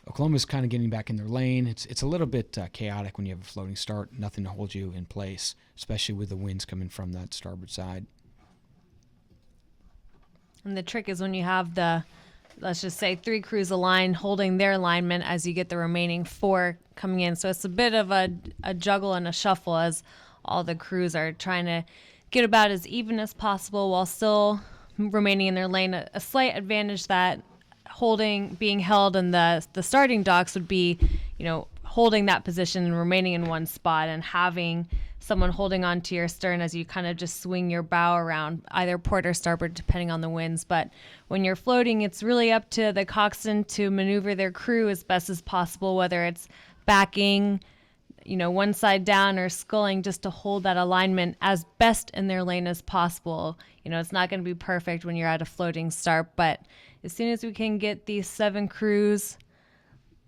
Oklahoma's kind of getting back in their lane. It's a little bit chaotic when you have a floating start, nothing to hold you in place, especially with the winds coming from that starboard side. And the trick is when you have let's just say 3 crews aligned holding their alignment as you get the remaining 4 coming in. So it's a bit of a juggle and a shuffle as all the crews are trying to get about as even as possible while still remaining in their lane. A slight advantage that being held in the starting docks would be, holding that position and remaining in one spot and having someone holding onto your stern as you kind of just swing your bow around, either port or starboard, depending on the winds. But when you're floating, it's really up to the coxswain to maneuver their crew as best as possible, whether it's backing, one side down or sculling, just to hold that alignment as best in their lane as possible. It's not going to be perfect when you're at a floating start, but as soon as we can get these 7 crews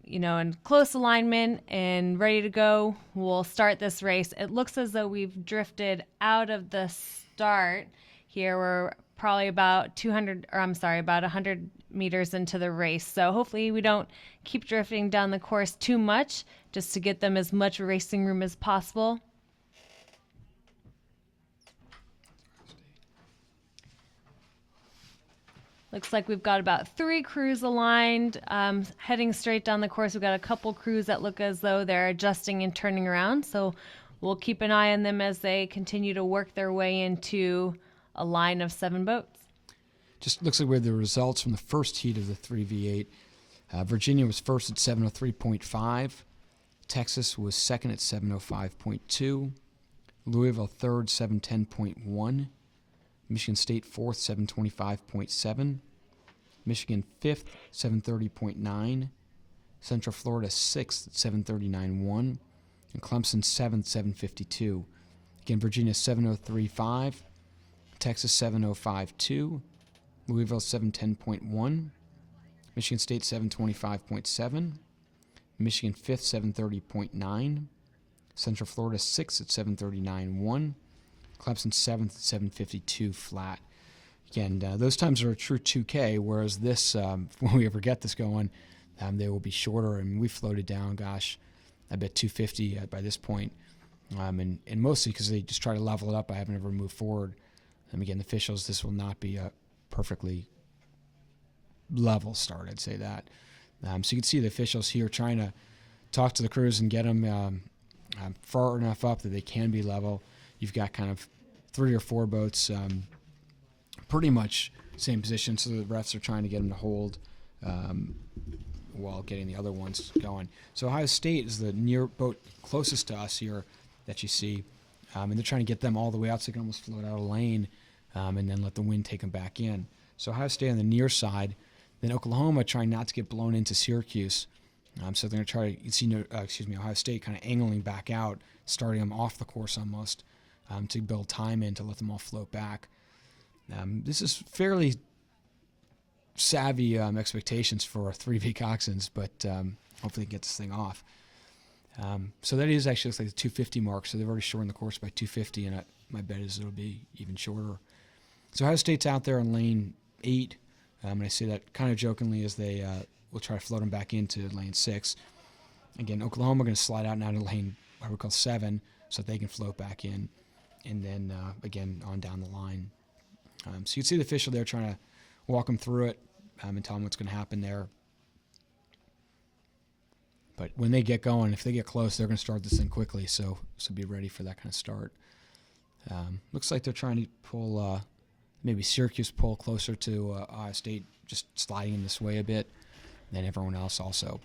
in close alignment and ready to go, we'll start this race. It looks as though we've drifted out of the start here. We're probably about 100 meters into the race. So hopefully we don't keep drifting down the course too much, just to get them as much racing room as possible. Looks like we've got about 3 crews aligned, heading straight down the course. We've got a couple crews that look as though they're adjusting and turning around, so we'll keep an eye on them as they continue to work their way into a line of 7 boats. Just looks like we have the results from the first heat of the 3v8. Virginia was first at 703.5. Texas was second at 705.2. Louisville third, 710.1. Michigan State fourth, 725.7. Michigan fifth, 730.9. Central Florida sixth at 739.1. And Clemson seventh, 752. Again, Virginia 703.5. Texas 705.2. Louisville 710.1. Michigan State 725.7. Michigan fifth, 730.9. Central Florida sixth at 739.1. Clemson 7th at 752 flat. Again, those times are a true 2K, whereas this, when we ever get this going, they will be shorter. And we floated down, I bet 250 by this point. And mostly because they just try to level it up. I haven't ever moved forward. Again, the officials, this will not be a perfectly level start, I'd say that. So you can see the officials here trying to talk to the crews and get them far enough up that they can be level. You've got kind of 3 or 4 boats pretty much same position, so the refs are trying to get them to hold while getting the other ones going. So Ohio State is the near boat closest to us here that you see, and they're trying to get them all the way out so they can almost float out of lane and then let the wind take them back in. So Ohio State on the near side, then Oklahoma trying not to get blown into Syracuse. So they're going to try to, Ohio State kind of angling back out, starting them off the course almost, to build time in to let them all float back. This is fairly savvy expectations for 3V coxswains, but hopefully it gets this thing off. So that is actually looks like the 250 mark, so they've already shortened the course by 250, and my bet is it'll be even shorter. So Ohio State's out there in lane 8, and I say that kind of jokingly as they will try to float them back into lane 6. Again, Oklahoma are going to slide out now to lane, what we call 7, so that they can float back in, and then, again, on down the line. So you can see the official there trying to walk them through it and tell them what's going to happen there. But when they get going, if they get close, they're going to start this thing quickly, so be ready for that kind of start. Looks like they're trying to pull, maybe Syracuse pull closer to Ohio State, just sliding in this way a bit, and everyone else also.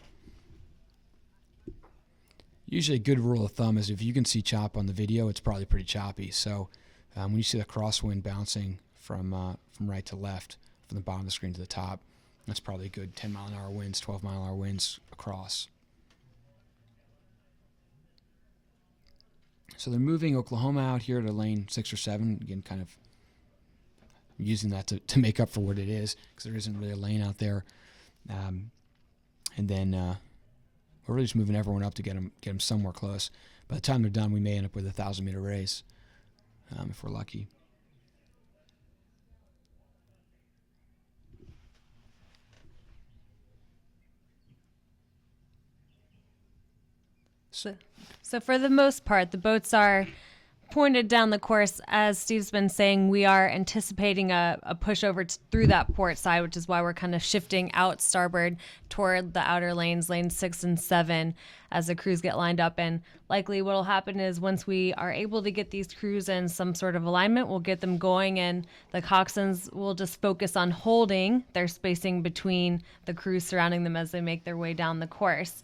Usually a good rule of thumb is if you can see chop on the video, it's probably pretty choppy. So when you see the crosswind bouncing from right to left, from the bottom of the screen to the top, that's probably a good 10-mile-an-hour winds, 12-mile-an-hour winds across. So they're moving Oklahoma out here to lane 6 or 7, again kind of using that to make up for what it is, because there isn't really a lane out there. And then we're really just moving everyone up to get them somewhere close. By the time they're done, we may end up with a 1,000-meter race if we're lucky. So for the most part, the boats are pointed down the course. As Steve's been saying, we are anticipating a pushover through that port side, which is why we're kind of shifting out starboard toward the outer lanes, lanes 6 and 7, as the crews get lined up. And likely what will happen is once we are able to get these crews in some sort of alignment, we'll get them going, and the coxswains will just focus on holding their spacing between the crews surrounding them as they make their way down the course.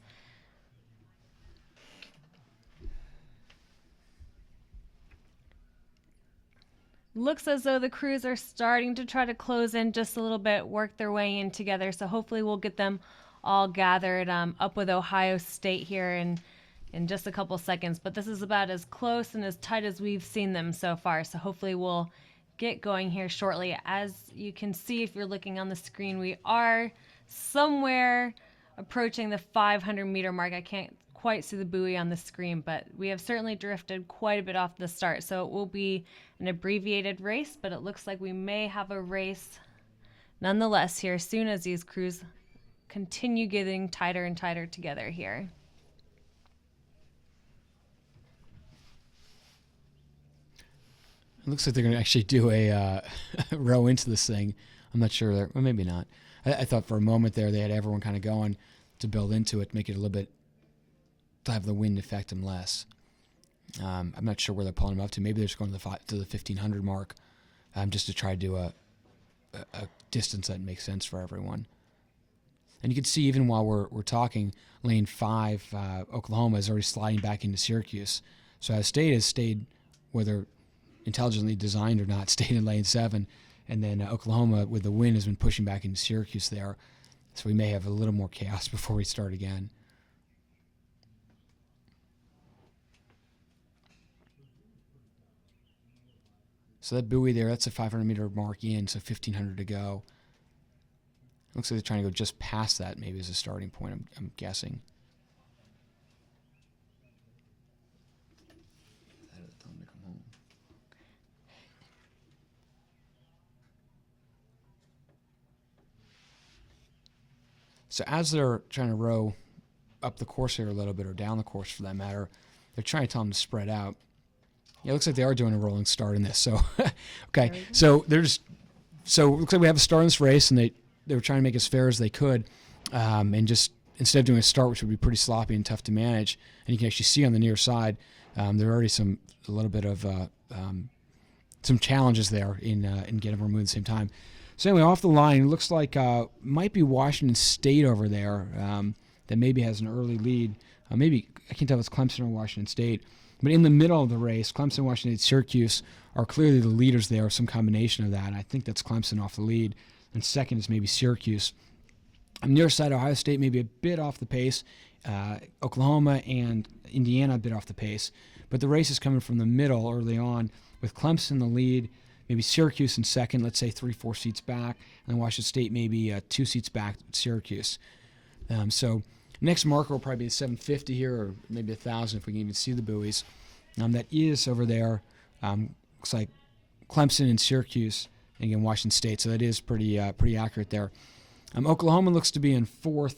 Looks as though the crews are starting to try to close in just a little bit, work their way in together. So hopefully we'll get them all gathered up with Ohio State here in just a couple seconds. But this is about as close and as tight as we've seen them so far. So hopefully we'll get going here shortly. As you can see, if you're looking on the screen, we are somewhere approaching the 500-meter mark. I can't quite see the buoy on the screen, but we have certainly drifted quite a bit off the start. So it will be an abbreviated race, but it looks like we may have a race nonetheless here soon as these crews continue getting tighter and tighter together here. It looks like they're going to actually do a row into this thing. I'm not sure. Well, maybe not. I thought for a moment there they had everyone kind of going to build into it, make it a little bit, to have the wind affect them less. I'm not sure where they're pulling them up to. Maybe they're just going to the 1,500 mark just to try to do a distance that makes sense for everyone. And you can see even while we're talking, lane 5, Oklahoma is already sliding back into Syracuse. So Ohio State has stayed, whether intelligently designed or not, stayed in lane 7. And then Oklahoma, with the wind, has been pushing back into Syracuse there. So we may have a little more chaos before we start again. So that buoy there, that's a 500-meter mark in, so 1,500 to go. Looks like they're trying to go just past that, maybe as a starting point, I'm guessing. So as they're trying to row up the course here a little bit, or down the course for that matter, they're trying to tell them to spread out. Yeah, it looks like they are doing a rolling start in this. So, okay, so it looks like we have a start in this race, and they were trying to make it as fair as they could, and just instead of doing a start, which would be pretty sloppy and tough to manage, and you can actually see on the near side, there are already a little bit of some challenges there in getting everyone moving at the same time. So anyway, off the line, it looks like might be Washington State over there that maybe has an early lead. Maybe I can't tell if it's Clemson or Washington State. But in the middle of the race, Clemson, Washington State, Syracuse are clearly the leaders there, some combination of that. And I think that's Clemson off the lead. And second is maybe Syracuse. On the near side, Ohio State maybe a bit off the pace. Oklahoma and Indiana a bit off the pace. But the race is coming from the middle early on, with Clemson in the lead, maybe Syracuse in second, let's say 3-4 seats back, and then Washington State maybe 2 seats back at Syracuse. So next marker will probably be 750 here, or maybe 1,000 if we can even see the buoys. That is over there. Looks like Clemson and Syracuse, and again Washington State. So that is pretty accurate there. Oklahoma looks to be in 4th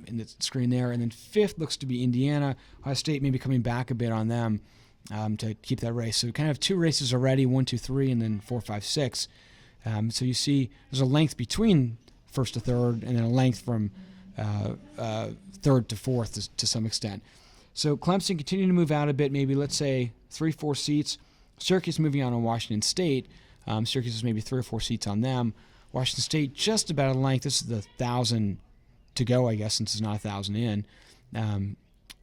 in the screen there, and then 5th looks to be Indiana. Ohio State maybe coming back a bit on them to keep that race. So we kind of have 2 races already, 1, 2, 3, and then 4, 5, 6. So you see there's a length between 1st to 3rd, and then a length from 3rd to 4th to some extent. So Clemson continuing to move out a bit, maybe let's say 3-4 seats. Syracuse moving on Washington State. Syracuse is maybe 3 or 4 seats on them. Washington State just about a length. This is the 1,000 to go, I guess, since it's not 1,000 in.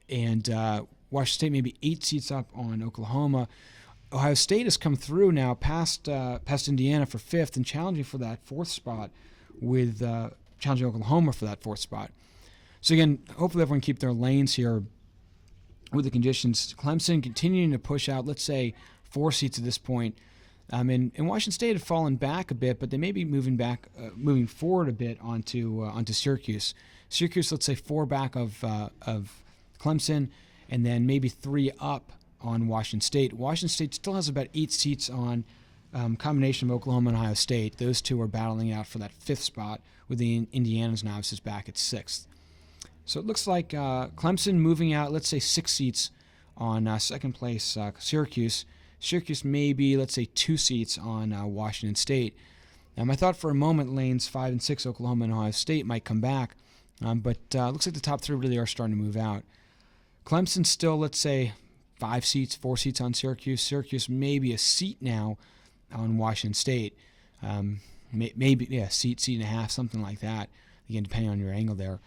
And Washington State maybe 8 seats up on Oklahoma. Ohio State has come through now past Indiana for 5th and challenging for that 4th spot, with challenging Oklahoma for that 4th spot. So again, hopefully everyone keep their lanes here with the conditions. Clemson continuing to push out, let's say 4 seats at this point. And Washington State had fallen back a bit, but they may be moving forward a bit onto Syracuse. Syracuse, let's say 4 back of Clemson, and then maybe 3 up on Washington State. Washington State still has about 8 seats on combination of Oklahoma and Ohio State. Those two are battling out for that 5th spot, with the Indiana's novices back at 6th. So it looks like Clemson moving out, let's say 6 seats on second place Syracuse. Syracuse may be, let's say, 2 seats on Washington State. I thought for a moment lanes 5 and 6, Oklahoma and Ohio State, might come back, but looks like the top 3 really are starting to move out. Clemson still, let's say, 5 seats, 4 seats on Syracuse. Syracuse maybe a seat now on Washington State. Maybe seat and a half, something like that. Again, depending on your angle there.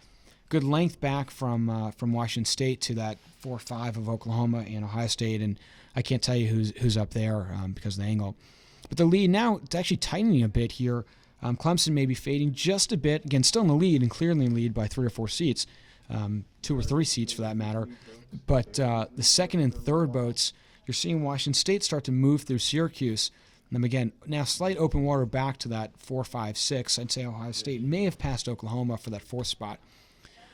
Good length back from Washington State to that 4-5 of Oklahoma and Ohio State, and I can't tell you who's up there because of the angle. But the lead now, it's actually tightening a bit here. Clemson may be fading just a bit. Again, still in the lead and clearly in the lead by 3 or 4 seats, 2 or 3 seats for that matter. But the second and third boats, you're seeing Washington State start to move through Syracuse. And then again, now slight open water back to that 4, 5, 6. I'd say Ohio State may have passed Oklahoma for that 4th spot.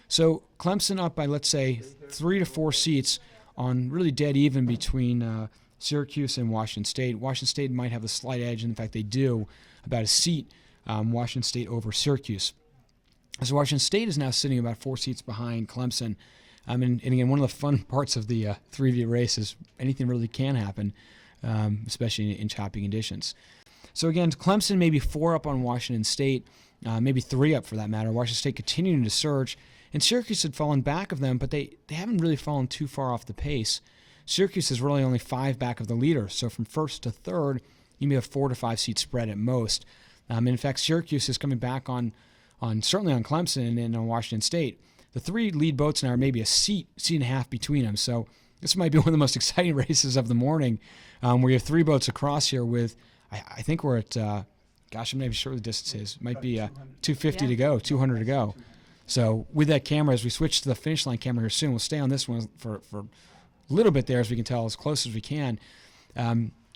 So Clemson up by, let's say, 3 to 4 seats on really dead even between Syracuse and Washington State. Washington State might have a slight edge, and in fact they do, about a seat, Washington State over Syracuse. So Washington State is now sitting about 4 seats behind Clemson. And again, one of the fun parts of the 3V race is anything really can happen, especially in choppy conditions. So again, Clemson maybe 4 up on Washington State, maybe 3 up for that matter. Washington State continuing to surge. And Syracuse had fallen back of them, but they haven't really fallen too far off the pace. Syracuse is really only 5 back of the leader. So from 1st to 3rd, you may have 4 to 5 seat spread at most. And in fact, Syracuse is coming back on certainly on Clemson and on Washington State. The 3 lead boats now are maybe a seat and a half between them. So this might be one of the most exciting races of the morning, where you have 3 boats across here with, I think we're at, I'm not even sure what the distance is. It might be 250 to go, 200 to go. So with that camera, as we switch to the finish line camera here soon, we'll stay on this one for a little bit there, as we can tell, as close as we can.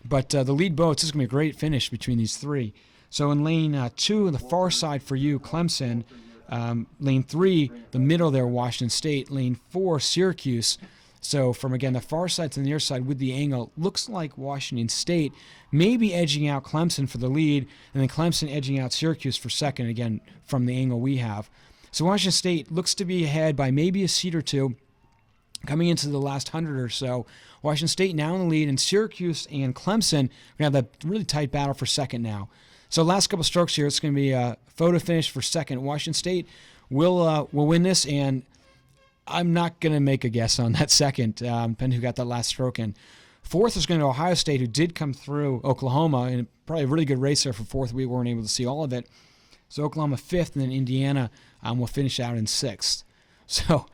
But the lead boats, this is going to be a great finish between these 3. So in lane 2 on the far side for you, Clemson. Lane 3, the middle there, Washington State. Lane 4, Syracuse. So from, again, the far side to the near side with the angle, looks like Washington State maybe edging out Clemson for the lead, and then Clemson edging out Syracuse for second, again, from the angle we have. So Washington State looks to be ahead by maybe a seat or 2 coming into the last 100 or so. Washington State now in the lead, and Syracuse and Clemson are going to have that really tight battle for second now. So last couple strokes here, it's going to be a photo finish for second. Washington State will win this, and I'm not going to make a guess on that second, depending who got that last stroke in. 4th is going to Ohio State, who did come through Oklahoma, and probably a really good race there for 4th. We weren't able to see all of it. So Oklahoma 5th, and then Indiana will finish out in 6th. So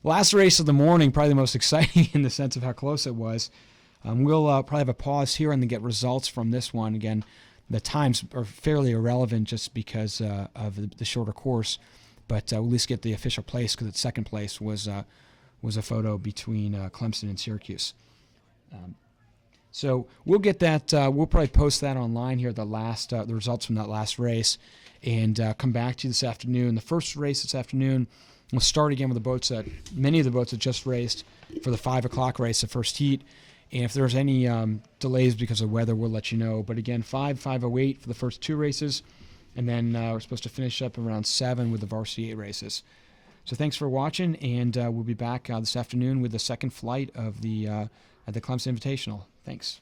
last race of the morning, probably the most exciting in the sense of how close it was. We'll probably have a pause here and then get results from this one. Again, the times are fairly irrelevant just because of the shorter course, but we'll at least get the official place, because its second place was a photo between Clemson and Syracuse. So we'll get that. We'll probably post that online here, the results from that last race, and come back to you this afternoon. The first race this afternoon, we'll start again with many of the boats that just raced for the 5 o'clock race, the first heat. And if there's any delays because of weather, we'll let you know. But again, 5:08 for the first 2 races, and then we're supposed to finish up around 7 with the VARSITY 8 races. So thanks for watching, and we'll be back this afternoon with the second flight of the Clemson Invitational. Thanks.